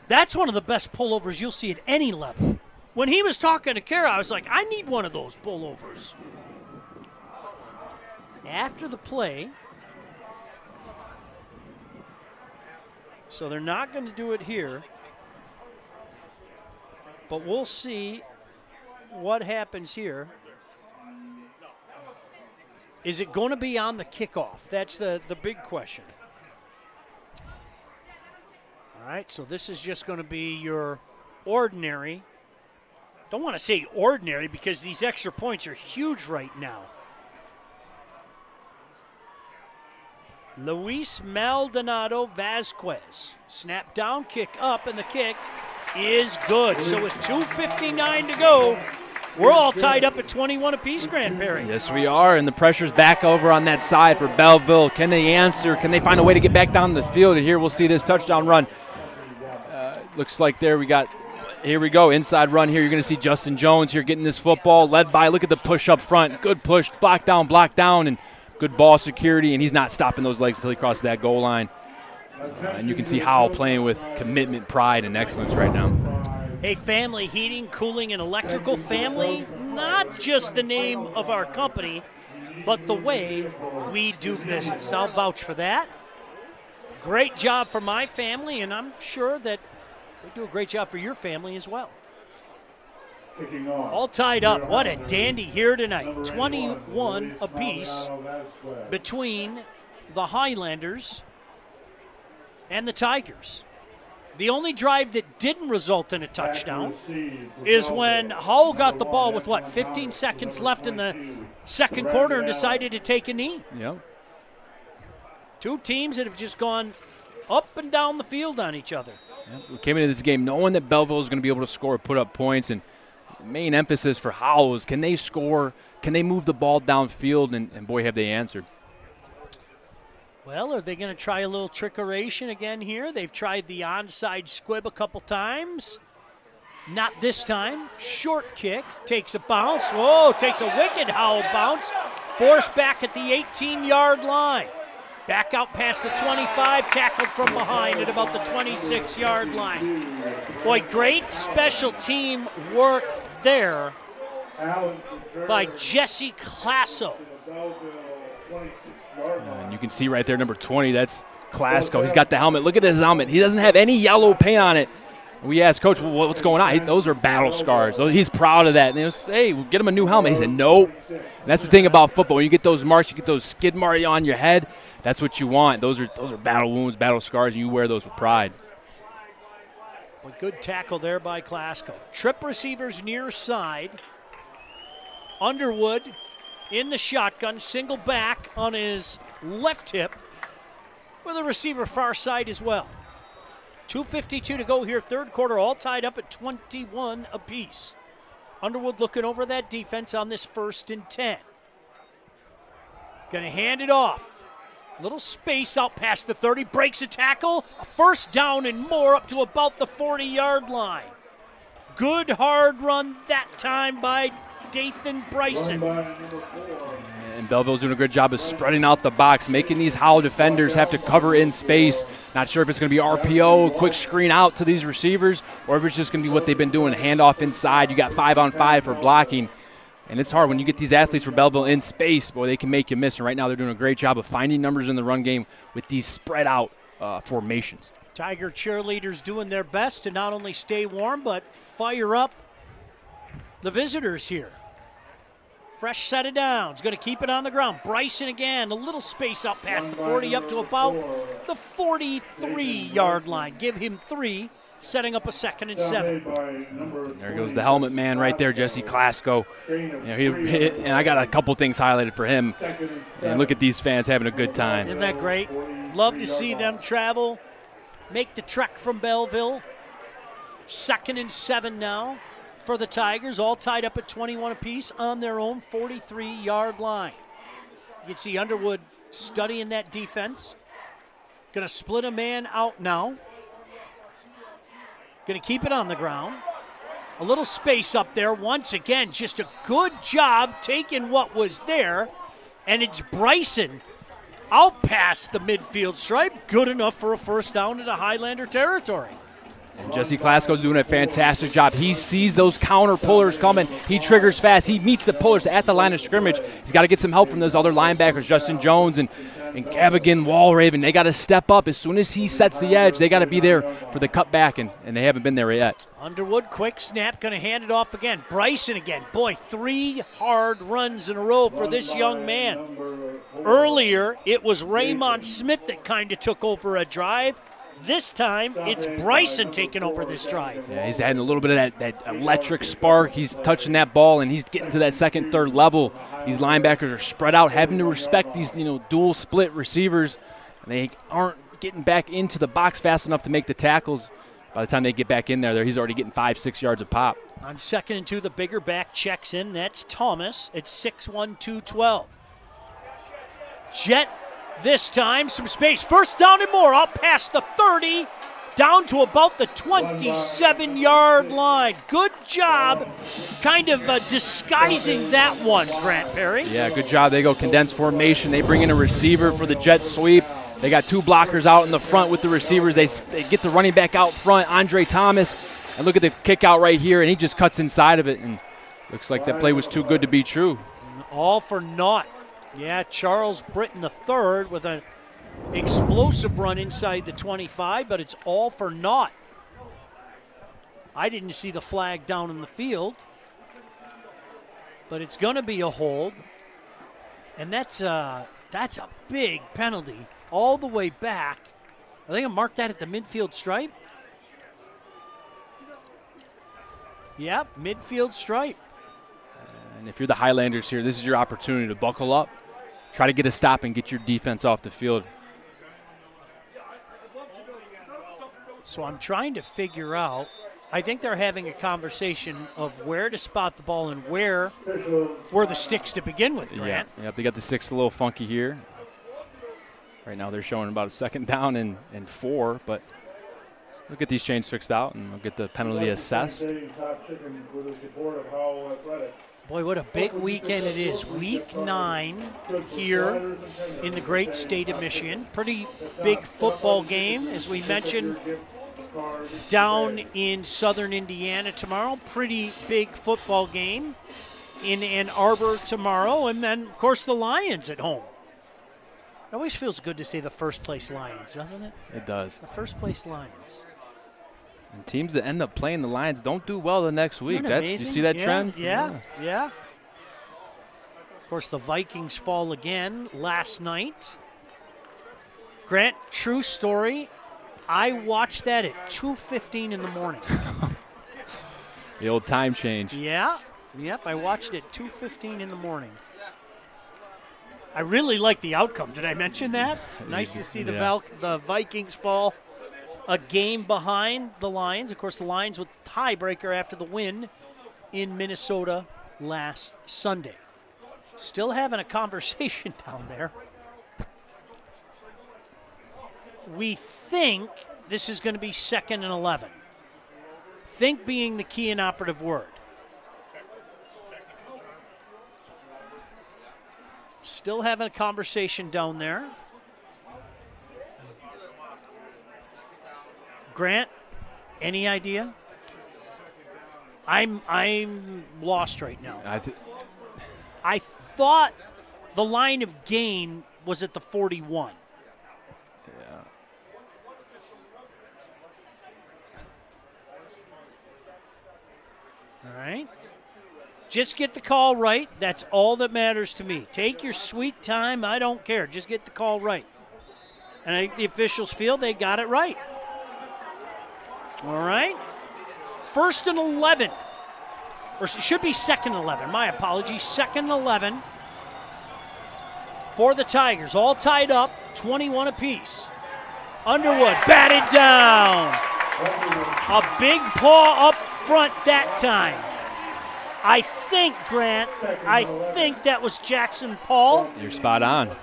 that's one of the best pullovers you'll see at any level. When he was talking to Kara, I was like, I need one of those pullovers. After the play, so they're not going to do it here, but we'll see what happens here. Is it going to be on the kickoff? That's the big question. All right, so this is just going to be your ordinary. Don't want to say ordinary because these extra points are huge right now. Luis Maldonado Vasquez. Snap down, kick up, and the kick is good. So with 2:59 to go, we're all tied up at 21 apiece, Grand Prairie. Yes, we are, and the pressure's back over on that side for Belleville. Can they answer? Can they find a way to get back down the field? And here we'll see this touchdown run. Looks like there we got, here we go, inside run here. You're going to see Justin Jones here getting this football, led by, look at the push up front. Good push, block down, and good ball security, and he's not stopping those legs until he crosses that goal line. And you can see Howell playing with commitment, pride, and excellence right now. Hey, Family Heating, Cooling, and Electrical. Family, not just the name of our company, but the way we do business. I'll vouch for that. Great job for my family, and I'm sure that they do a great job for your family as well. All tied up. What a dandy here tonight. 21 apiece between the Highlanders and the Tigers. The only drive that didn't result in a touchdown is when Howell got the ball with, 15 seconds left in the second quarter and decided to take a knee. Yep. Two teams that have just gone up and down the field on each other. Yep. We came into this game knowing that Belleville was going to be able to score, put up points, and main emphasis for Howell is can they score, can they move the ball downfield, and boy, have they answered. Well, are they going to try a little trickeration again here? They've tried the onside squib a couple times. Not this time. Short kick, takes a bounce. Whoa, takes a wicked Howell bounce. Forced back at the 18-yard line. Back out past the 25, tackled from behind at about the 26-yard line. Boy, great special team work there by Jesse Classo. And you can see right there, number 20, that's Klasko. He's got the helmet. Look at his helmet. He doesn't have any yellow paint on it. We asked Coach, well, what's going on? Those are battle scars. He's proud of that. And he was, hey, we'll get him a new helmet. He said, nope. And that's the thing about football. When you get those marks, you get those skid marks on your head, that's what you want. Those are battle wounds, battle scars, and you wear those with pride. A good tackle there by Klasko. Trip receivers near side. Underwood in the shotgun, single back on his left hip with a receiver far side as well. 2:52 to go here, third quarter, all tied up at 21 apiece. Underwood looking over that defense on this 1st and 10. Going to hand it off. Little space out past the 30. Breaks a tackle. A first down and more up to about the 40-yard line. Good hard run that time by Dathan Bryson. And Belleville's doing a good job of spreading out the box, making these Howell defenders have to cover in space. Not sure if it's going to be RPO, quick screen out to these receivers, or if it's just going to be what they've been doing, handoff inside. You got 5-on-5 for blocking. And it's hard when you get these athletes for Belleville in space, boy, they can make you miss. And right now they're doing a great job of finding numbers in the run game with these spread out formations. Tiger cheerleaders doing their best to not only stay warm, but fire up the visitors here. Fresh set of downs. Going to keep it on the ground. Bryson again. A little space up past the 40 up to about the 43-yard line. Give him 3, setting up a 2nd and 7. There goes the helmet man right there, Jesse Klasko. And I got a couple things highlighted for him. And look at these fans having a good time. Isn't that great? Love to see them travel, make the trek from Belleville. 2nd and 7 now for the Tigers, all tied up at 21 apiece on their own 43-yard line. You can see Underwood studying that defense. Going to split a man out now. Going to keep it on the ground. A little space up there. Once again, just a good job taking what was there. And it's Bryson out past the midfield stripe. Good enough for a first down into Highlander territory. And Jesse Klasko's doing a fantastic job. He sees those counter pullers coming. He triggers fast. He meets the pullers at the line of scrimmage. He's got to get some help from those other linebackers, Justin Jones and Gavigan Walraven. They got to step up. As soon as he sets the edge, they got to be there for the cutback, and they haven't been there yet. Underwood, quick snap, going to hand it off again. Bryson again. Boy, 3 hard runs in a row for this young man. Earlier, it was Raymond Smith that kind of took over a drive. This time, it's Bryson taking over this drive. Yeah, he's adding a little bit of that electric spark. He's touching that ball, and he's getting to that second, third level. These linebackers are spread out, having to respect these dual split receivers. And they aren't getting back into the box fast enough to make the tackles. By the time they get back in there, he's already getting 5-6 yards of pop. On 2nd and 2, the bigger back checks in. That's Thomas at 6'1", 212. Jet this time, some space. First down and more, up past the 30, down to about the 27-yard line. Good job kind of disguising that one, Grant Perry. Yeah, good job. They go condensed formation. They bring in a receiver for the jet sweep. They got 2 blockers out in the front with the receivers. They get the running back out front, Andre Thomas. And look at the kick out right here, and he just cuts inside of it. And looks like that play was too good to be true. All for naught. Yeah, Charles Britton III with an explosive run inside the 25, but it's all for naught. I didn't see the flag down in the field, but it's going to be a hold. And that's a big penalty all the way back. I think I marked that at the midfield stripe. Yep, midfield stripe. And if you're the Highlanders here, this is your opportunity to buckle up, try to get a stop, and get your defense off the field. So I'm trying to figure out, I think they're having a conversation of where to spot the ball and where were the sticks to begin with, Grant. Yeah, they got the sticks a little funky here. Right now they're showing about a 2nd down and 4, but we'll get these chains fixed out, and we'll get the penalty assessed. Boy, what a big weekend it is. Week 9 here in the great state of Michigan. Pretty big football game, as we mentioned, down in southern Indiana tomorrow. Pretty big football game in Ann Arbor tomorrow. And then, of course, the Lions at home. It always feels good to see the first-place Lions, doesn't it? It does. The first-place Lions. And teams that end up playing the Lions don't do well the next week. You see that trend? Yeah. Of course, the Vikings fall again last night. Grant, true story. I watched that at 2:15 in the morning. The old time change. Yep, I watched it at 2:15 in the morning. I really like the outcome. Did I mention that? Nice to see the Vikings fall a game behind the Lions. Of course, the Lions with the tiebreaker after the win in Minnesota last Sunday. Still having a conversation down there. We think this is going to be 2nd and 11. Think being the key and operative word. Still having a conversation down there. Grant, any idea? I'm lost right now. I thought the line of gain was at the 41. Yeah. All right. Just get the call right. That's all that matters to me. Take your sweet time. I don't care. Just get the call right. And the officials feel they got it right. All right. 1st and 11. Or it should be 2nd and 11. My apologies. 2nd and 11 for the Tigers. All tied up, 21 apiece. Underwood batted down. A big paw up front that time. I think, Grant, that was Jackson Paul. You're spot on.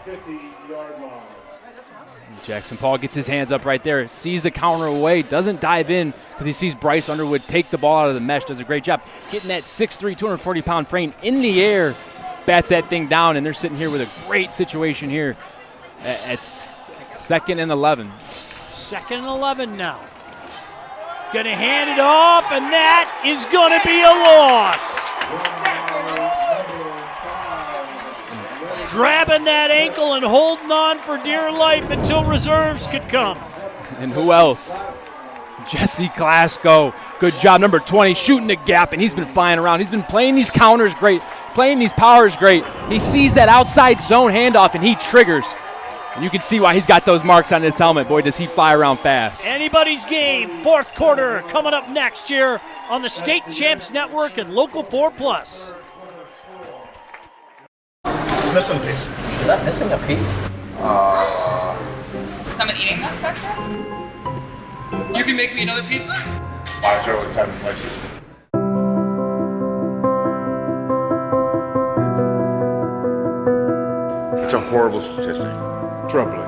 Jackson Paul gets his hands up right there, sees the counter away, doesn't dive in because he sees Bryce Underwood take the ball out of the mesh, does a great job getting that 6'3", 240-pound frame in the air, bats that thing down, and they're sitting here with a great situation here at 2nd and 11. 2nd and 11 now. Gonna hand it off, and that is gonna be a loss. Grabbing that ankle and holding on for dear life until reserves could come. And who else? Jesse Glasgow. Good job, number 20, shooting the gap, and he's been flying around. He's been playing these counters great, playing these powers great. He sees that outside zone handoff, and he triggers. And you can see why he's got those marks on his helmet. Boy, does he fly around fast. Anybody's game, 4th quarter, coming up next year on the State Champs Network and Local 4+. It's missing a piece. Is that missing a piece? Is someone eating that spectrum? You can make me another pizza? I always have places. It's a horrible statistic. Troubling.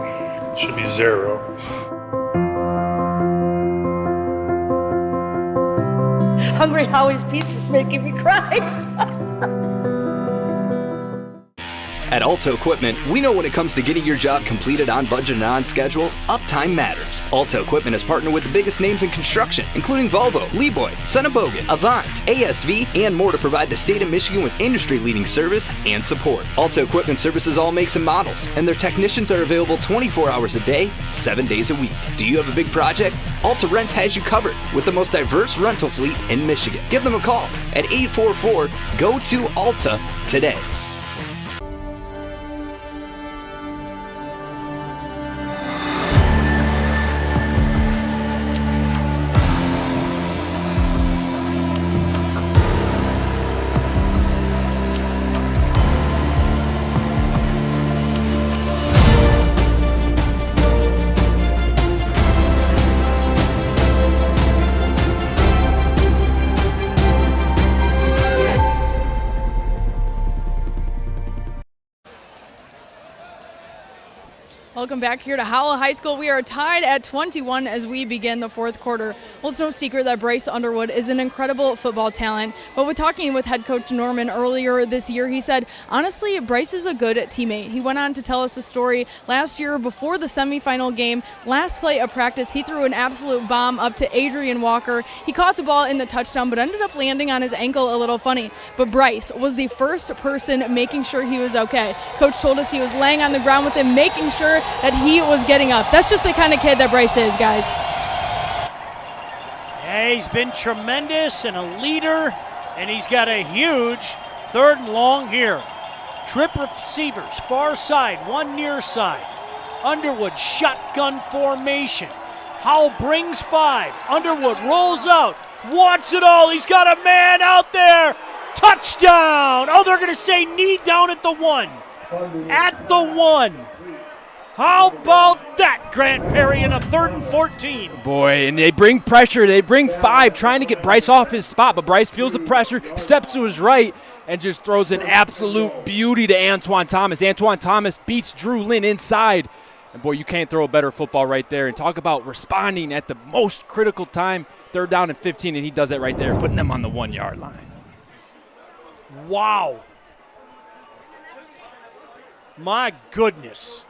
Should be 0. Hungry Howie's Pizza's making me cry. At Alto Equipment, we know when it comes to getting your job completed on budget and on schedule, uptime matters. Alto Equipment has partnered with the biggest names in construction, including Volvo, Leeboy, Sonnebogen, Avant, ASV, and more to provide the state of Michigan with industry-leading service and support. Alto Equipment services all makes and models, and their technicians are available 24 hours a day, 7 days a week. Do you have a big project? Alta Rents has you covered with the most diverse rental fleet in Michigan. Give them a call at 844-GO-TO-ALTA today. Welcome back here to Howell High School. We are tied at 21 as we begin the 4th quarter. Well, it's no secret that Bryce Underwood is an incredible football talent, but with talking with head coach Norman earlier this year, he said, honestly, Bryce is a good teammate. He went on to tell us a story last year before the semifinal game. Last play of practice, he threw an absolute bomb up to Adrian Walker. He caught the ball in the touchdown, but ended up landing on his ankle a little funny. But Bryce was the first person making sure he was okay. Coach told us he was laying on the ground with him, making sure that he was getting up. That's just the kind of kid that Bryce is, guys. Yeah, he's been tremendous and a leader, and he's got a huge 3rd and long here. Trip receivers, far side, one near side. Underwood, shotgun formation. Howell brings 5. Underwood rolls out, wants it all. He's got a man out there. Touchdown! Oh, they're going to say knee down at the 1. At the 1. How about that, Grant Perry, in a 3rd and 14? Boy, and they bring pressure. They bring 5, trying to get Bryce off his spot, but Bryce feels the pressure, steps to his right, and just throws an absolute beauty to Antoine Thomas. Antoine Thomas beats Drew Lynn inside. And, boy, you can't throw a better football right there. And talk about responding at the most critical time, 3rd down and 15, and he does that right there, putting them on the 1-yard line. Wow. My goodness.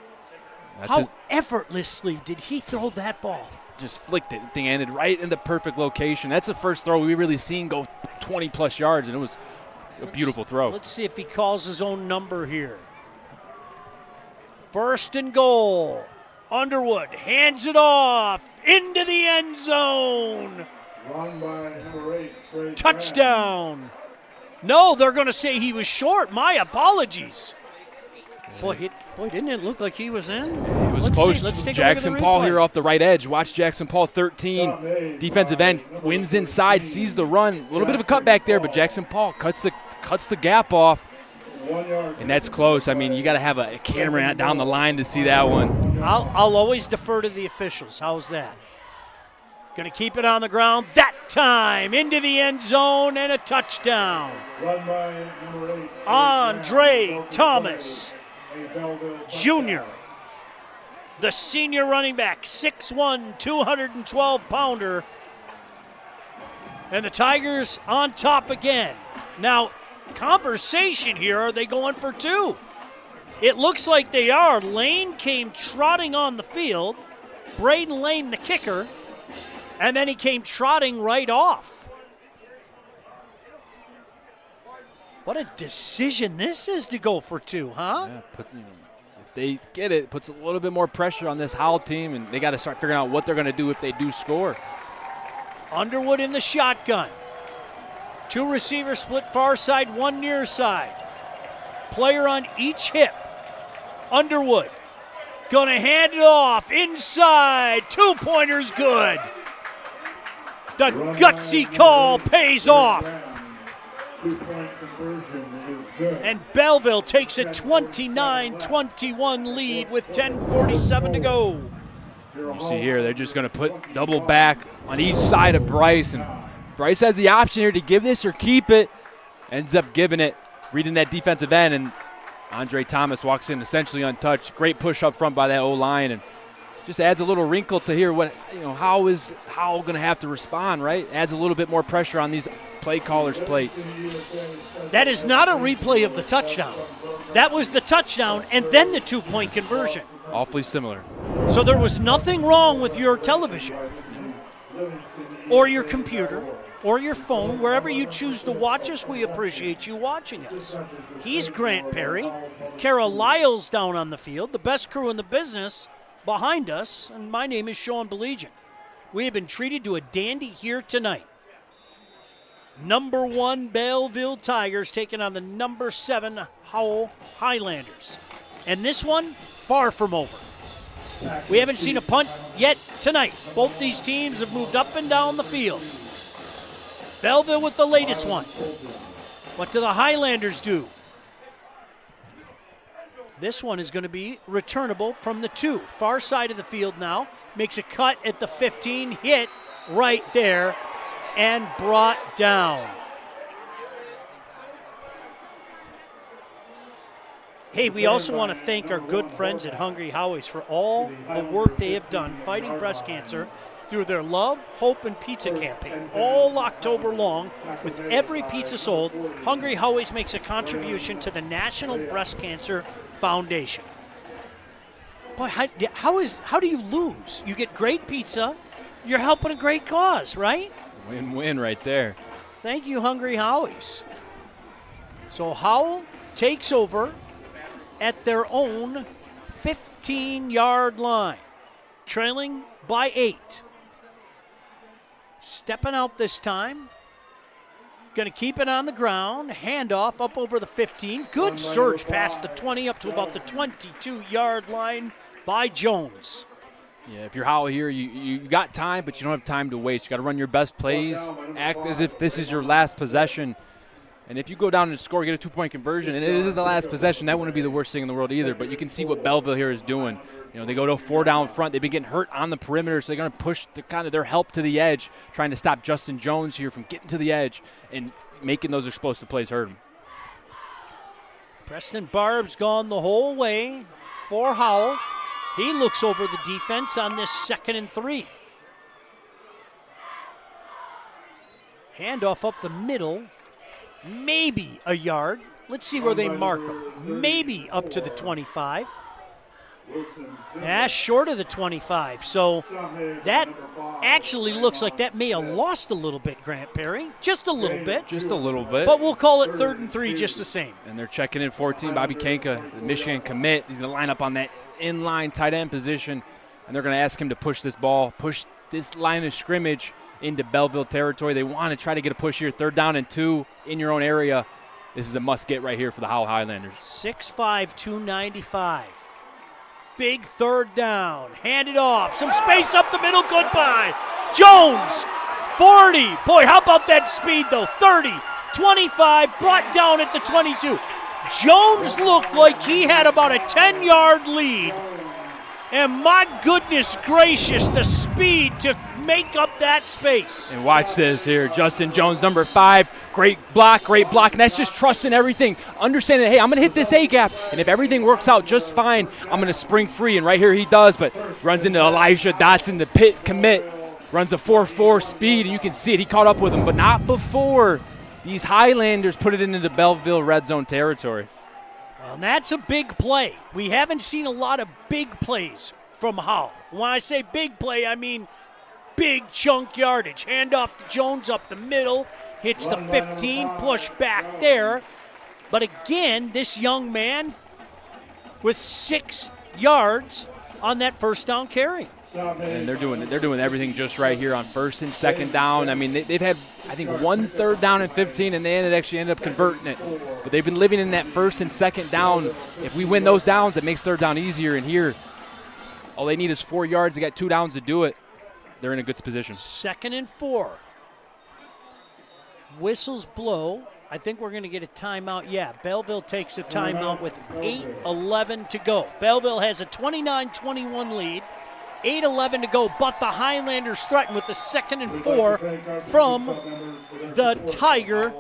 How effortlessly did he throw that ball? Just flicked it. Thing ended right in the perfect location. That's the first throw we really seen go 20-plus yards, and it was a beautiful throw. Let's see if he calls his own number here. 1st and goal. Underwood hands it off into the end zone. Run by number 8, Touchdown. No, they're going to say he was short. My apologies. Boy, didn't it look like he was in? It was Let's close. see. Let's take Jackson a look at the Paul replay. here off the right edge. Watch Jackson Paul, 13. Defensive end, wins inside, sees the run. A little bit of a cutback there, but Jackson Paul cuts the gap off. And that's close. I mean, you got to have a camera down the line to see that one. I'll always defer to the officials. How's that? Going to keep it on the ground. That time into the end zone and a touchdown. Run by number 8, Andre Thomas Jr., the senior running back, 6'1", 212-pounder. And the Tigers on top again. Now, conversation here, are they going for 2? It looks like they are. Lane came trotting on the field. Braden Lane, the kicker, and then he came trotting right off. What a decision this is to go for 2, huh? Yeah, if they get it, puts a little bit more pressure on this Howell team, and they got to start figuring out what they're going to do if they do score. Underwood in the shotgun. 2 receivers split far side, 1 near side. Player on each hip. Underwood gonna hand it off inside. 2-pointers good. The gutsy call pays off. 2-point conversion is good. And Belleville takes a 29-21 lead with 10:47 to go. You see here, they're just going to put double back on each side of Bryce. And Bryce has the option here to give this or keep it. Ends up giving it, reading that defensive end. And Andre Thomas walks in essentially untouched. Great push up front by that O-line. And just adds a little wrinkle to here. How is Howell going to have to respond, right? Adds a little bit more pressure on these play callers' plates. That is not a replay of the touchdown. That was the touchdown and then the 2-point conversion. Awfully similar. So there was nothing wrong with your television or your computer or your phone. Wherever you choose to watch us, we appreciate you watching us. He's Grant Perry. Kara Lyle's down on the field, the best crew in the business behind us, and my name is Sean Belegian. We have been treated to a dandy here tonight. Number 1 Belleville Tigers taking on the number 7 Howell Highlanders. And this one, far from over. We haven't seen a punt yet tonight. Both these teams have moved up and down the field. Belleville with the latest one. What do the Highlanders do? This one is going to be returnable from the 2. Far side of the field now. Makes a cut at the 15. Hit right there and brought down. Hey, we also want to thank our good friends at Hungry Howie's for all the work they have done fighting breast cancer through their Love, Hope, and Pizza campaign. All October long, with every pizza sold, Hungry Howie's makes a contribution to the National Breast Cancer Foundation. Boy, how do you lose? You get great pizza, you're helping a great cause, right? Win-win right there. Thank you, Hungry Howie's. So Howell takes over at their own 15-yard line, trailing by 8. Stepping out this time. Going to keep it on the ground. Handoff up over the 15. Good surge past the 20 up to about the 22-yard line by Jones. Yeah, if you're Howell here, you got time, but you don't have time to waste. You got to run your best plays, act as if this is your last possession. And if you go down and score, get a 2-point conversion, and it is the last possession, that wouldn't be the worst thing in the world either. But you can see what Belleville here is doing. You know, they go to a 4 down front. They've been getting hurt on the perimeter, so they're going to push their help to the edge, trying to stop Justin Jones here from getting to the edge and making those explosive plays hurt him. Preston Barb's gone the whole way for Howell. He looks over the defense on this 2nd and 3. Handoff up the middle. Maybe a yard. Let's see where they mark him. Maybe up to the 25. Short of the 25. So that actually looks like that may have lost a little bit, Grant Perry. Just a little bit. Just a little bit. But we'll call it 3rd and 3 just the same. And they're checking in 14. Bobby Kanka, the Michigan commit. He's going to line up on that inline tight end position. And they're going to ask him to push this ball, push this line of scrimmage into Belleville territory. They want to try to get a push here. 3rd down and 2 in your own area. This is a must-get right here for the Howell Highlanders. 6'5", 295. Big 3rd down. Hand it off. Some space up the middle. Goodbye. Jones, 40. Boy, how about that speed, though? 30, 25, brought down at the 22. Jones looked like he had about a 10-yard lead. And my goodness gracious, the speed to make up that space. And watch this here. Justin Jones, number 5. Great block. And that's just trusting everything. Understanding that, hey, I'm going to hit this A-gap. And if everything works out just fine, I'm going to spring free. And right here he does, but runs into Elijah Dotson, the Pitt commit. Runs the 4.4 speed, and you can see it. He caught up with him, but not before these Highlanders put it into the Belleville red zone territory. Well, and that's a big play. We haven't seen a lot of big plays from Howell. When I say big play, I mean big chunk yardage. Handoff to Jones up the middle. Hits the 15, push back there. But again, this young man with 6 yards on that 1st down carry. And they're doing everything just right here on 1st and 2nd down. I mean, they've had, I think, 1 3rd down and 15, and they actually ended up converting it. But they've been living in that 1st and 2nd down. If we win those downs, it makes 3rd down easier. And here, all they need is 4 yards. They got 2 downs to do it. They're in a good position. 2nd and 4. Whistles blow. I think we're going to get a timeout. Yeah, Belleville takes a timeout with 8:11 to go. Belleville has a 29-21 lead. 8:11 to go, but the Highlanders threaten with the 2nd and 4 from the Tiger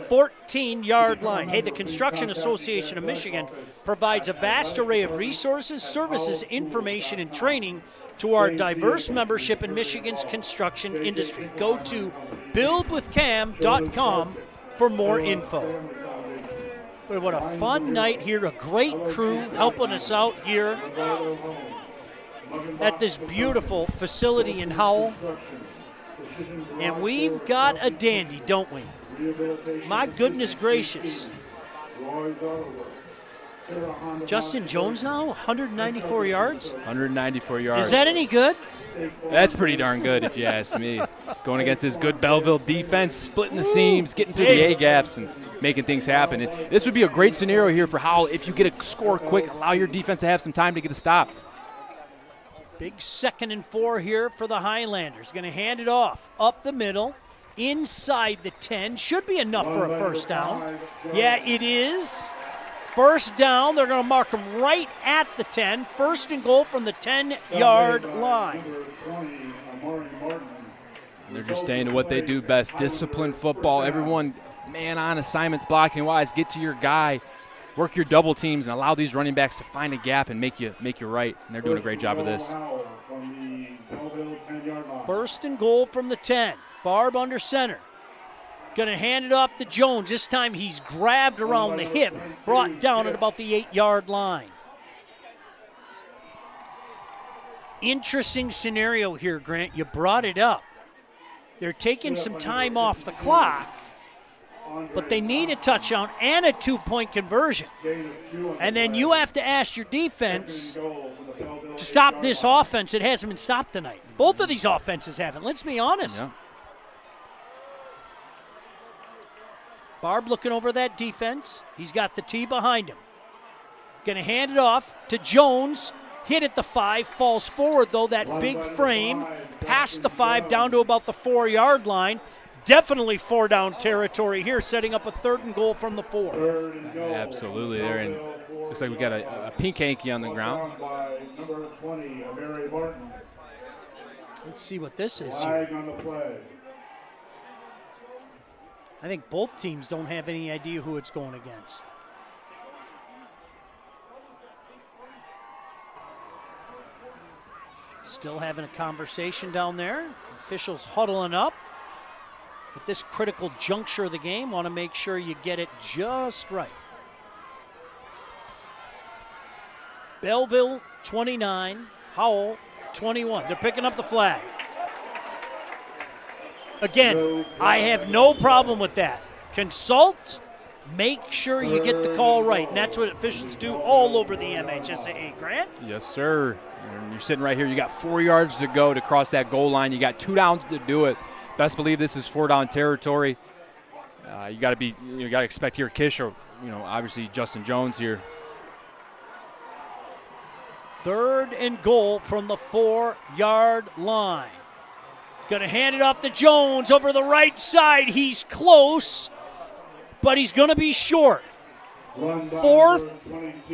14-yard line. Hey, the Construction Association of Michigan provides a vast array of resources, services, information, and training to our diverse membership in Michigan's construction industry. Go to buildwithcam.com for more info. But what a fun night here, a great crew helping us out here at this beautiful facility in Howell. And we've got a dandy, don't we? My goodness gracious. Justin Jones now, 194 yards? 194 yards. Is that any good? That's pretty darn good if you ask me. Going against this good Belleville defense, splitting the seams, getting through the A-gaps, and making things happen. This would be a great scenario here for Howell. If you get a score quick, allow your defense to have some time to get a stop. Big 2nd and 4 here for the Highlanders. Going to hand it off up the middle, inside the 10. Should be enough for a 1st down. Yeah, it is. 1st down. They're going to mark them right at the 10. 1st and goal from the 10-yard line. They're just staying to what they do best. Disciplined football. Everyone man-on assignments, blocking-wise. Get to your guy. Work your double teams and allow these running backs to find a gap and make you right. And they're doing a great job of this. 1st and goal from the 10. Barb under center. Going to hand it off to Jones. This time he's grabbed around the hip, brought down at about the 8-yard line. Interesting scenario here, Grant. You brought it up. They're taking some time off the clock, but they need a touchdown and a 2-point conversion. And then you have to ask your defense to stop this offense. It hasn't been stopped tonight. Both of these offenses haven't. Let's be honest. Yeah. Barb looking over that defense. He's got the T behind him. Going to hand it off to Jones. Hit at the 5. Falls forward, though, that big frame. Past the 5, down to about the 4-yard line. definitely 4-down territory here, setting up a 3rd and goal from the 4. Absolutely there, and looks like we got a pink hanky on the ground. Number 20, Mary Martin. Let's see what this is Flag here. on the play. I think both teams don't have any idea who it's going against. Still having a conversation down there. Officials huddling up. At this critical juncture of the game, want to make sure you get it just right. Belleville 29, Howell 21. They're picking up the flag. Again, I have no problem with that. Consult, make sure you get the call right, and that's what officials do all over the MHSAA. Grant? Yes, sir. And you're sitting right here. You got 4 yards to go to cross that goal line. You got 2 downs to do it. Best believe this is 4-down territory. You got to expect here Kish or obviously Justin Jones here. 3rd and goal from the 4-yard line. Going to hand it off to Jones over the right side. He's close, but he's going to be short. 4th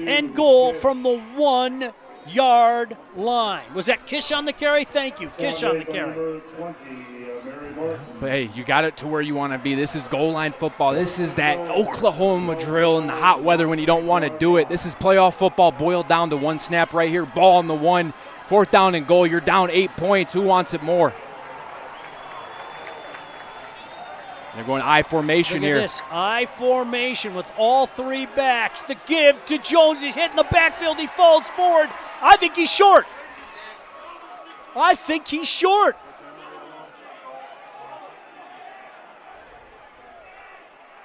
and goal from the 1-yard line. Was that Kish on the carry? Thank you. Kish on the carry. But, hey, you got it to where you want to be. This is goal line football. This is that Oklahoma drill in the hot weather when you don't want to do it. This is playoff football boiled down to one snap right here. Ball on the 1, 4th down and goal. You're down 8 points. Who wants it more? They're going I formation here. Look at this, I formation with all 3 backs. The give to Jones. He's hitting the backfield. He falls forward. I think he's short.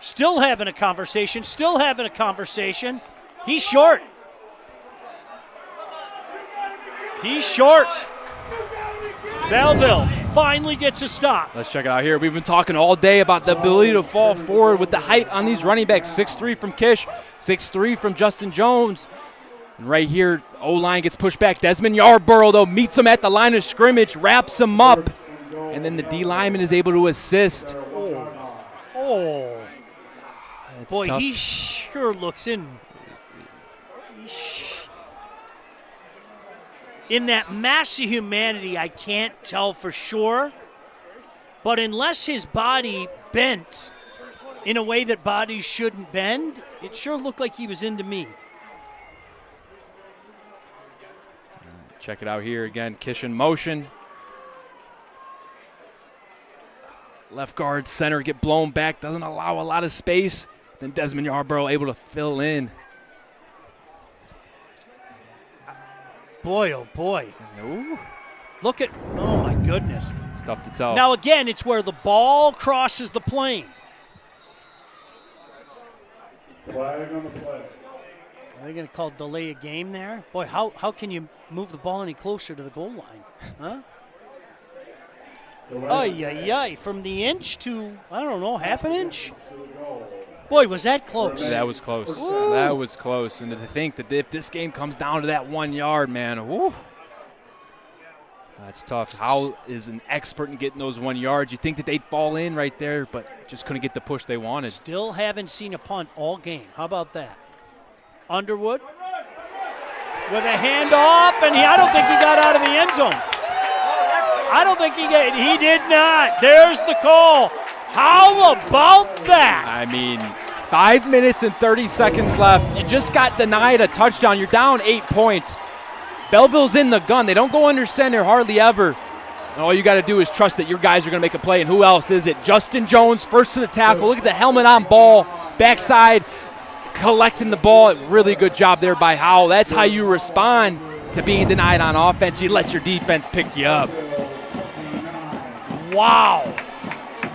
Still having a conversation. He's short. Belleville finally gets a stop. Let's check it out here. We've been talking all day about the ability to fall forward with the height on these running backs. 6'3" from Kish, 6'3" from Justin Jones. And right here, O-line gets pushed back. Desmond Yarborough, though, meets him at the line of scrimmage, wraps him up. And then the D lineman is able to assist. Boy, tough. he sure looks in that mass of humanity. I can't tell for sure, but unless his body bent in a way that bodies shouldn't bend, it sure looked like he was into me. Check it out here again. Kish in motion. Left guard, center get blown back. Doesn't allow a lot of space. Then Desmond Yarborough able to fill in. Boy, oh boy. Ooh. Look at, oh my goodness. It's tough to tell. Now again, it's where the ball crosses the plane. Flag on the play. Are they going to call delay a game there? Boy, how can you move the ball any closer to the goal line? Huh? Ay. From the inch to, I don't know, half an inch? Boy, was that close. That was close. Ooh. That was close. And to think that if this game comes down to that 1 yard, man, woo, that's tough. Howell is an expert in getting those 1 yards. You think that they'd fall in right there, but just couldn't get the push they wanted. Still haven't seen a punt all game. How about that? Underwood with a handoff, and I don't think he got out of the end zone. He did not. There's the call. How about that? I mean, 5 minutes and 30 seconds left. You just got denied a touchdown. You're down 8 points. Belleville's in the gun. They don't go under center hardly ever. And all you got to do is trust that your guys are going to make a play. And who else is it? Justin Jones, first to the tackle. Look at the helmet on ball. Backside, collecting the ball. Really good job there by Howell. That's how you respond to being denied on offense. You let your defense pick you up. Wow.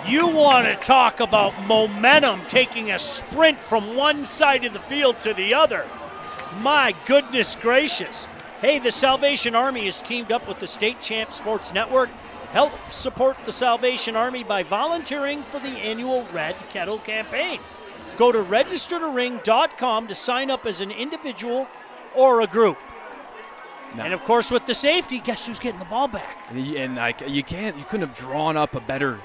You want to talk about momentum taking a sprint from one side of the field to the other. My goodness gracious. Hey, the Salvation Army has teamed up with the State Champs Sports Network. Help support the Salvation Army by volunteering for the annual Red Kettle campaign. Go to registertoring.com to sign up as an individual or a group. No. And of course, with the safety, guess who's getting the ball back? And you couldn't have drawn up a better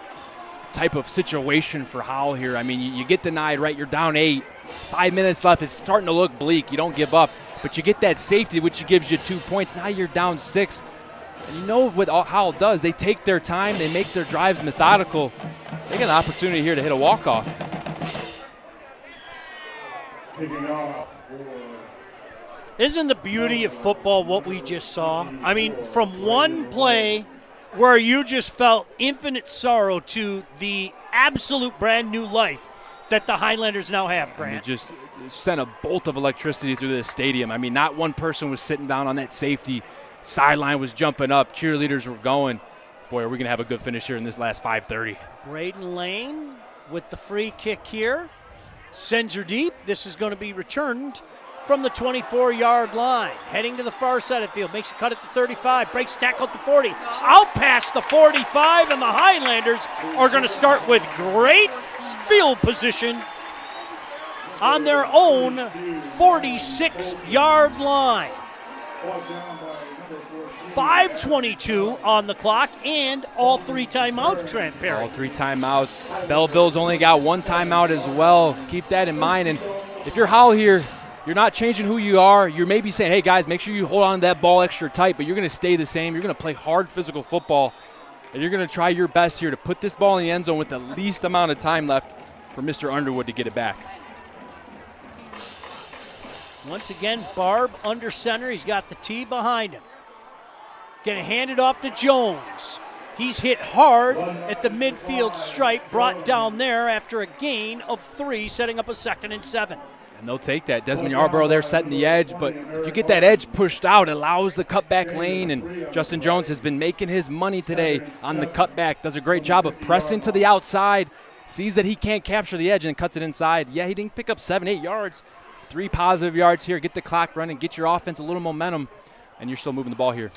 type of situation for Howell here. I mean, you get denied, right? You're down 8, 5 minutes left. It's starting to look bleak. You don't give up, but you get that safety, which gives you 2 points. Now you're down 6. And you know what Howell does? They take their time. They make their drives methodical. They get an opportunity here to hit a walk-off. Isn't the beauty of football what we just saw? I mean, from one play where you just felt infinite sorrow to the absolute brand new life that the Highlanders now have, Grant. It just sent a bolt of electricity through the stadium. I mean, not one person was sitting down on that safety. Sideline was jumping up. Cheerleaders were going. Boy, are we going to have a good finish here in this last 5:30. Braden Lane with the free kick here. Sends her deep. This is going to be returned from the 24-yard line. Heading to the far side of the field. Makes a cut at the 35. Breaks tackle at the 40. Out past the 45, and the Highlanders are going to start with great field position on their own 46-yard line. 5:22 on the clock, and all 3 timeouts, Grant Perry. All 3 timeouts. Belleville's only got 1 timeout as well. Keep that in mind. And if you're Howell here, you're not changing who you are. You're maybe saying, hey, guys, make sure you hold on to that ball extra tight, but you're going to stay the same. You're going to play hard physical football, and you're going to try your best here to put this ball in the end zone with the least amount of time left for Mr. Underwood to get it back. Once again, Barb under center. He's got the tee behind him. Going to hand it off to Jones. He's hit hard at the midfield stripe, brought down there after a gain of 3, setting up a 2nd and 7. And they'll take that. Desmond Yarborough there setting the edge, but if you get that edge pushed out, it allows the cutback lane, and Justin Jones has been making his money today on the cutback. Does a great job of pressing to the outside, sees that he can't capture the edge and cuts it inside. Yeah, he didn't pick up 7-8 yards. 3 positive yards here. Get the clock running, get your offense a little momentum, and you're still moving the ball here.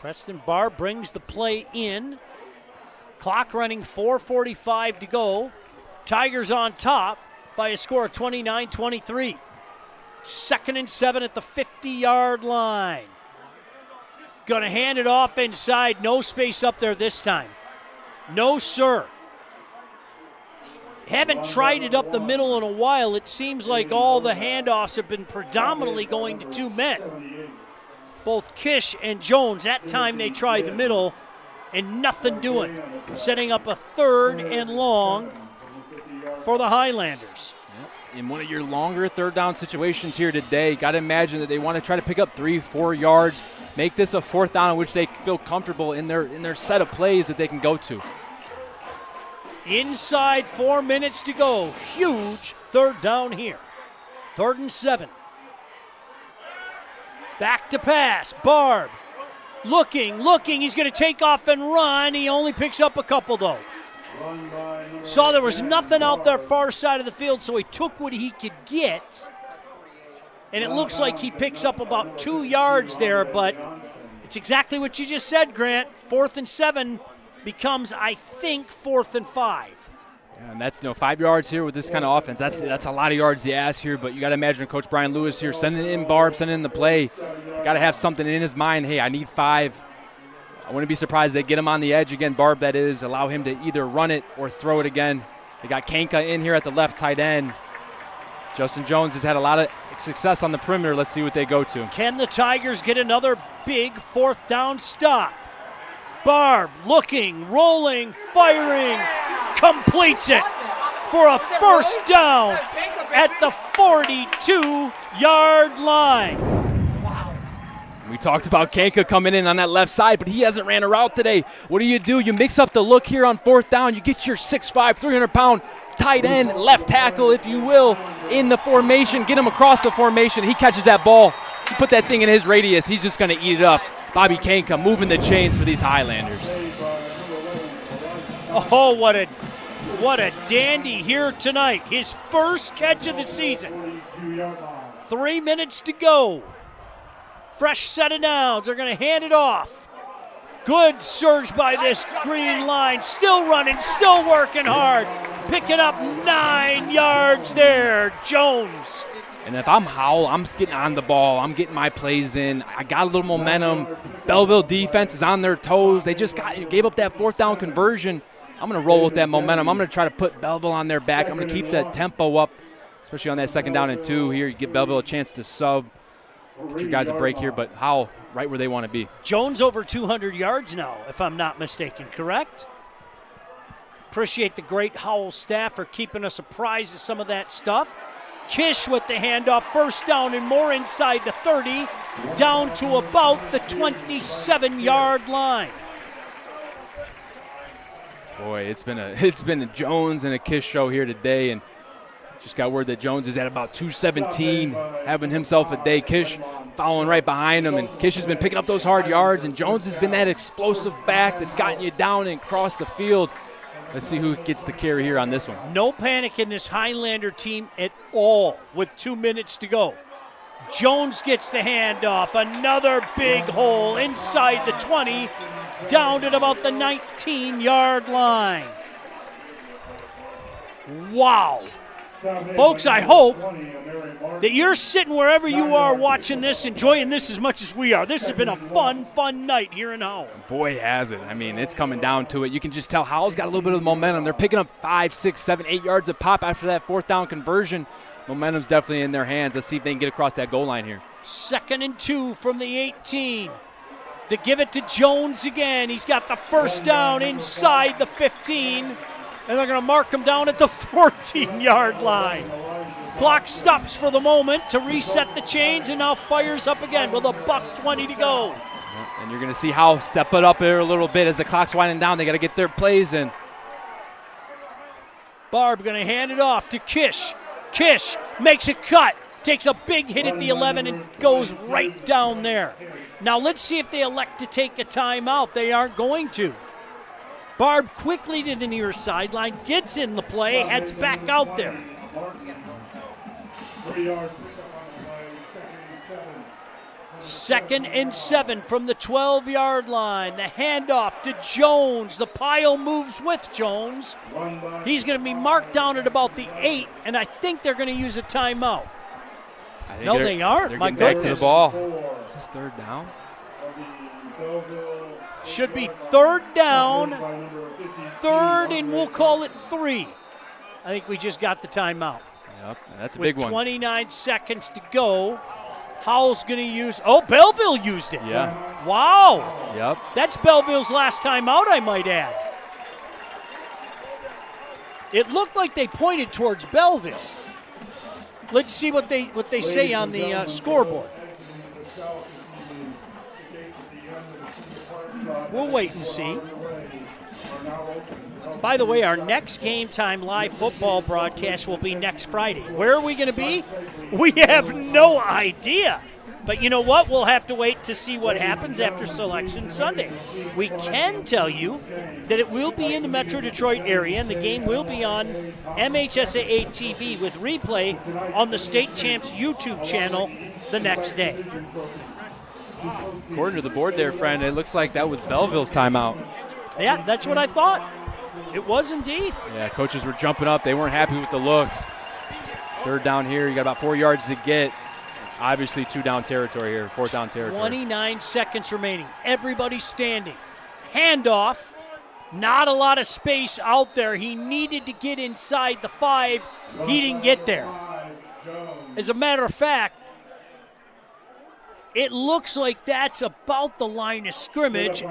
Preston Barr brings the play in. Clock running, 4:45 to go. Tigers on top by a score of 29-23. 2nd and 7 at the 50-yard line. Going to hand it off inside. No space up there this time. No, sir. Haven't tried it up the middle in a while. It seems like all the handoffs have been predominantly going to 2 men. Both Kish and Jones, that time they tried the middle and nothing doing. Setting up a 3rd and long for the Highlanders. In one of your longer 3rd down situations here today, got to imagine that they want to try to pick up 3-4 yards, make this a 4th down in which they feel comfortable in their set of plays that they can go to. Inside 4 minutes to go. Huge 3rd down here. 3rd and 7. Back to pass. Barb looking. He's going to take off and run. He only picks up a couple, though. Saw there was nothing out there far side of the field, so he took what he could get. And it looks like he picks up about 2 yards there, but it's exactly what you just said, Grant. 4th and 7 becomes, I think, 4th and 5. Yeah, and that's 5 yards here with this kind of offense. That's a lot of yards to ask here, but you got to imagine Coach Brian Lewis here sending in Barb, sending in the play. Got to have something in his mind. Hey, I need 5. I wouldn't be surprised they get him on the edge again. Barb, that is, allow him to either run it or throw it again. They got Kanka in here at the left tight end. Justin Jones has had a lot of success on the perimeter. Let's see what they go to. Can the Tigers get another big 4th down stop? Barb looking, rolling, firing, completes it for a 1st down at the 42-yard line. We talked about Kanka coming in on that left side, but he hasn't ran a route today. What do? You mix up the look here on 4th down. You get your 6'5", 300-pound tight end, left tackle, if you will, in the formation. Get him across the formation. He catches that ball. You put that thing in his radius, he's just going to eat it up. Bobby Kanka moving the chains for these Highlanders. Oh, what a dandy here tonight. His first catch of the season. 3 minutes to go. Fresh set of downs. They're going to hand it off. Good surge by this green line. Still running, still working hard. Picking up 9 yards there. Jones. And if I'm Howell, I'm getting on the ball. I'm getting my plays in. I got a little momentum. Belleville defense is on their toes. They just gave up that 4th down conversion. I'm going to roll with that momentum. I'm going to try to put Belleville on their back. I'm going to keep that tempo up, especially on that 2nd down and 2 here. You give Belleville a chance to sub. Put your guys a break here, but Howell right where they want to be. Jones over 200 yards now, if I'm not mistaken, correct? Appreciate the great Howell staff for keeping us apprised of some of that stuff. Kish with the handoff, 1st down and more inside the 30, down to about the 27-yard line. Boy, it's been a Jones and a Kish show here today, and just got word that Jones is at about 217, having himself a day. Kish following right behind him, and Kish has been picking up those hard yards, and Jones has been that explosive back that's gotten you down and across the field. Let's see who gets the carry here on this one. No panic in this Highlander team at all with 2 minutes to go. Jones gets the handoff. Another big hole inside the 20, down at about the 19-yard line. Wow. Folks, I hope that you're sitting wherever you are watching this, enjoying this as much as we are. This has been a fun night here in Howell. Boy, has it. I mean, it's coming down to it. You can just tell Howell's got a little bit of momentum. They're picking up 5, 6, 7, 8 yards a pop after that 4th down conversion. Momentum's definitely in their hands. Let's see if they can get across that goal line here. 2nd and 2 from the 18. They give it to Jones again. He's got the 1st down inside the 15. And they're going to mark him down at the 14-yard line. Clock stops for the moment to reset the chains and now fires up again with a $1:20 to go. And you're going to see Howell step it up here a little bit as the clock's winding down. They got to get their plays in. Barb going to hand it off to Kish. Kish makes a cut, takes a big hit at the 11 and goes right down there. Now let's see if they elect to take a timeout. They aren't going to. Barb quickly to the near sideline, gets in the play, heads back out there. 3 yards. 2nd and 7 from the 12-yard line. The handoff to Jones. The pile moves with Jones. He's going to be marked down at about the 8, and I think they're going to use a timeout. No, they aren't. They're My getting back to goodness. the ball. Is this 3rd down? Should be 3rd down, 3rd, and we'll call it 3. I think we just got the timeout. Yep, that's a big one. With 29 seconds to go, Howell's going to use – oh, Belleville used it. Yeah. Wow. Yep. That's Belleville's last timeout, I might add. It looked like they pointed towards Belleville. Let's see what they say on the scoreboard. We'll wait and see. By the way, our next Game Time Live football broadcast will be next Friday. Where are we going to be? We have no idea. But you know what? We'll have to wait to see what happens after Selection Sunday. We can tell you that it will be in the Metro Detroit area, and the game will be on MHSAA TV with replay on the State Champs YouTube channel the next day. According to the board there, friend, it looks like that was Belleville's timeout. Yeah, that's what I thought. It was indeed. Yeah, coaches were jumping up. They weren't happy with the look. 3rd down here. You got about 4 yards to get. Obviously 2 down territory here, 4th down territory. 29 seconds remaining. Everybody standing. Handoff. Not a lot of space out there. He needed to get inside the 5. He didn't get there. As a matter of fact, it looks like that's about the line of scrimmage.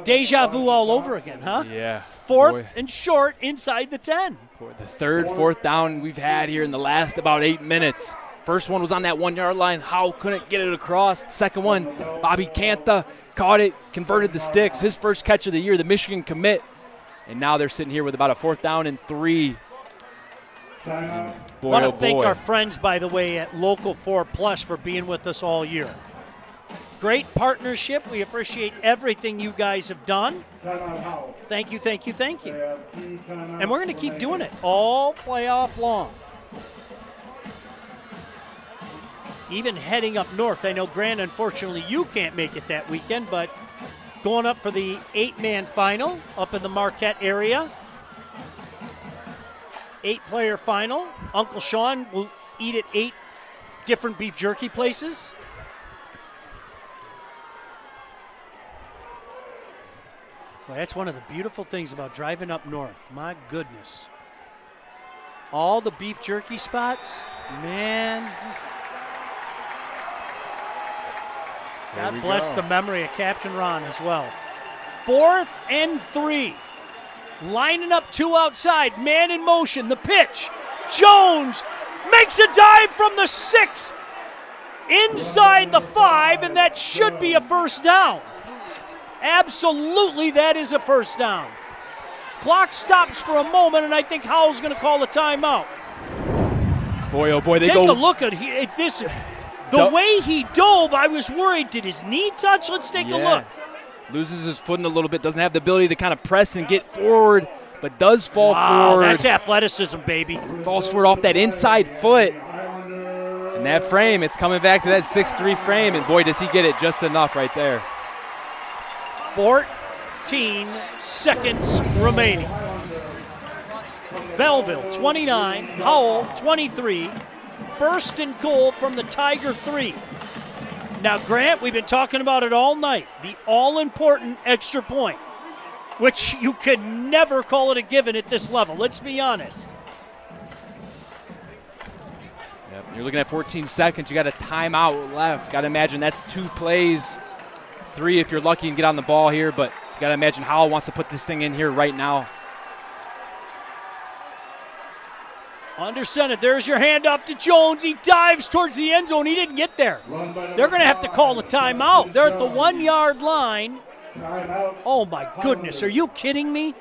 Deja vu all over again, huh? Yeah. 4th and short inside the 10. The 3rd, 4th down we've had here in the last about 8 minutes. First one was on that 1-yard line. Howell couldn't get it across. The second one, Bobby Cantha caught it, converted the sticks. His first catch of the year, the Michigan commit. And now they're sitting here with about a 4th down and 3. I want to thank our friends, by the way, at Local 4 Plus for being with us all year. Great partnership. We appreciate everything you guys have done. Thank you, thank you, thank you. And we're going to keep doing it all playoff long. Even heading up north. I know, Grant, unfortunately, you can't make it that weekend, but going up for the 8-man final up in the Marquette area. 8-player final. Uncle Sean will eat at 8 different beef jerky places. Well, that's one of the beautiful things about driving up north. My goodness. All the beef jerky spots, man. God bless the memory of Captain Ron as well. 4th and 3. Lining up 2 outside. Man in motion. The pitch. Jones makes a dive from the 6. Inside the 5, and that should be a first down. Absolutely, that is a first down. Clock stops for a moment, and I think Howell's going to call a timeout. Boy, oh boy, Take a look at this. The way he dove, I was worried. Did his knee touch? Let's take a look. Loses his footing a little bit. Doesn't have the ability to kind of press and get forward, but does fall forward. That's athleticism, baby. Falls forward off that inside foot. And that frame, it's coming back to that 6'3" frame, and boy, does he get it just enough right there. 14 seconds remaining. Belleville, 29. Howell, 23. 1st and goal from the Tiger 3. Now, Grant, we've been talking about it all night. The all-important extra point, which you can never call it a given at this level. Let's be honest. Yep. You're looking at 14 seconds. You got a timeout left. Got to imagine that's 2 plays. 3 if you're lucky and get on the ball here, but you got to imagine Howell wants to put this thing in here right now. Under center, there's your hand up to Jones. He dives towards the end zone. He didn't get there. They're going to have to call a timeout. They're at the 1-yard line. Oh, my goodness. Are you kidding me?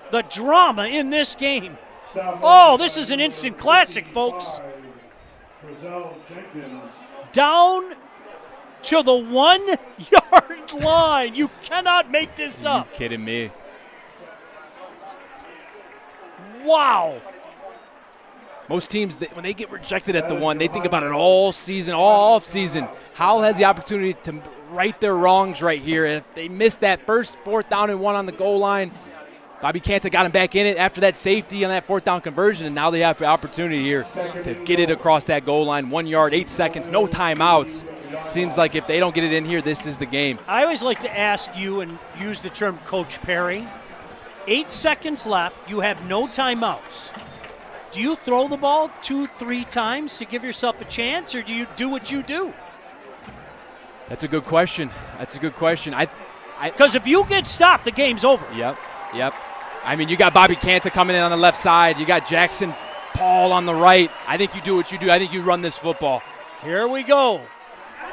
The drama in this game. Oh, this is an instant classic, folks. Down to the 1-yard line. You cannot make this up. Are you kidding me? Wow. Most teams, when they get rejected at the 1, they think about it all season, all off season. Howell has the opportunity to right their wrongs right here. If they missed that first 4th down and 1 on the goal line, Bobby Canta got him back in it after that safety on that 4th down conversion, and now they have the opportunity here to get it across that goal line. 1 yard, 8 seconds, no timeouts. Seems like if they don't get it in here, this is the game. I always like to ask you and use the term Coach Perry. 8 seconds left. You have no timeouts. Do you throw the ball 2-3 times to give yourself a chance, or do you do what you do? That's a good question. That's a good question. Because if you get stopped, the game's over. Yep. I mean, you got Bobby Canta coming in on the left side. You got Jackson Paul on the right. I think you do what you do. I think you run this football. Here we go.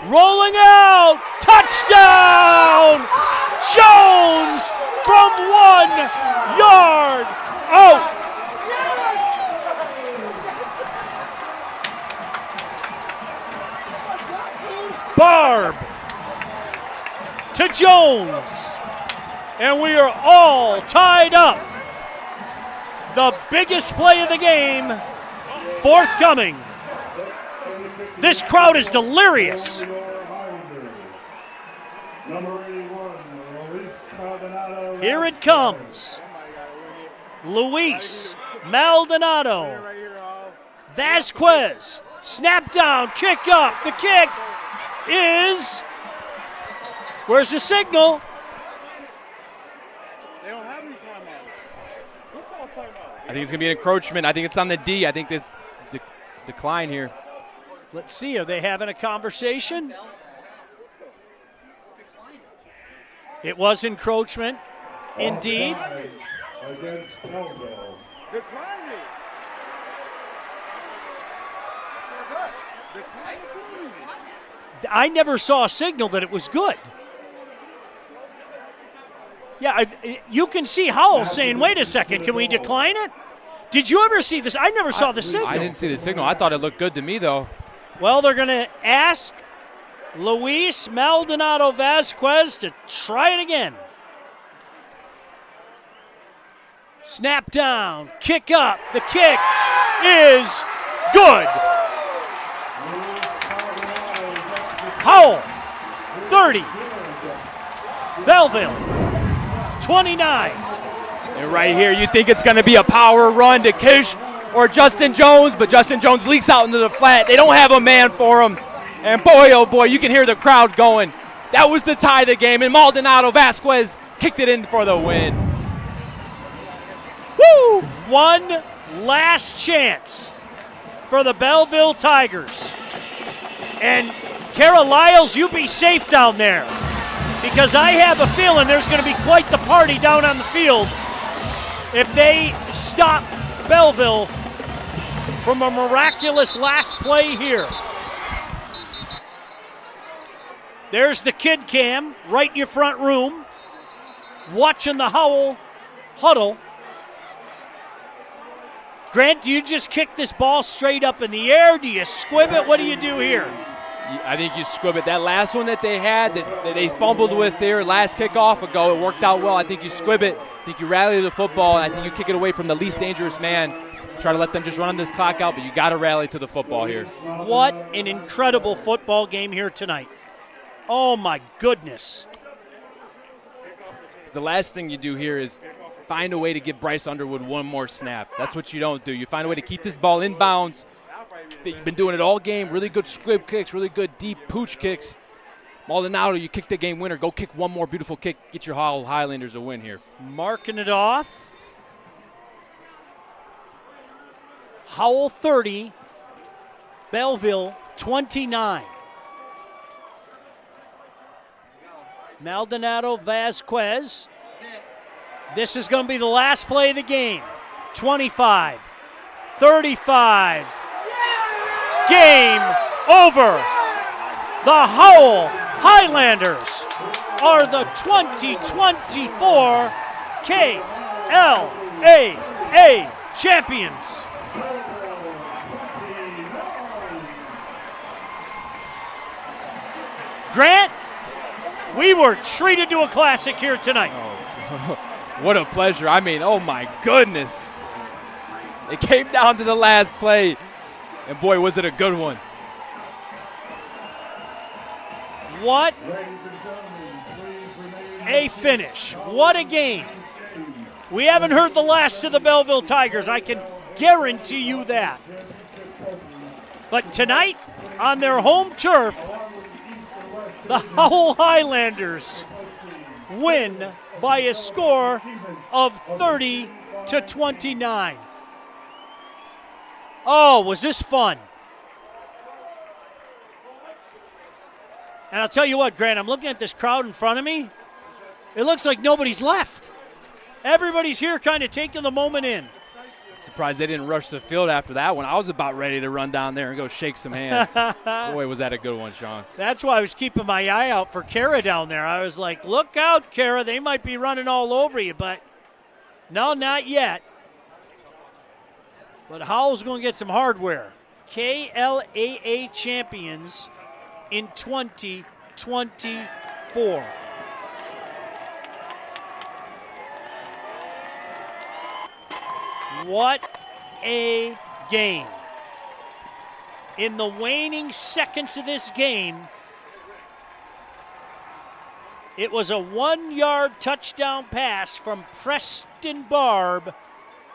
Rolling out. Touchdown. Jones from 1 yard out. Barb to Jones, and we are all tied up. The biggest play of the game forthcoming. This crowd is delirious. Here it comes. Luis Maldonado. Vasquez. Snap down, kick up. The kick is, where's the signal? They don't have any timeout. Let's call a timeout. I think it's going to be an encroachment. I think it's on the D. I think this decline here. Let's see, are they having a conversation? It was encroachment, indeed. Against Anvil. I never saw a signal that it was good. Yeah, you can see Howell saying, wait a second, can we decline it? Did you ever see this? I never saw the signal. I didn't see the signal. I thought it looked good to me, though. Well, they're going to ask Luis Maldonado Vasquez to try it again. Snap down, kick up. The kick is good. Howell, 30. Belleville, 29. And right here, you think it's going to be a power run to Kish or Justin Jones, but Justin Jones leaks out into the flat. They don't have a man for him. And boy, oh boy, you can hear the crowd going. That was to tie the game, and Maldonado Vasquez kicked it in for the win. Woo! One last chance for the Belleville Tigers. And Kara Lyles, you be safe down there, because I have a feeling there's going to be quite the party down on the field if they stop Belleville from a miraculous last play here. There's the kid cam right in your front room, watching the Howell huddle. Grant, do you just kick this ball straight up in the air? Do you squib it? What do you do here? I think you squib it. That last one that they had, that they fumbled with there, last kickoff ago, it worked out well. I think you squib it. I think you rally the football, and I think you kick it away from the least dangerous man. Try to let them just run this clock out, but you got to rally to the football here. What an incredible football game here tonight. Oh, my goodness. The last thing you do here is find a way to give Bryce Underwood one more snap. That's what you don't do. You find a way to keep this ball in bounds. You've been doing it all game. Really good squib kicks, really good deep pooch kicks. Maldonado, you kick the game winner. Go kick one more beautiful kick. Get your Howell Highlanders a win here. Marking it off. Howell 30, Belleville 29. Maldonado Vasquez. This is going to be the last play of the game. 25, 35. Game over. The Howell Highlanders are the 2024 KLAA champions. Grant, we were treated to a classic here tonight. Oh, what a pleasure. I mean, oh my goodness. It came down to the last play, and boy, was it a good one. What a finish. What a game. We haven't heard the last of the Belleville Tigers. I can guarantee you that. But tonight, on their home turf, the Howell Highlanders win by a score of 30-29. Oh, was this fun. And I'll tell you what, Grant, I'm looking at this crowd in front of me. It looks like nobody's left. Everybody's here kind of taking the moment in. Surprised they didn't rush the field after that one. I was about ready to run down there and go shake some hands. Boy, was that a good one, Sean. That's why I was keeping my eye out for Kara down there. I was like, look out, Kara. They might be running all over you, but no, not yet. But Howell's going to get some hardware. KLAA champions in 2024. What a game. In the waning seconds of this game, it was a 1-yard touchdown pass from Preston Barb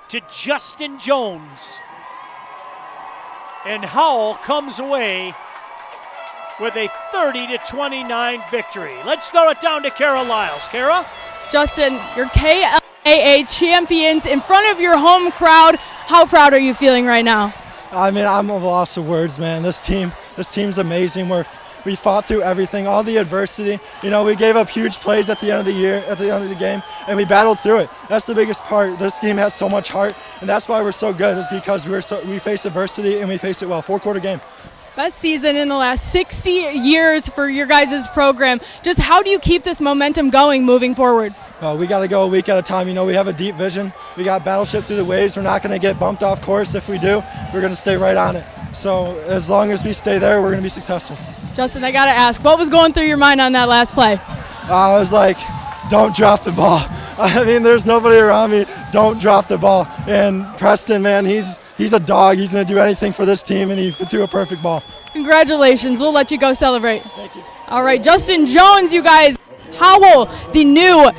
to Justin Jones. And Howell comes away with a 30-29 victory. Let's throw it down to Kara Lyles. Kara? Justin, your KLAA champions in front of your home crowd. How proud are you feeling right now? I mean, I'm at a loss of words, man. This team's amazing. We fought through everything, all the adversity. You know, we gave up huge plays at the end of the year, at the end of the game, and we battled through it. That's the biggest part. This team has so much heart, and that's why we're so good, is because we face adversity and we face it well. 4-quarter game. Best season in the last 60 years for your guys' program. Just how do you keep this momentum going moving forward? We got to go a week at a time. You know, we have a deep vision. We got battleship through the waves. We're not going to get bumped off course. If we do, we're going to stay right on it. So as long as we stay there, we're going to be successful. Justin, I got to ask, what was going through your mind on that last play? I was like, don't drop the ball. I mean, there's nobody around me. Don't drop the ball. And Preston, man, he's a dog. He's going to do anything for this team, and he threw a perfect ball. Congratulations. We'll let you go celebrate. Thank you. All right, Justin Jones, you guys. Howell, the new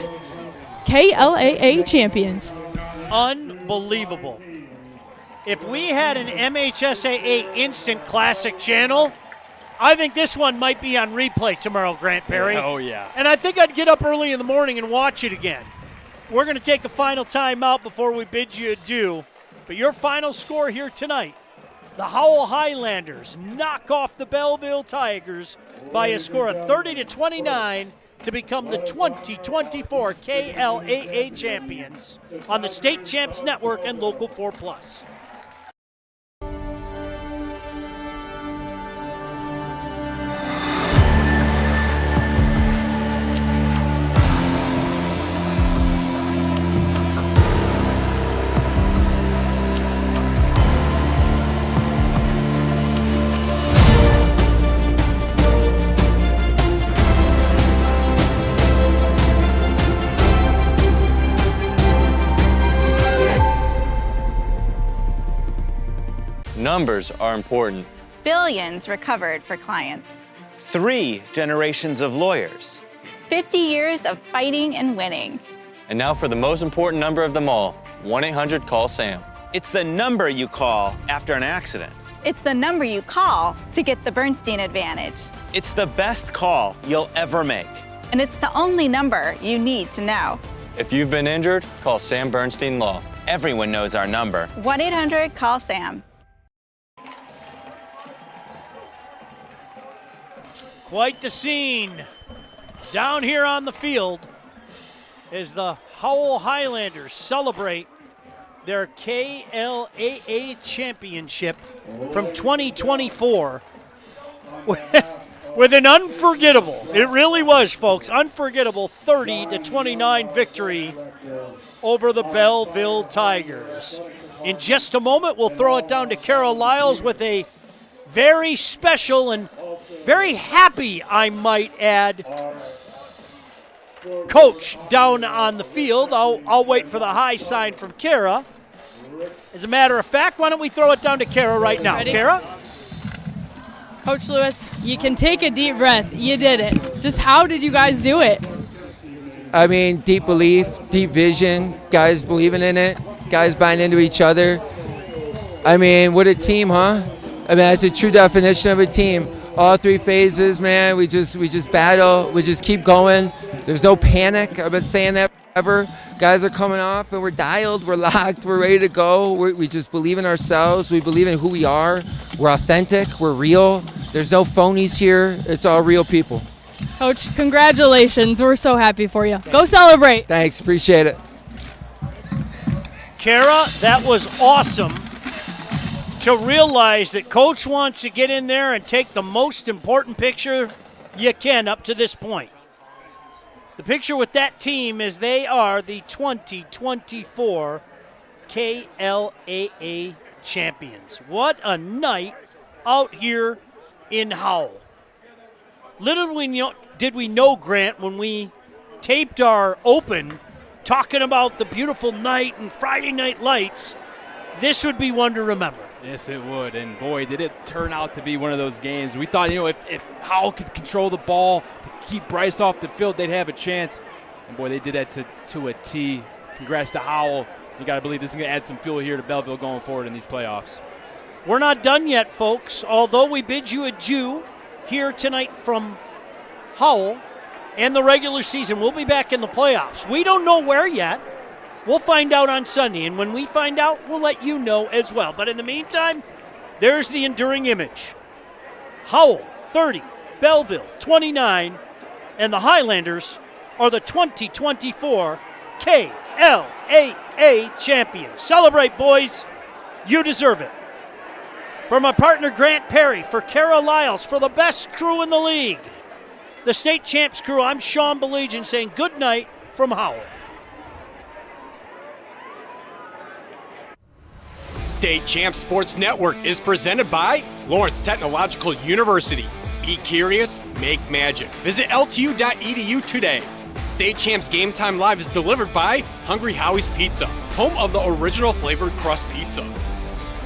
KLAA champions. Unbelievable. If we had an MHSAA Instant Classic channel, I think this one might be on replay tomorrow, Grant Perry. Oh, yeah. And I think I'd get up early in the morning and watch it again. We're going to take a final timeout before we bid you adieu. But your final score here tonight, the Howell Highlanders knock off the Belleville Tigers by a score of 30-29 to become the 2024 KLAA champions on the State Champs Network and Local 4+. Numbers are important. Billions recovered for clients. 3 generations of lawyers. 50 years of fighting and winning. And now for the most important number of them all, 1-800-CALL-SAM. It's the number you call after an accident. It's the number you call to get the Bernstein Advantage. It's the best call you'll ever make. And it's the only number you need to know. If you've been injured, call Sam Bernstein Law. Everyone knows our number. 1-800-CALL-SAM. Quite the scene down here on the field as the Howell Highlanders celebrate their KLAA Championship from 2024 with an unforgettable, it really was, folks, unforgettable 30-29 victory over the Belleville Tigers. In just a moment, we'll throw it down to Kara Lyles with a very special and very happy, I might add, coach down on the field. I'll wait for the high sign from Kara. As a matter of fact, why don't we throw it down to Kara right now? Ready? Kara? Coach Lewis, you can take a deep breath. You did it. Just how did you guys do it? I mean, deep belief, deep vision, guys believing in it, guys buying into each other. I mean, what a team, huh? I mean, that's a true definition of a team. All 3 phases, man, we just battle, we just keep going. There's no panic. I've been saying that forever. Guys are coming off and we're dialed, we're locked, we're ready to go. We just believe in ourselves, we believe in who we are. We're authentic, we're real. There's no phonies here, it's all real people. Coach, congratulations. We're so happy for you. Go celebrate. Thanks, appreciate it. Kara, that was awesome to realize that Coach wants to get in there and take the most important picture you can up to this point. The picture with that team is they are the 2024 KLAA champions. What a night out here in Howell. Little did we know, Grant, when we taped our open talking about the beautiful night and Friday night lights, this would be one to remember. Yes, it would, and boy, did it turn out to be one of those games. We thought, if Howell could control the ball, to keep Bryce off the field, they'd have a chance. And boy, they did that to a T. Congrats to Howell. You got to believe this is going to add some fuel here to Belleville going forward in these playoffs. We're not done yet, folks. Although we bid you adieu here tonight from Howell and the regular season, we'll be back in the playoffs. We don't know where yet. We'll find out on Sunday, and when we find out, we'll let you know as well. But in the meantime, there's the enduring image. Howell, 30, Belleville, 29, and the Highlanders are the 2024 KLAA champions. Celebrate, boys. You deserve it. For my partner, Grant Perry, for Kara Lyles, for the best crew in the league, the State Champs crew, I'm Sean Belegian saying good night from Howell. State Champs Sports Network is presented by Lawrence Technological University. Be curious, make magic. Visit ltu.edu today. State Champs Game Time Live is delivered by Hungry Howie's Pizza, home of the original flavored crust pizza.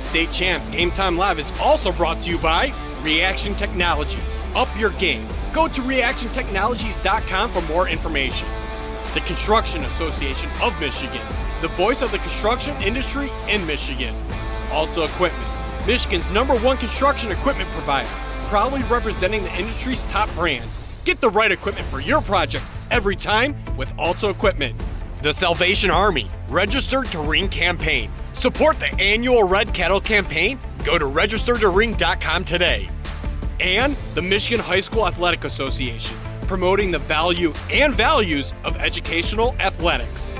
State Champs Game Time Live is also brought to you by Reaction Technologies. Up your game. Go to reactiontechnologies.com for more information. The Construction Association of Michigan, the voice of the construction industry in Michigan. Alta Equipment, Michigan's #1 construction equipment provider. proudly representing the industry's top brands. Get the right equipment for your project every time with Alto Equipment. The Salvation Army Registered to Ring campaign. Support the annual Red Cattle campaign. Go to registertoring.com today. And the Michigan High School Athletic Association, promoting the value and values of educational athletics.